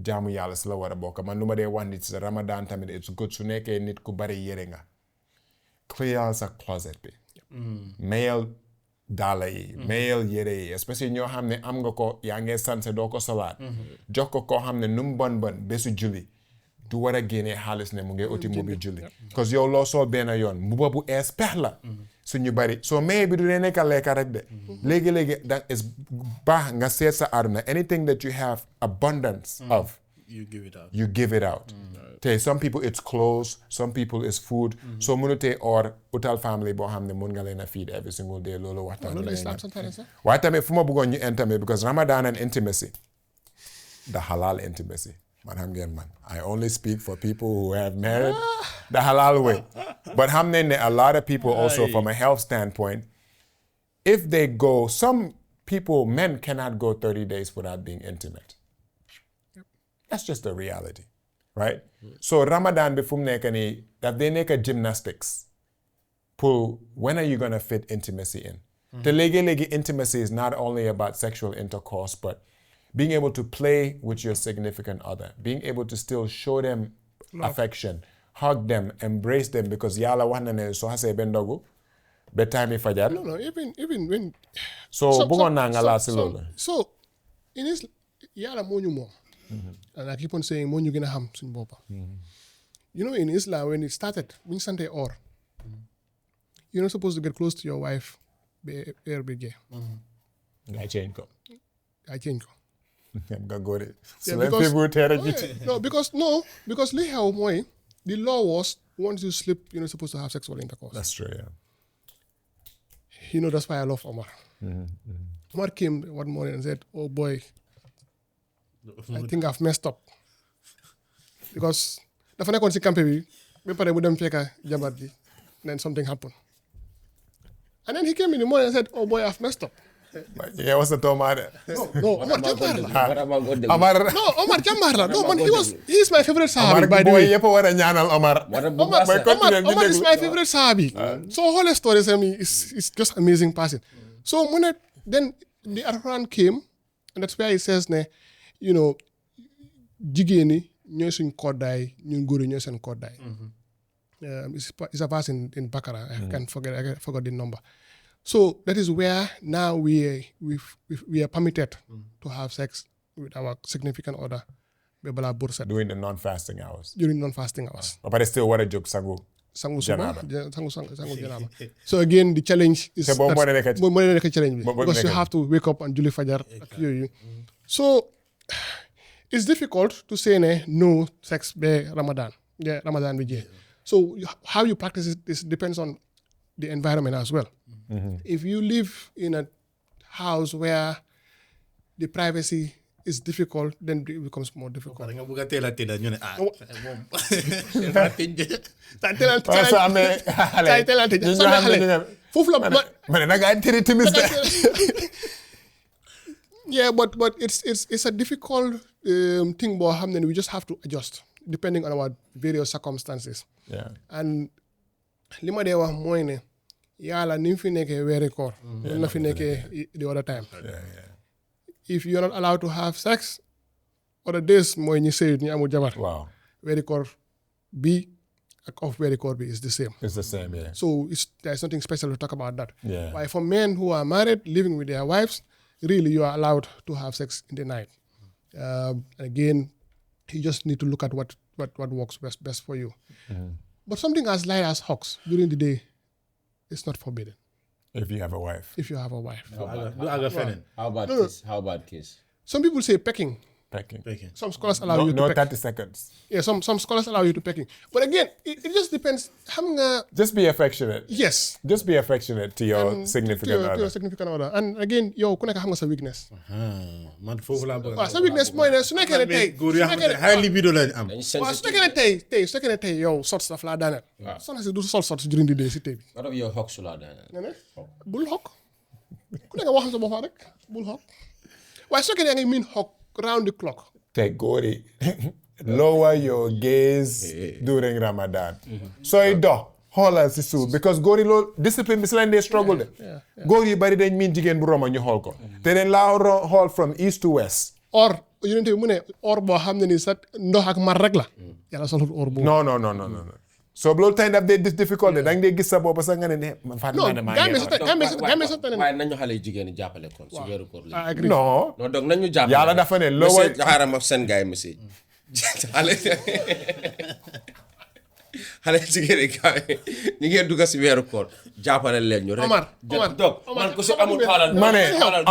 jaamu yàlla si la war a bokk man lu ma dee wax nit si Ramadan tamit it's good su nekkee nit ku bari yére nga clear sa closet bi mayal daala yi mayel yére yi especially ñoo xam ne am nga ko yaa ngee sanse doo ko solaat jox ko koo xam ne nu mu bon bésu julli du war a génnee xaalis ne mu ngi uti mbubi julli parce que yow loo sol benn yoon mbuba bu ees pex la suñu bari soo maye bi du dee nekka lekka rek de léegi-léegi da is baax nga seet sa àdduna anything that you have abundance of you give it out te some people it's clothes some people it's food soo mënutee or utal family boo xam ne mun nga leen a feed every single day loolu waxtaan waaye tamit fu ma bëggoon ñu intimate because Ramadan and intimacy the halal intimacy man xam ngeen man I only speak for people who have married the halal way but xam nañ ne a lot of people also from a health standpoint if they go some people men cannot go 30 days without being intimate that's just the reality right so Ramadan bi fu mu nekk nii daf dee nekk gymnastics pour when are you gonna fit intimacy in te léegi-léegi intimacy is not only about sexual intercourse but being able to play with your significant other, being able to still show them affection, hug them, embrace them, because yalla wana ne so hase bendogu bedtime fajar. No, even when. So bugon na nga la silo. So in this yalla monyu mo, and I keep on saying monyu gina ham sun bopa. You know, in Islam when it started, when Sunday or, you're not supposed to get close to your wife. I change ko. Because the law was once you sleep, you're not supposed to have sexual intercourse. That's true, yeah. You know, that's why I love Omar. Omar came one morning and said, "Oh boy, I think I've messed up." Because dafa nekkoon si campé bi ba pare mu dem fekka jabar ji, then something happened. And then he came in the morning and said, "Oh boy, I've messed up." Yeah, what's the tomate? No, Omar Jambarr. Omar Jambarr. No, man, he's my favorite sahabi, by the way. Omar is my favorite sahabi. So whole story is just amazing person. So then the Quran came, and that's where it says, you know, jigéen ñooy suñ koddaay ñun góor ñooy seen koddaay. It's a verse in Baqarah. I forgot the number. So that is where now we are permitted to have sex with our significant other. During the non-fasting hours. But it's still what a joke sangu. Sangu janaba. So again, the challenge is challenge because you have to wake up and Juli Fajar. So it's difficult to say no sex be Ramadan. Yeah, Ramadan with So how you practice it this depends on the environment as well. If you live in a house where the privacy is difficult, then it becomes more difficult. Yeah, but it's a difficult thing, but we just have to adjust depending on our various circumstances. Yeah. And lima de wax moy ne yalla nim fi nekké wéré koor la fi nekké the other time. If you're not allowed to have sex other days moy ñi sey ñi amu jabar. Wow. Wéré koor bi ak off wéré koor bi is the same. It's the same, yeah. So there's nothing special to talk about that. Yeah. But for men who are married living with their wives, really you are allowed to have sex in the night. Again, you just need to look at what works best for you. But something as light as hugs during the day is not forbidden. If you have a wife. How about kiss? Some people say pecking. Some scholars allow you to peck. No 30 seconds. Yeah, some scholars allow you to pecking. But again, it just depends. Just be affectionate. Yes. Just be affectionate to your significant other. To your significant other. And again, ku nekk xam nga sa weakness. Man foofu laa bëgg. Waaw sa weakness mooy ne su nekkee ne tey. Góor yoo xam ne high libido lañ am. Waaw su nekkee ne tey yow sots daf laa daaneel. Soxna si du sol sots during the day si tey bi. What of your hawk su laa daaneel? Bul hawk. Ku nekk wax sa boppam rek. Bul hawk. Waaye su nekkee ne nga mean hawk round the clock. Take Gori. Lower your gaze during Ramadan. So it do. Xoolal si suuf because góor yi loolu discipline bi si lañ dee struggle de. Góor yi bari dañ miin jigéen bu roma ñu xool ko. te dañ laa xool from east to west. or yonent bi mu ne or boo xam ne ni sa ndox ak mar rek la. yàlla soxla or boobu. Non. so loolu tey daf dee difficult da nga dee gis sa bopp sax nga ne man fàtte naa ne maa ngi Gambie sa tane waaye nañu xale yu jigéen ñi jàppale kon si weeru koor I agree. non non donc nañu jàppale yàlla dafa ne loo message xaaral ma seen gars yi message xale jigéen yi gars yi ñu ngeen dugg si weeru koor jàppale leen ñu rek Omar donc man ku si amul xaalal ma ne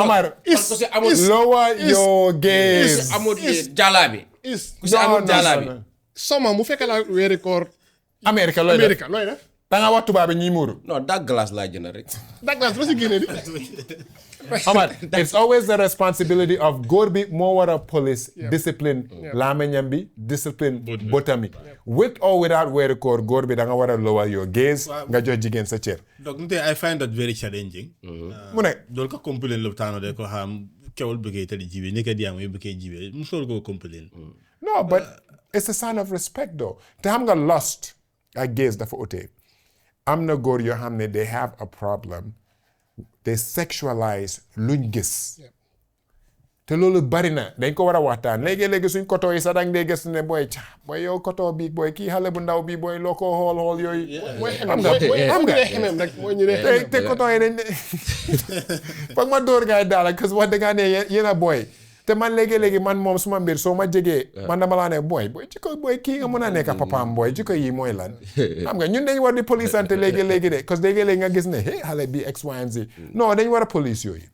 Omar man ku si amul lower your gaze amul jàllaabi ku si amul jàllaabi soma mu fekk la weeri koor America looy def America looy def da nga wax tubaab bi ñuy muuru non daa glace laa jënd rek Douglas la si génne di Omar it's always the responsibility of góor bi moo war a police discipline làmmiñam bi discipline bëtam bi with or without weeri koor góor bi da nga war a lower your gaze nga jox jigéen sa cër donc nte I find that very challenging mu ne dol ka complain lopitano de ko ham kewol bëggee tadi jibe ni ka diam yi bëggee jibe mu sol ko complain no but it's a sign of respect though te xam nga lust ak gaze dafa utee am na góor yoo xam ne they have a problem they sexualize luñ gis te loolu bari na dañ ko war a waxtaan léegi-léegi suñ koto yi sax dang dee gis ne booy yow koto bi booy kii xale bu ndaw bi booy loo ko xool yooyu xam nga xemem rek mooy ñu dee te koto yi dañ foog ma dóor gaay daal parce que wax dëgg ne yéen a booy te man léegi-léegi man moom suma mbir soo ma jegee man dama laa ne booy jikko booy kii nga mën a nekk papaam booy jikko yi mooy lan xam nga ñun dañ war di police ante léegi-léegi de parce que léegi-léegi nga gis ne xale bi X Y and Z non dañ war a police yooyu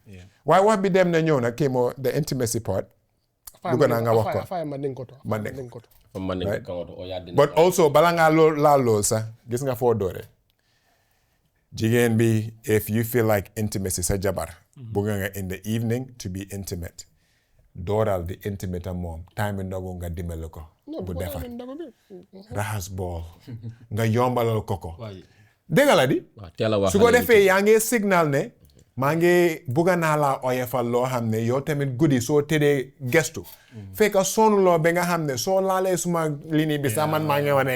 waaye wax bi dem na ñëw nag kii moo the intimacy part dugg naa nga wax ko but also bala ngaa laal lool sax gis nga foo doore jigéen bi if you feel like intimacy sa jabar bugg nga in the evening to be intimate dooral di intimate am moom time bi ndogu nga dimbale ko bu defar raxas bool nga yombalal ko dégg nga la di su ko defee yaa ngi signal ne maa ngi bugga naa laa oyofal loo xam ne yow tamit guddi soo tëddee gestu fekk sonuloo ba nga xam ne soo laalee suma lini bi sax man maa ngi wane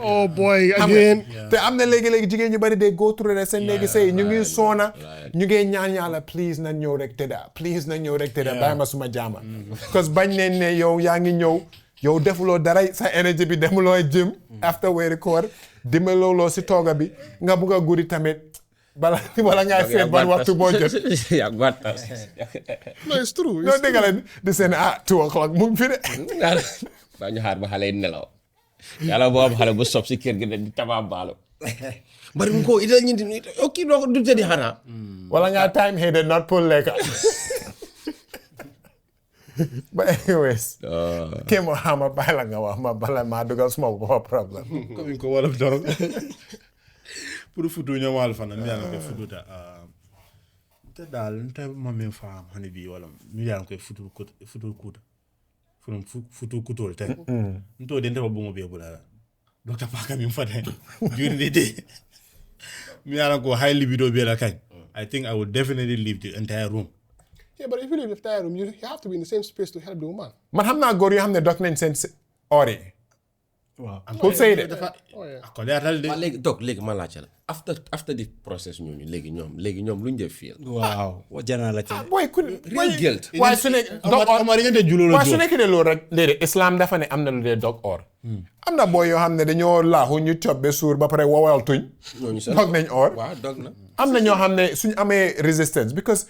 oh boy again te am na léegi-léegi jigéen ñu bari de go through de seen léegi sëy ñu ngi soona ñu ngi ñaan yàlla please na ñëw rek tëdda bàyyi ma suma jaama parce que bañ neen ne yow yaa ngi ñëw yow defuloo dara sa énergie bi demuloo gym after weeri koor dimbaloo si tooga bi nga bugg a guddi tamit bala ngaa seet ban waxtu boo jot no it's true non dégg la di seen 2 o'clock mu ngi fi de ba ñu xaar ba xale yi nelaw yàlla boo am xale bu sob si kër gi de di tabaab baalo bari mu ko idal ñi di ok doo du tëddi xanaa wala ngaa time headed not pour lekka but anyways kii moo xam ma bàyyi la nga wax ma bala maa dugal suma bopp problème comme ko wala dorog pour futu ñomal fana mi yalla ko fututa te dal nte mame faam hani bi wala mi yalla ko futu kuta futu kutol te nto de nte bo mo be bula docteur paka mi fata during the day mi yalla ko high libido be la kañ I think I would definitely leave the entire room. Yeah, but if you leave the entire room, you have to be in the same space to help the woman. Man xam naa góor yoo xam ne doc nañ seen ori Wow. pour sëy de Ko leeral de léegi donc léegi man laajte la after the process ñooñu léegi ñoom luñ def fii waaw jana la ci boy ku real guilt waaye su nekk dog or Omar ngeen de julolo waaye su nekkee ne loolu rek déedéet islam dafa ne am na lu dee dog or am na booy yoo xam ne dañoo laaxu ñu cob ba suur ba pare wowal tuñ ñooñu sax dog nañ or waaw dog na am na ñoo xam ne suñ amee resistance because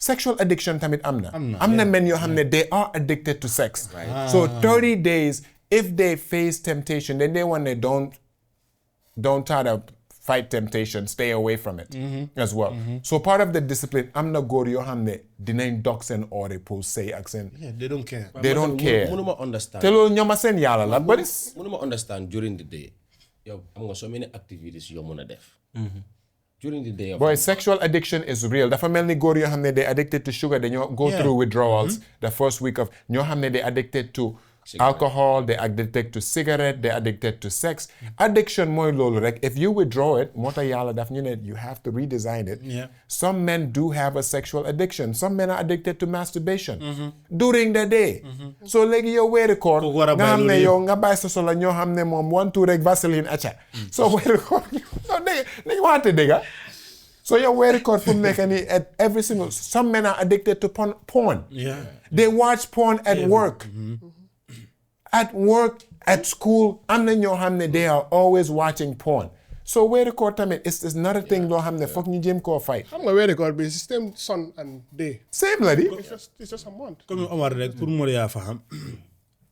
sexual addiction tamit am na men yoo xam ne they are addicted to sex so 30 days if they face temptation then they want to don't try to fight temptation stay away from it as well so part of the discipline am na góor yoo xam ne dinañ dog seen ore pour sëy ak seen they don't care. they don't care mënuma understand te loolu ñooma seen yàlla la but mënuma understand during the day yow am nga so many activities yoo mën a def during the day boy sexual addiction is real dafa mel ni góor yoo xam ne they addicted to sugar dañoo go through withdrawals the first week of ñoo xam ne they addicted to alcohol, they're addicted to cigarette, they're addicted to sex. Addiction mooy loolu rek. If you withdraw it, moo tax yàlla daf ñu ne you have to redesign it. Yeah. Some men do have a sexual addiction. Some men are addicted to masturbation during the day. So léegi yow weeri koor nga xam ne yow nga bàyyi sa solo ñoo xam ne moom 1 2 rek Vaseline acca. So weeri koor nañ waxante dëgga. So yow weeri koor fu mu nekk nii at every single some men are addicted to porn. Yeah. They watch porn at work. At work at school am na ñoo xam ne they are always watching porn so weeri koor tamit is another thing loo xam ne foog ñu jéem koo fay xam nga weeri koor bi système sun and day. same la di It's just a month. comme Omar rek pour mo ya faham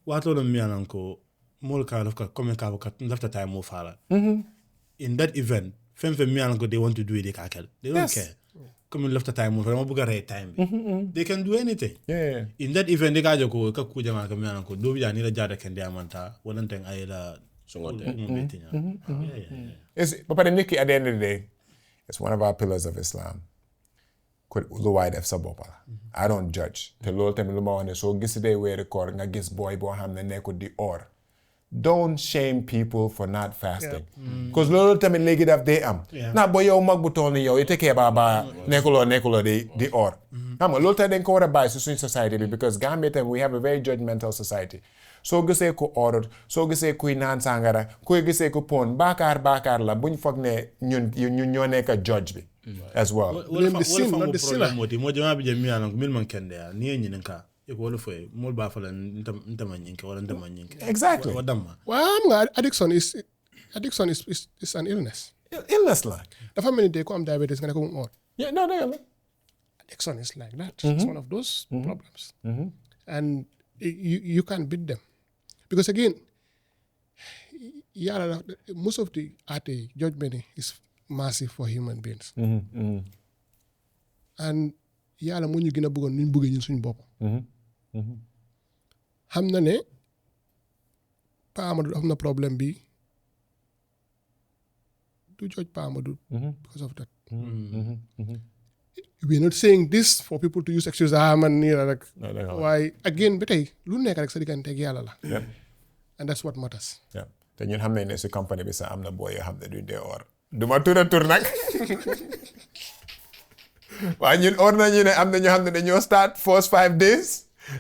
wato lo mi anan ko mol ka lof ka comme ka ka lafta time mo fala in that event fem mi anan ko they want to do it they don't care comme lafta time mo vraiment buga rey time they can do anything yeah in that event they ga ko ka ku jama ka mi anan ko do bi ni la jada ken de amanta wonan ten ay la songote is ba pare nit ki at the end of the day it's one of our pillars of Islam ku lu waay def sa bopp la I don't judge te loolu tamit lu ma wax ne soo gis dee weeri koor nga gis booy boo xam ne nekkul di or don't shame people for not fasting because loolu tamit léegi daf dee am naa boo yow mag bu toll ni yow ite kee baa nekkuloo di or xam nga loolu tamit dañ ko war a bàyyi si suñ society bi because Gambia tamit we have a very judgmental society soo gisee ku orut soo gisee kuy naan sàngara kuy gisee ku pon baakaar la buñ foog ne ñun ñoo nekk judge bi as well Blame the sin, not the sinner. mo jama bi jami anan ko mil man kende ya ni nyin nka e ko wala foy mol ba fala ntama nyinke wala ntama nyinke exactly wadamma Well, xam nga addiction is an illness. illness la Dafa mel ni tey ku am diabetes nga ne ko mu or. yeah no dëgg la Addiction is like that. It's one of those problems. And you can't beat them. Because again, most of the judgment is massive for human beings. And yàlla moo ñu gën a bëggoon ñu bëggee ñun suñu bopp. xam na ne Pa Amadou am na problème bi du judge Pa Amadou because of that. We're not saying this for people to use excuse man nii la rek. waaye again ba tey lu nekk rek sa diggante ak yàlla la. And that's what matters. yeah te ñun xam nañ ne si compagnie bi sax am na booy yoo xam ne duñ dee or duma tur nag waaye ñun or nañu ne am na ñoo xam ne dañoo start first 5 days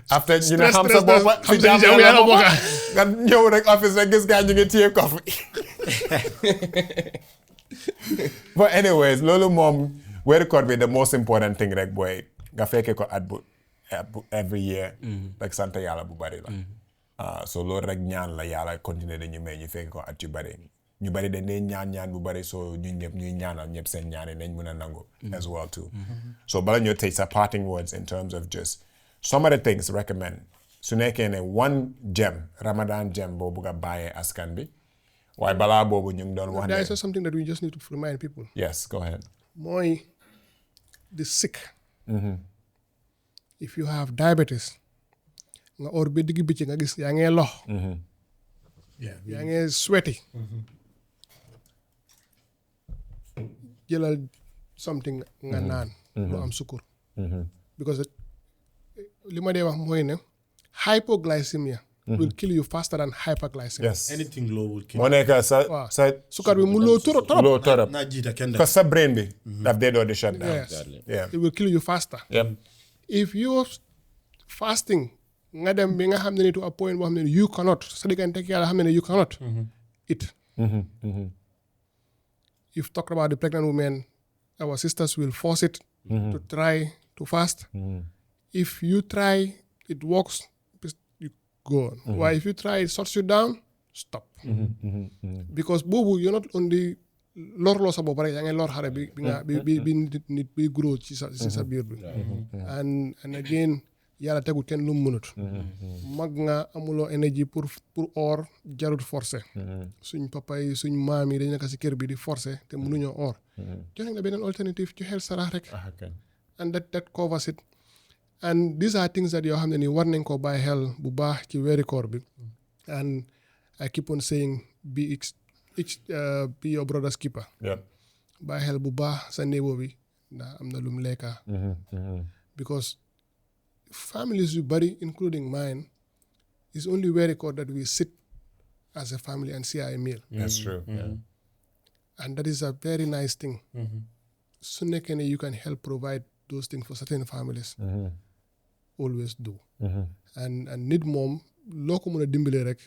after ñu ne xam sa boppa si jàmm yàlla boppa nga ñëw rek office rek gis gaa ñu ngi téye coffre but anyways loolu moom weeru koor bi the most important thing rek booy nga fekkee ko at bu every year rek sant yàlla bu bari la so loolu rek ñaan la yàlla continuer dañu may ñu fekkee ko at yu bari ñu bari dañ ne ñaan bu bari so ñun ñëpp ñuy ñaanal ñëpp seen ñaan yi nañ mën a nangu as well too so bala ñoo tëj sa parting words in terms of just some of the things recommend su nekkee ne one gem Ramadan gem boo bugg a bàyyee askan bi waaye balaa boobu ñu ngi doon wax There ne is also something that we just need to remind people. yes go ahead mooy the sick. If you have diabetes nga or ba digg bëccëg nga gis yaa ngee lox yaa ngee sweaty jëlal something nga naan lu am sukkur because li ma dee wax mooy ne hypoglycemia will kill you faster than hyperglycemia. yes anything low will kill moo nekk sa sukar bi mu loo trop loo torop na jita kende parce que sa brain bi daf dee doo di shut down Yes. yeah It will kill you faster. yep If you're fasting nga dem bi nga xam ne ni to a point boo xam ne you cannot sa diggante ak yàlla xam ne you cannot eat. You've talked about the pregnant women. Our sisters will force it to try to fast. If you try, it works, you go on. Why if you try, it shuts you down, stop. Because boobu you're not only lor loo sa bopp rek yaa ngi lor xare bi nit bi grow ci sa biir bi. And again yàlla tegul kenn lu mu mënut. mag nga amuloo énergie pour or jarut forcé. suñ papa yi suñ maam yi dañ nekk si kër bi di forcé te mënuñoo or. joxe nga beneen alternative ci xel sarax rek. and that covers it. and these are things that yoo xam ne nii war nañ koo bàyyi xel bu baax ci weeri koor bi. and I keep on saying be your brother's keeper. yep bàyyi xel bu baax sa néebo bi ndax am na lu mu lekka. because families yu bari including mine is only weeri koor that we sit as a family and share a meal. that's true yeah and that is a very nice thing. su nekkee ne you can help provide those things for certain families. always do. and nit moom loo ko mën a dimbalee rek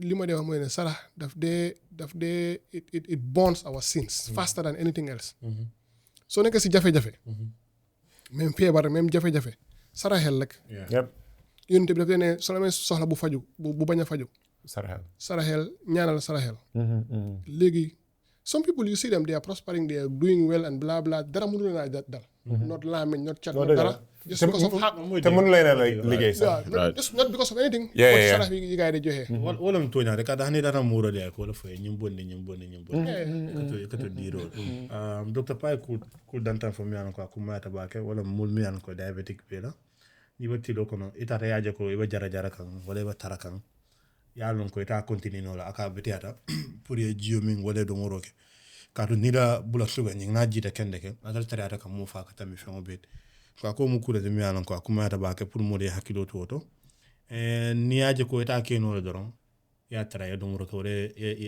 li ma dee wax mooy ne sarax daf dee it bonds our sins faster than anything else. soo nekkee si jafe-jafe. même feebar même jafe-jafe saraxel rek. yep yonent bi daf leen ne soo amee soxla bu faju bu bañ a faju saraxel ñaanal saraxel léegi some people you see them they are prospering they are doing well and blah blah dara mënu leen a dal not lamiñ not cat not dara just because of te mënu leen a liggéey sax not because of anything Yeah. sarax yi gars yi di joxe wala mu tooñaa rek da hani dana muuro de ko wala foye ñim bonni kato diro docteur pay ku dantan fo mi an ko ku mata baake wala mul mi an ko diabetic be la ni batti do kono itata yaaje ko iba jara kan wala iba tara kan yaalon ko ita continue no la aka betiata pour ye jio min wala do ngoroke kato ni la bula suga ñing na jita kende ke adal tariata kam mu fa ka tammi fengo bet ko mu kula de mi an ko ku mata baake pour mo de hakilo to ni yaaje ko ita keno la doron ya tara ya dongoro ko re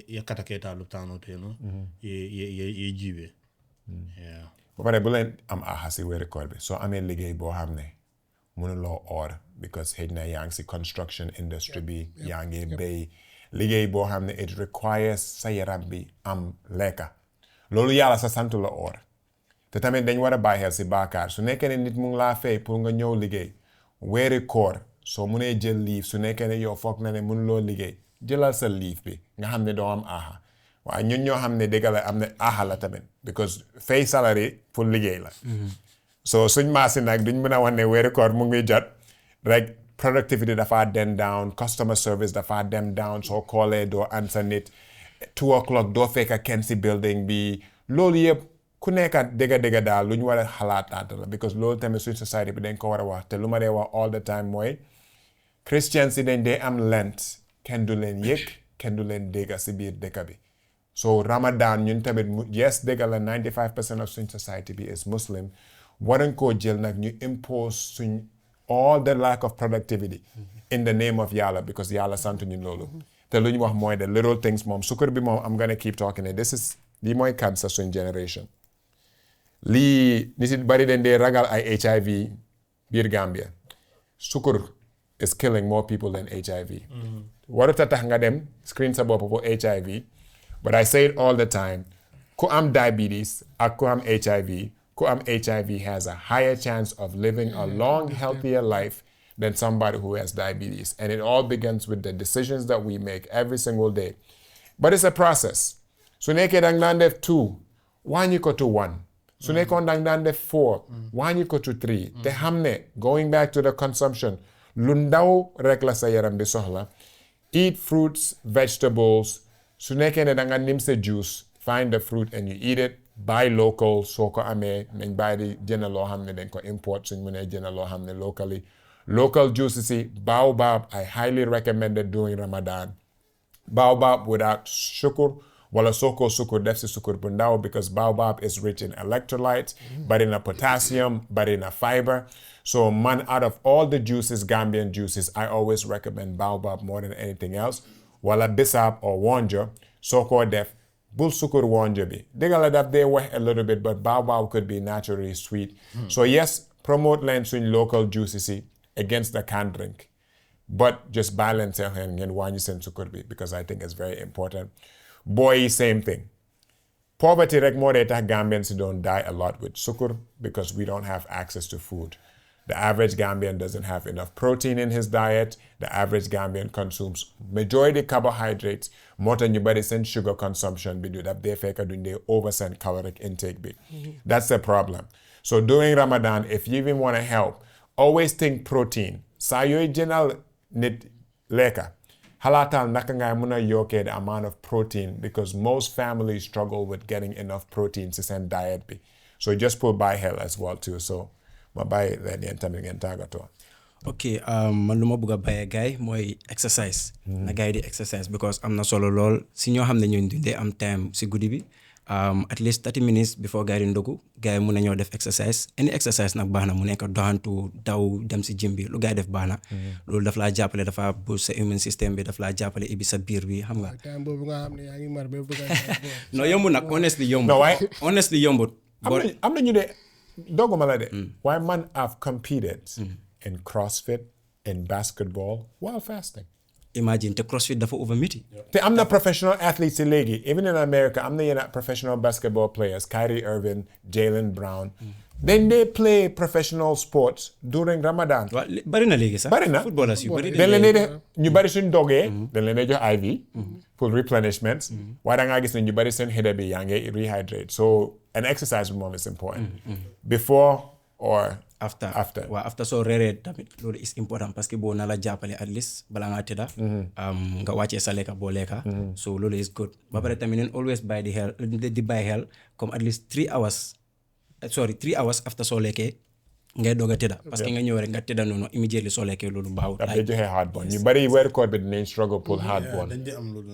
ya kata ke ta lutano te no ye jibe yeah ba pare bu leen am ahasi weeru koor bi soo amee liggéey boo xam ne mënuloo oor because xëy na yaa ngi si construction industry bi yaa ngi béy liggéey boo xam ne it requires sa yaram bi am lekka loolu yàlla sa sant la oor te tamit dañ war a bàyyi xel si baakaar su nekkee ne nit mu ngi laa fay pour nga ñëw liggéey weeri koor soo mënee jël liif su nekkee ne yow foog na ne mënuloo liggéey jëlal sa liif bi nga xam ne doo am aaxa waaye ñun ñoo xam ne dëgg la am ne aaxa la tamit because fay salary pour liggéey la so suñ maasi nag duñ mën a wax ne weeri koor mu ngi jot rek productivity dafa dem down customer service dafa dem down soo koolee doo answer nit 2 o'clock doo fekka kenn si building bi loolu yëpp ku nekka dëgga daal lu ñu war a xalaataat la because loolu tamit suñ society bi dañ ko war a wax te lu ma dee wax all the time mooy Christians yi dañ dee am Lent kenn du leen yëg kenn du leen dégga si biir dëkk bi so Ramadan ñun tamit yes dëgga la 95% of suñ society bi is Muslim waruñ koo jël nag ñu impose suñ all the lack of productivity in the name of yàlla because yàlla sant ñun loolu te lu ñu wax mooy the little things moom sukkur bi moom I'm gonna keep talking ne lii mooy cancer suñ generation lii nit yi bari dañ dee ragal ay HIV biir Gambia sukkur is killing more people than HIV warut a tax nga dem screen sa bopp for HIV but I say it all the time ku am diabetes ak ku am HIV ku am HIV has a higher chance of living a long healthier life than somebody who has diabetes and it all begins with the decisions that we make every single day but it's a process su nekkee dang daan def 2 wàññi ko to 1 su nekkoon dang daan def 4 wàññi ko to 3 te xam ne going back to the consumption lu ndaw rek la sa yaram di soxla eat fruits vegetables su nekkee ne da nga nim sa juice find the fruit and you eat it buy local soo ko amee nañ bàyyi di jënd loo xam ne dañ ko import suñ mënee jënd loo xam ne locally local juices yi baobab I highly recommend it during Ramadan baobab without sukur wala soko sukur def si sukur bu ndaw because baobab is rich in electrolytes bari na potassium bari na fiber so man out of all the juices Gambian juices I always recommend baobab more than anything else wala bisab or wonjo soko def bul sukur wonjo bi dëgga la daf dee wax a little bit but baobab could be naturally sweet so yes promote leen suñ local juices yi against the canned drink but just balance xeen ngeen wàññi seen sukur bi because I think it's very important boy same thing poverty rek moo dee tax Gambians don't die a lot with sukur because we don't have access to food the average Gambian doesn't have enough protein in his diet the average Gambian consumes majority carbohydrates moo tax ñu bari seen sugar consumption bi du daf dee fekk duñ dee over seen caloric intake bi that's the problem so during Ramadan if you even want to help always think protein saa yooy jënal nit lekka xalaatal naka ngay mën a yokkee the amount of protein because most families struggle with getting enough protein ci seen diet bi so just put by xel as well too so ma bàyyi leen yéen tamit ngeen tàggatoo ok man lu ma bëgg a bàyyee gaay mooy exercise na gaay di exercise because am na solo lool si ñoo xam ne ñun dundee am time si guddi bi at least 30 minutes before gaay di ndogu gaay mun nañoo def exercise any exercise nag baax na mu nekk doxantu daw dem si gym bi lu gaay def baax na loolu daf laa jàppale dafa boost sa immune system bi daf laa jàppale ibi sa biir bi xam nga time boobu nga xam ne yaa ngi mar ba bëgg non yomb nag honestly yombut am na ñu de dogguma la de waaye man I've competed in CrossFit in basketball while fasting imagine te CrossFit dafa over métti. te am na professional athletes yi léegi even in America am na yenn professional basketball players Kyrie Irving Jaylen Brown then they play professional sports during Ramadan. waaw bari na léegi sax. Bari na footballers yu bari dañ leen di def ñu bari suñ dogee dañ leen di jox IV pour replenishment waaye da ngaa gis ne ñu bari seen xida bi yaa ngi rehydrate so an exercise bi moom is important before or after waaw after soo reeree tamit loolu is important parce que boo na la jàppale at least balaa ngaa tëdda nga wàccee sa lekka boo lekka so loolu is good ba pare tamit neen always bàyyi xel comme at least 3 hours after soo lekkee ngay doog a tëdda parce que nga ñëw rek nga tëdda noonu immediately soo lekkee loolu baaxul daf lay joxe heartburn ñu bari weeru koor bi dinañ struggle pour heartburn dañ di am loolu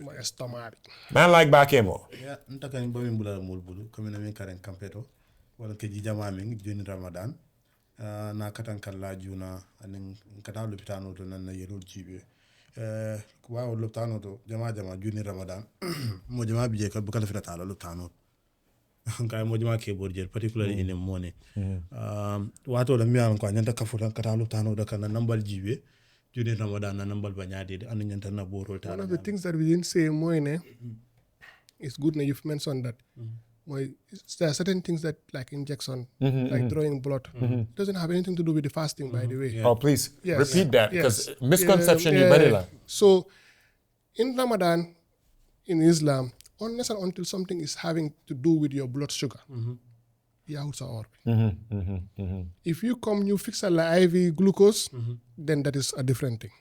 my stomach. man like bakemo ya ntaka ni bamin bulala mol bulu comme na min karen campeto wala ke ji jama min joni Ramadan na katan kala juna anin kata lopitano to nan na yelo jibe waaw lopitano to jama joni Ramadan mo jama bije ka bukala fita tala lopitano kay mo jama ke borjel particularly in mone wato da miyan ko nyanta kafutan kata lopitano da kana nambal jibe joni Ramadan na nambal banyade an nyanta na borol tala. One of the things that we didn't say more it's good that you've mentioned that. There are certain things that like injection, like drawing blood. It doesn't have anything to do with the fasting, by the way. oh please Yes. repeat that because Yes. misconception you bari la So, in Ramadan, in Islam, unless and until something is having to do with your blood sugar, yahutsa or. If you come, you fix a IV glucose, then that is a different thing.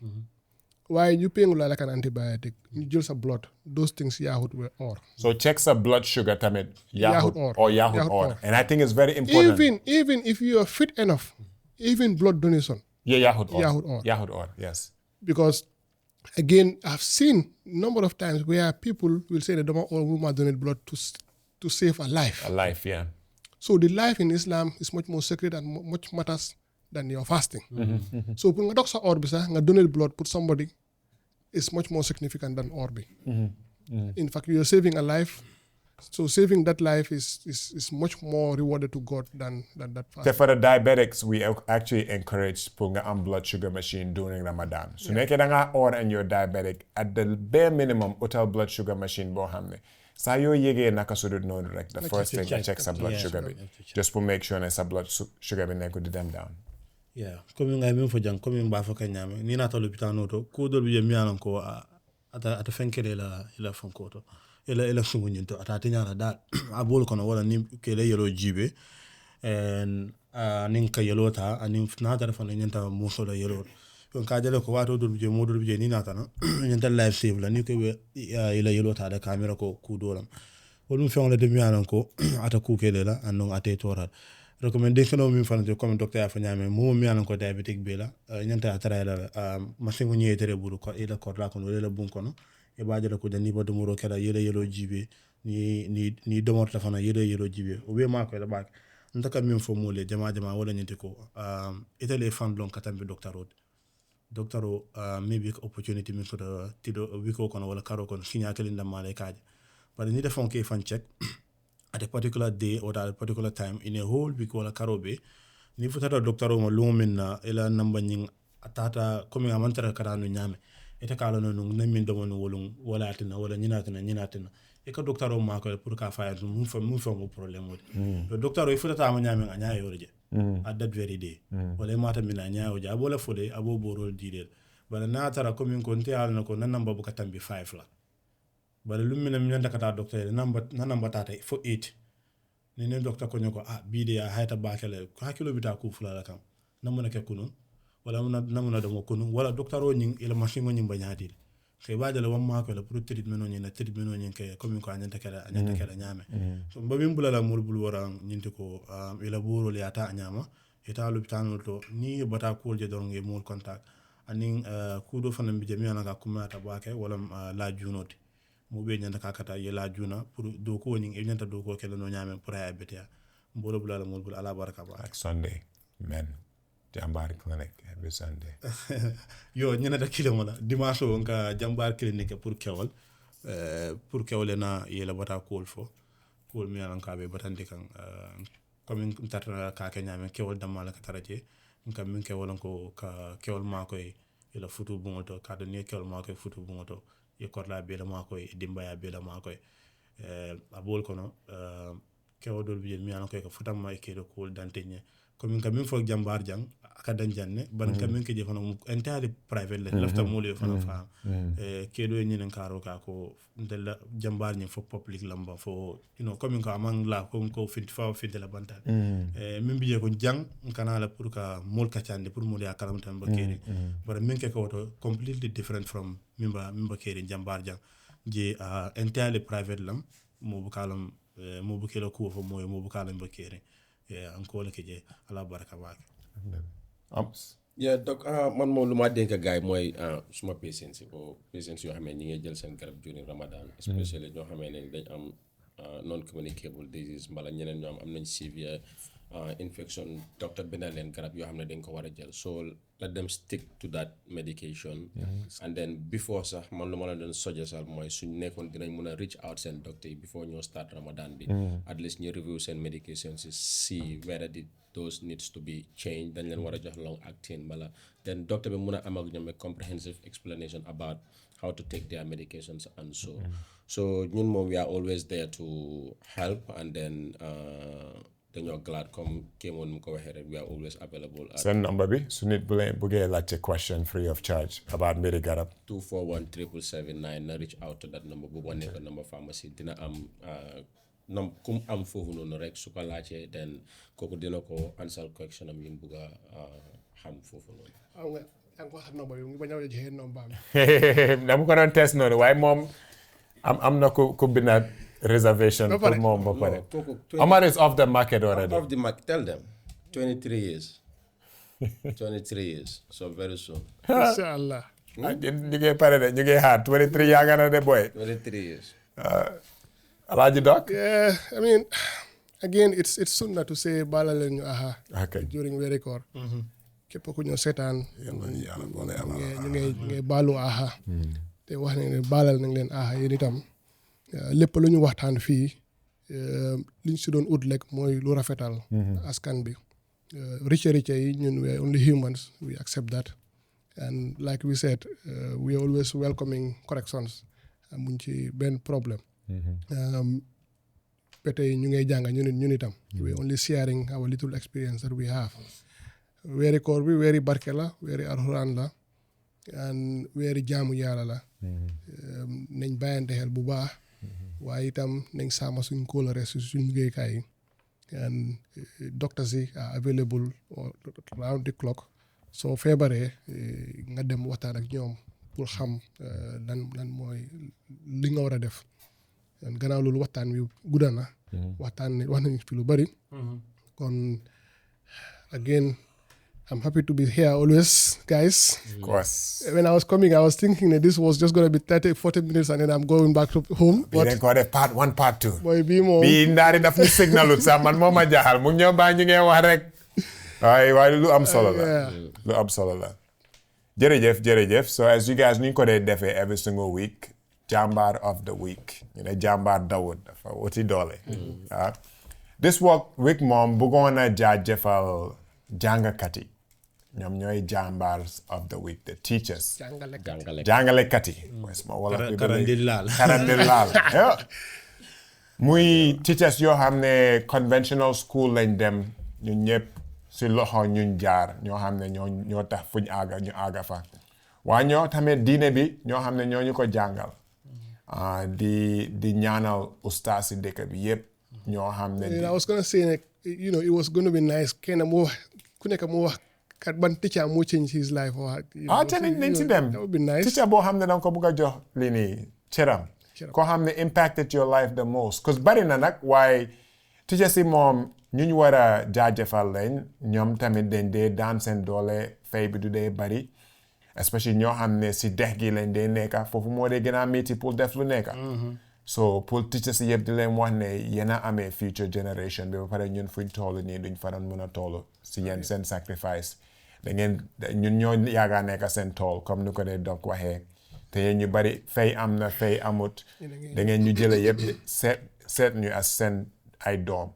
Why you paying like an antibiotic? You just a blood. Those things yahut or. so check sa blood sugar tamit yahut or yahut or and I think it's very important Even if you are fit enough, even blood donation, yahut or yes because again, I've seen number of times where people will say that the woman donate blood to save a life. a life yeah So the life in Islam is much more sacred and much matters than your fasting. So when nga sa orbi sa nga donate blood put somebody is much more significant than orbi. In fact, you're saving a life. So saving that life is much more rewarded to God than that So fasting. for the diabetics, we actually encourage putting a blood sugar machine during Ramadan. So nekk da nga or and you're diabetic, at the bare minimum, utal blood sugar machine bo hamne. Sa yo yege naka sudut noonu rek, the first thing I check sa blood sugar bi. Just to make sure na sa blood sugar bi nekk di dem down. Yeah, comme nga min fo jang comme ba fo kanyame ni na to l'hôpital to ko do bi mi anan ko ata fenkere la fonko to ela sungu nyinto ata tinyala dal abol kono wala ni ke le yelo jibe en nin ka yelo ta anin na ta fa nyinta mo so la yelo yon ka jale ko wato do bi modul bi ni na ta no nyinta live save la ni ko ela yelo ta da camera ko ku do lam wol fe on le de mi anan ko ata ku ke le la anon ate toral recommendation o min fanate comme docteur ya fanyame mo mi anan ko diabetic be la nyanta atara la masingo nyi tere buru ko ila ko la ko le bun kono e baaje ko dani ba domoro kala yelo jibe ni domor ta fana yelo jibe o be ma ko la bak ndaka min fo mo le jama wala nyinte ko itele fan lon katambe docteur o maybe opportunity min ko tido wiko kono wala karo kono sinya kali ndam male kaaje but ni defon ke fan check at a particular day or at a particular time in a whole week wala karobe ni futata docteur o mo lumin na ila namba nyin atata comme amantara karano nyame ita kala no min do mon wolum wala atina wala nyinatina e ka docteur o ma ko pour ka fa mun fa mo problème wodi do docteur o futata ma nyame anya yorje at that very day wala mata mina nya o ja bola fode abo borol didel bala na tara comme ko nte alno ko nan namba bu katambi 5 la bala lumina mi nyanda kata docteur namba tata fo 8 ne docteur ko nyoko bide ya hayta bakele ko hakilo bita ku fulala kam namuna ke kunun wala namuna do mo kunun wala docteur o nyin ila machine nyin banyadi kay badala wamma ko la pour treatment nyin ke comme ko anyanta kala nyame so mbabim bulala mul bul wara nyinti ko ila buro li ata nyama ita l'hôpital to ni bata ko je don nge mul contact anin kudo fanam bi jami ana ka kuma ta bake wala la junoti mo be nyanda ka kata yela juna pour do ko ni e nyanda do ko kala no nyame pour ay betia mbolo bulala mul bul ala baraka ba Like Sunday, men. Jambarr clinic every Sunday. yo nyana da kilo mala dimanche on ka Jambarr clinic pour kewle na yela bata ko fo mi alan ka be batande kan comme tatra ka ke nyame kewol damala ka taraje kam min kewol ko ka kewol ma koy ila futu bungoto kada ni kel ma koy futu bungoto e korla be la ma koy dimbaya be la ma koy abol kono kewdol bi mi an koy ko futam ma ke do ko danteñe comme min fo jambar jang aka dan janne ban kam min ke je fana entirely private le lafta mo le fana fa ke do ñinen karo ka ko ndel jambar ñi fo public lamba fo comme ko amang la ko fit fa fit de la bantal min biye ko jang kana la pour ka mol ka tiande pour mo ya kalam tan ba keri bara min ke ko to completely different from mimba keri jambar jang je entirely private lam mo bu kalam mo bu kelo ko fo mo bu kalam ba keri encore ke je ala baraka baake donc man moom lu ma dénk gaay mooy suma patients yoo xam ne ñi ngi jël seen garab during Ramadan especially ñoo xam ne dañ am non communicable disease mbala ñeneen ñoo am nañ severe infection docteur bindal leen garab yoo xam ne dañ ko war a jël so let them stick to that medication and then before sax man lu ma la doon suggestal mooy suñ nekkoon dinañ mun a reach out seen docteur yi before ñoo start Ramadan bi at least ñu review seen medication si see whether those needs to be changed dañ leen war a jox long acting bala then doctor bi mun a am ak ñoom a comprehensive explanation about how to take their medications and so ñun moom we are always there to help and then dañoo glad comme kéemoon mu ko waxee rek we are always available at seen number bi su nit bu leen buggee laajte question free of charge about mbiri garab 241-779 na reach out to that number bu nekk number pharmacy dina am kum am foofu noonu rek su ko laajee then kooku dina ko answer question am yi mu bugg a xam foofu noonu yaa ngi ko xam number bi ngi bañ a joxe number am dama ko doon test noonu waaye moom am na ku bindaat reservation pour moom ba pare Omar is off the market already off the market tell them 23 years so very soon inshallah ñu ngi pare de ñu ngi xaar 23 yaa nga na de boy 23 years Alaaji Doc yeah I mean again it's sunnah to say bala leen ñu okay during weeri koor képp ku ñu seetaan ñu ngi baalu te wax nañ ne baalal nañ leen yéen itam lépp lu ñu waxtaan fii liñ si doon ut lekk mooy lu rafetal askan bi riche yi ñun we are only humans we accept that and like we said we are always welcoming corrections amuñ ci benn problème ba tey ñu ngay jàng ñun itam we are only sharing our little experience that we have weeri koor bi weeri barke la weeri alxuraan la and weeri jaamu yàlla la nañ bàyyante xel bu baax waaye itam nañ saama suñ kóolare si suñ liggéeykaay yi and doctors yi are available round the clock soo feebaree nga dem waxtaan ak ñoom pour xam lan mooy li nga war a def gannaaw loolu waxtaan wi gudda na wax nañ fi lu bari kon again I'm happy to be here always, guys. Of course. When I was coming, I was thinking that this was just going to be 30-40 minutes and then I'm going back to home. But then got a part 1 part 2. Boy, be more. Bi ndari daf ni signal ut sa man moma jaxal mu ñew ba ñu ngi wax rek. Ay lu am solo la. Lu am solo la. Jërëjëf. So as you guys ñu ko dee defee every single week, Jambarr of the week. You know Jambarr Dawood dafa wuti doole. This week moom bëggoon na jaajëfal jàngkat yi. ñoom ñooy Jambarrs of the week the teachers jàngalekat yi karandilaal muy teachers yoo xam ne conventional school lañ dem ñun ñëpp si loxo ñun jaar ñoo xam ne ñoo tax fuñ ñu àgga fa waa ñoo tamit diine bi ñoo xam ne ñoo ñu ko jàngal di ñaanal ustaas si dëkk bi yëpp ñoo xam ne I was going to say it was going to be nice kenn mu wax ku nekk mu wax kat ban teacher moo change his life tamit nañ si dem that would be nice teacher boo xam ne danga ko bëgg a jox lii nii cëram koo xam ne impacted your life the most cause bari na nag waaye teacher si moom ñu war a jaajëfal lañ ñoom tamit dañ dee daan seen doole fay bi du dee bari especially ñoo xam ne si dex gi lañ dee nekka foofu moo dee gën a metti pour def lu nekka so pour teacher si yëpp di leen wax ne yéen a amee future generation bi ba pare ñun fuñ toll nii duñ faran mën a toll si yéen seen sacrifice ñun ñoo yaaga nekk seen tool comme ni ko dee donc waxee te yéen ñu bari fay am na fay amut da ngeen ñu jële yëpp seet ñu as seen ay doom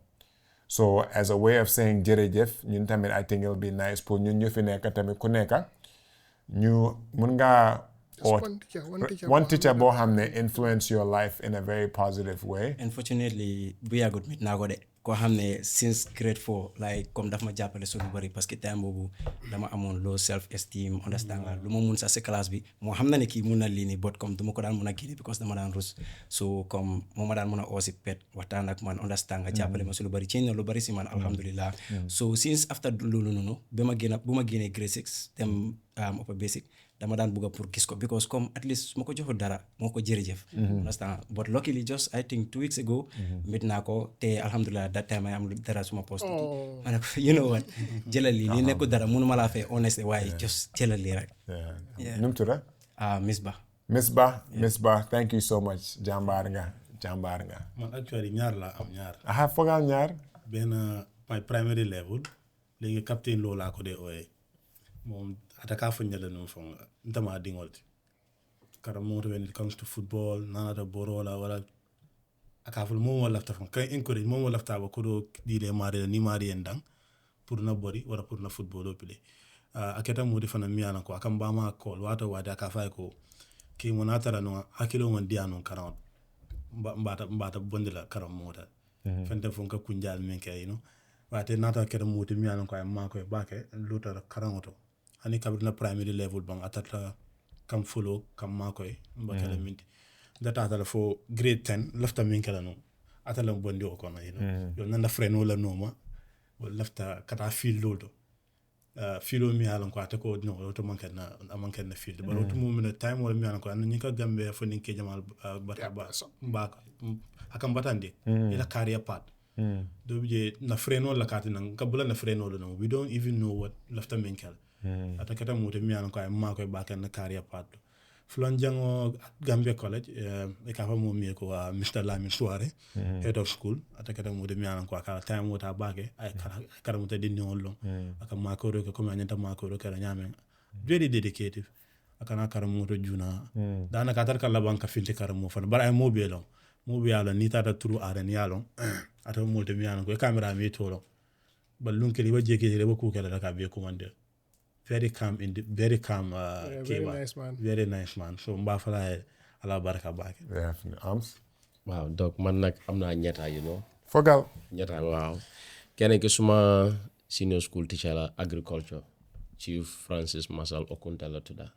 so as a way of saying jërëjëf ñun tamit I think it'll be nice pour ñun ñu fi nekk tamit ku nekk ñu mun ngaa or one teacher boo boo xam ne influence your life in a very positive way. Unfortunately bu yàggut mit naa ko de koo xam ne since grade 4 like comme daf ma jàppale su lu bëri parce que time boobu dama amoon low self esteem understand la lu ma mun sax si classe bi moo xam na ne kii mun na lii nii but comme du ma ko daan mun a génne because dama daan rus so comme moo ma daan mun a oo si pet waxtaan ak man understand nga jàppale ma su lu bëri change na lu bëri si man alhamdulillah so since after loolu noonu bu ma génnee grade 6 dem upper basic dama daan bëgg pour gis ko because comme at least su ma ko joxul dara moo ko jërëjëf understand but luckily just I think 2 weeks ago mit naa ko te alhamdulillah that time I am dara suma post ma ne ko you know what jëlal lii nekkul dara mënuma laa fay honest waaye just jëlal lii rek nu mu tudd Miss Ba thank you so much jàmbaar nga man actually ñaar laa am ñaar aha fogal ñaar benn my primary level léegi captain loolu laa ko dee ooyee moom ataka fanyala no fon ntama dingolti karamo when it comes to football nanata borola wala akaful mo lafta fon kay encourage mo lafta ba ko do dile mari ni mari endang pour na bori wala pour na football o play aketa mo defana miana ko akam ba ma ko wata wada ka fay ko ki mo natara no hakilo mon diano karam mbata bondila karam mota fente fon ka kunjal men kay no wate nata keta mo te miana ko ma ko baake lutar karamoto hani kabirna primary level bang atata kam follow kam makoy mbakala minti data atala fo grade 10 lafta min kala no atala bondi o kono yo nanda freno la noma wala lafta kata feel loldo filo mi halan ko atako no to manken na field but to moment time wala mi halan ko an nyika gambe fo ninke jamal bataba mbaka akam batande ila career path do bije na freno la katina kabula na freno no we don't even know what lafta min kala atakata mute miano ko ma ko ba kan career path flon jango Gambia College e ka fa mo mi ko Mr Lami Soare head of school atakata mute miano ko kala time wota bage ay kala mute dinni hollo aka ma ko ro ko ma nyanta ma ko ro kala nyame very dedicated akana kara moto juna dana ka tar kala banka filti kara mo fan bar ay mo be ala ni tata turu aran yalo ata mute miano ko camera mi tolo ballun keli waje ke le ko kala ka be commander very calm very nice man so mbafala ala baraka baake arms waaw donc man nag am naa ñetta fogal ñetta waaw kenn ki suma senior school teacher la agriculture Chief Francis Masal Okunta la tudda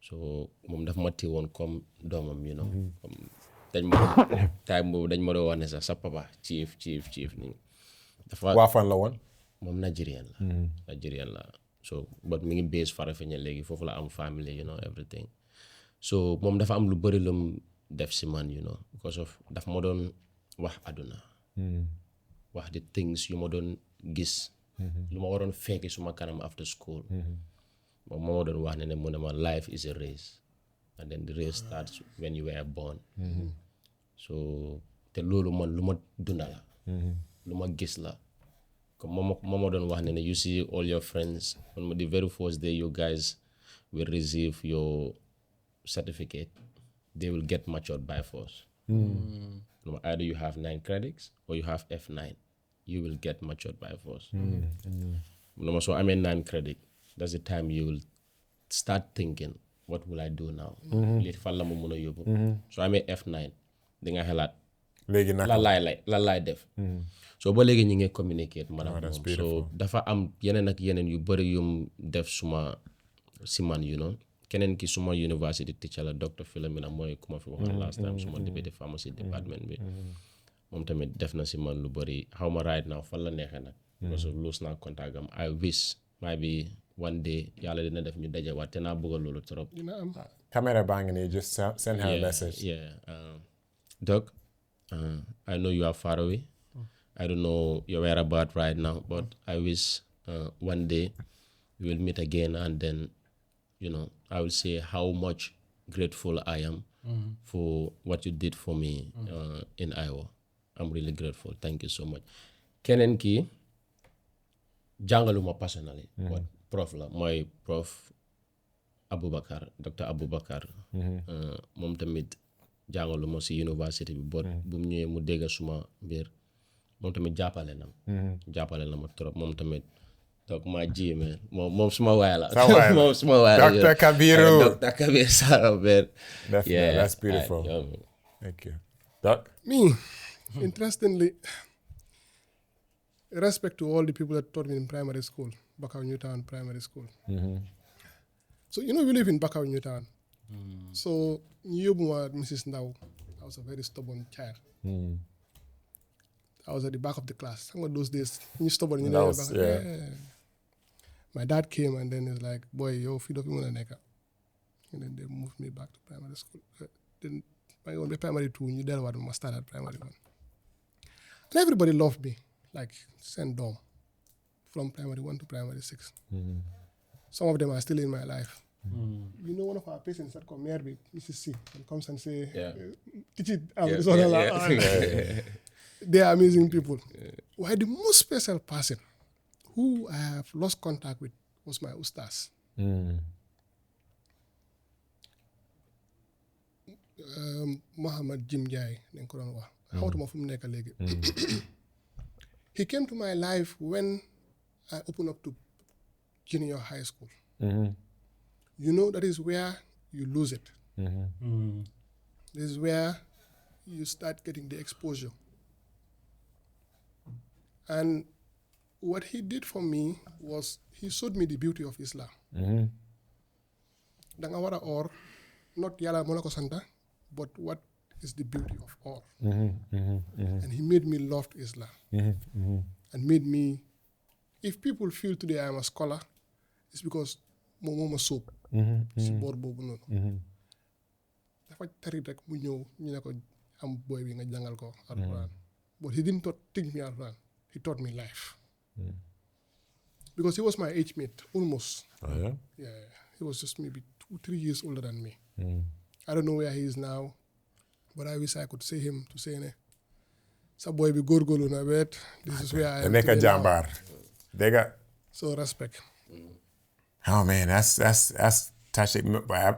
so moom daf ma téewoon comme doomam comme dañ ma time boobu dañ ma doon wax ne sax sa papa chief ni dafa waa fan la woon moom Nigerian la so but mi ngi base Farafenni léegi foofu la am family everything so moom dafa am lu bëri lum def si man because of daf ma doon wax àdduna wax the things yu ma doon gis lu ma waroon fekki suma kanam after school moom moo ma doon wax ne mu ne ma life is a race and then the race starts when you were born so te loolu man lu ma dunda la lu ma gis la comme moom doon wax ne you see all your friends on the very first day you guys will receive your certificate they will get matured by force either you have 9 credits or you have F9 you will get matured by force so I mean 9 credit that's the time you will start thinking what will I do now li fan la ma mën a yóbbu so I mean F9 di nga xalaat léegi nag la laay def so ba léegi ñu ngi communicate maanaam moom so dafa am yeneen ak yeneen yu bëri yum def suma si man keneen ki suma university teacher la Dr Philomena mooy ku ma fi waxoon last time suma deputy pharmacy department bi moom tamit def na si man lu bëri xaw ma right now fan la neexee nag parce que lose naa contact am I wish maybe one day yàlla dina def ñu dajewaat te naa bëgg loolu trop caméra baa ngi nii just send her a message Doc I know you are far away. I don't know your whereabouts right now, but I wish one day we will meet again, and then, I will say how much grateful I am for what you did for me in Iowa. I'm really grateful. Thank you so much. Keneen ki jàngaluma personally, but prof la mooy prof Aboubacar Dr Aboubacar moom tamit jàngaluma si university bi but bu mu ñëwee mu dégg suma mbir moom tamit jàppale na ma trop moom tamit donc maa ji man moom suma waay la. Sa waay la. moom suma waay la. Dr. Kabiru. Dr. Kabir Sarr man. Definitely, that's beautiful. Thank you. Doc? Me, interestingly, respect to all the people that taught me in primary school, Bakau Newtown Primary School. So, we live in Bakau Newtown. So, Mrs. Ndau, I was a very stubborn child. I was at the back of the class. Some of those days, you stubborn, My dad came and then he's like, boy, yo, feed up your neka. And then they moved me back to primary school. Then I went to primary 2, you there what I started at primary 1. And everybody loved me, like sent dom from primary 1 to primary 6. Some of them are still in my life. One of our patients that come here, Mrs. C, and comes and say, teach it. They are amazing people. Why the most special person who I have lost contact with was my ustaz. Muhammad Jim Jai, he came to my life when I opened up to junior high school. That is where you lose it. This is where you start getting the exposure. And what he did for me was he showed me the beauty of Islam. Dangawara or not yala monako santa, but what is the beauty of all. And he made me love Islam. And made me, if people feel today I am a scholar, it's because mama soap. Boor boobu noonu. Dafa tari rek mu ñëw ñu ne ko am boy bi nga jàngal ko Alquran. But he didn't teach me Alquran. He taught me life. Because he was my age mate, almost. Oh, yeah? Yeah, he was just maybe 2-3 years older than me. I don't know where he is now, but I wish I could see him to say, sa boy bi góorgóorlu na wet. This is where I am. Campeh Jambarr. Dega. So respect. Oh man, that's touching.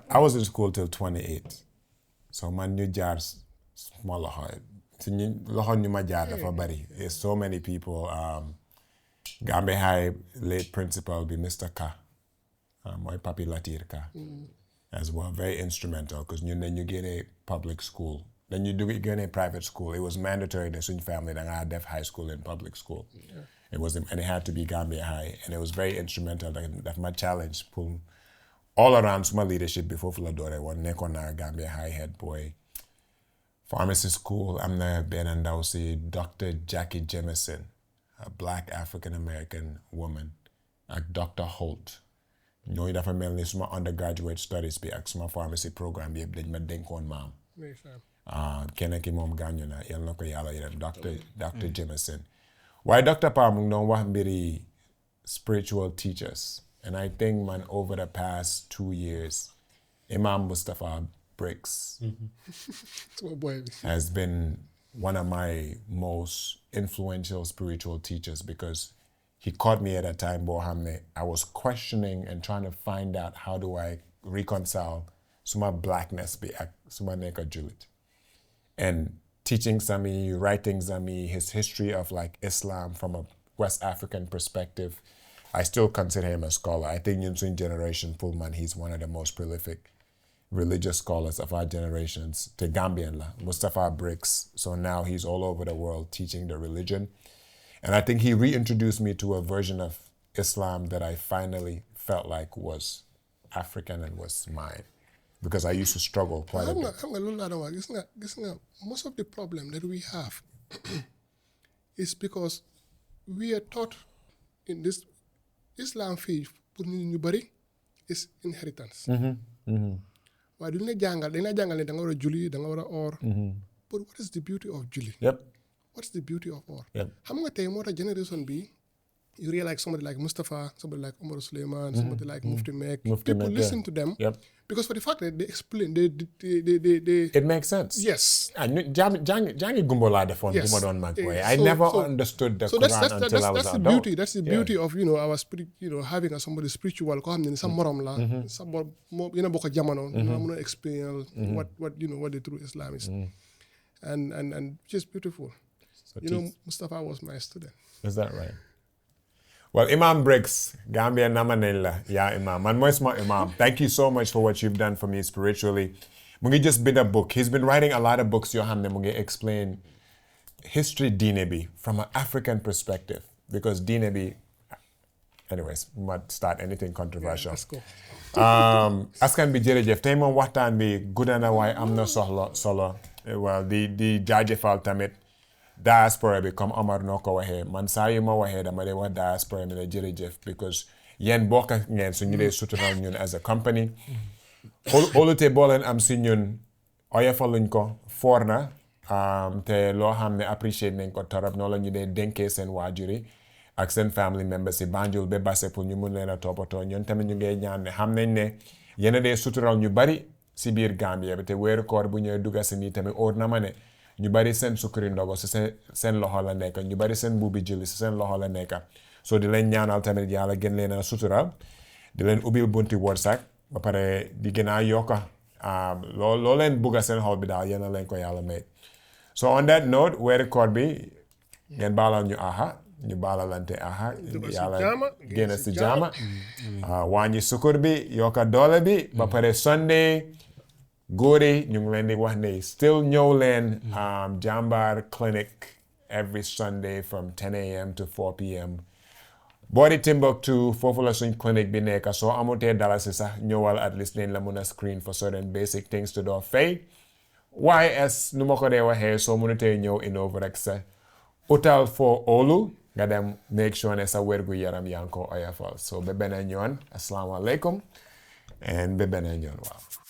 I was in school till 28, so man ñu jaar suma loxo ci loxo ñu ma jaar dafa bari. There's so many people. Gambia High late principal be Mr. Ka, mooy Papi Latir Ka, as well, very instrumental because ñun dañu génne public school. Then you do get a private school. It was mandatory in suñ family that I had deaf high school and public school. It was, and it had to be Gambia High, and it was very instrumental. That my challenge pull all around my leadership before Fuladore. One neck on our Gambia High head boy. Pharmacy school. I'm there. Ben and Dowsey, Dr. Jackie Jemison, a black African American woman, like Dr. Holt. Ñooñu dafa mel ni suma undergraduate studies bi ak suma pharmacy programme bi yëpp dañ ma dénkoon maam. Kenn ki moom gaañu na yal na ko yàlla yërëm Dr. Jemison. Why Dr. Palm don't want mbiri spiritual teachers. And I think man over the past 2 years, Imam Mustafa Briggs has been one of my most influential spiritual teachers because he caught me at a time where I was questioning and trying to find out how do I reconcile suma blackness be suma neka Julit. And teaching Sami, writing Sami, his history of like Islam from a West African perspective, I still consider him a scholar. I think Yunsun generation, Pullman, he's one of the most prolific religious scholars of our generations. Te Gambian la, Mustafa Briggs. So now he's all over the world teaching the religion. And I think he reintroduced me to a version of Islam that I finally felt like was African and was mine. Because I used to struggle quite a bit. Most of the problem that we have is because we are taught in this Islam faith is inheritance. Why do you jangle? They not jangle. They don't Julie. They don't or. But what is the beauty of Julie? What's the beauty of or? How many times what a generation be? You really like somebody like Mustafa, somebody like Umar Suleiman, somebody like Mufti Mek. People listen to them because for the fact that they explain, they it makes sense. Yes. Jangi Gumbola the phone, I never understood the Quran until I was the beauty. That's the beauty of our spirit. Having somebody spiritual. Some moram la, some boka jamano. Explain what the true Islam is, and just beautiful. So Mustafa was my student. Is that right? Well, Imam Briggs, Gambia namanella, yeah, Imam. Man moy suma Imam. Thank you so much for what you've done for me spiritually. Mu ngi just been a book. He's been writing a lot of books yoo xam ne mu ngi explain history diine bi from an African perspective. Because diine bi, anyways, might start anything controversial. Let's go. Askan bi jërëjëf tey moom waxtaan bi gudda na waaye am na solo. Well, di jaajëfal tamit diaspora bi comme Omar noo ko waxee man saa yu ma waxee dama dee wax diaspora mi ne jërëjëf because yéen bokk ngeen su ñu dee sutural ñun as a company óolute boo leen am si ñun oyofaluñ ko foor na te loo xam ne appreciate nañ ko torop noonu la ñu dee dénkee seen waajuri ak seen family members si Banjul ba Basse pour ñu mun leen a toppatoo ñun tamit ñu ngay ñaan ne xam nañ ne yéen a dee sutural ñu bari si biir Gambia bi te weeru koor bu ñëwee dugga si nii tamit óor na ma ne ñu bari seen sukkari ndogo si seen loxo la nekk ñu bari seen buubi julli si seen loxo la nekk so di leen ñaanal tamit yàlla gën leen a sutural di leen ubbil bunti wërsëg ba pare di gën a yokka loo leen bugga seen xol bi daal yéen a leen ko yàlla may so on that note weeru koor bi ngeen baalal ñu ñu baalalante yàlla génn si jaama wàññi sukkur bi yokka doole bi ba pare Sunday góor yi ñu ngi leen di wax ne still ñëw leen Jambarr clinic every Sunday from 10 a.m. to 4 p.m. boori Timbuktu foofu la suñ clinic bi nekk soo amutee dalasi sax ñëwal at least leen la mun a screen for certain basic things to doo fay waaye as nu ma ko dee waxee soo mënutee ñëw inove rek sa utal foo óolu nga dem make sure ne sa wérgu yaram yaa ngi ko oyofal so ba beneen yoon asalaamaaleykum and ba beneen yoon waaw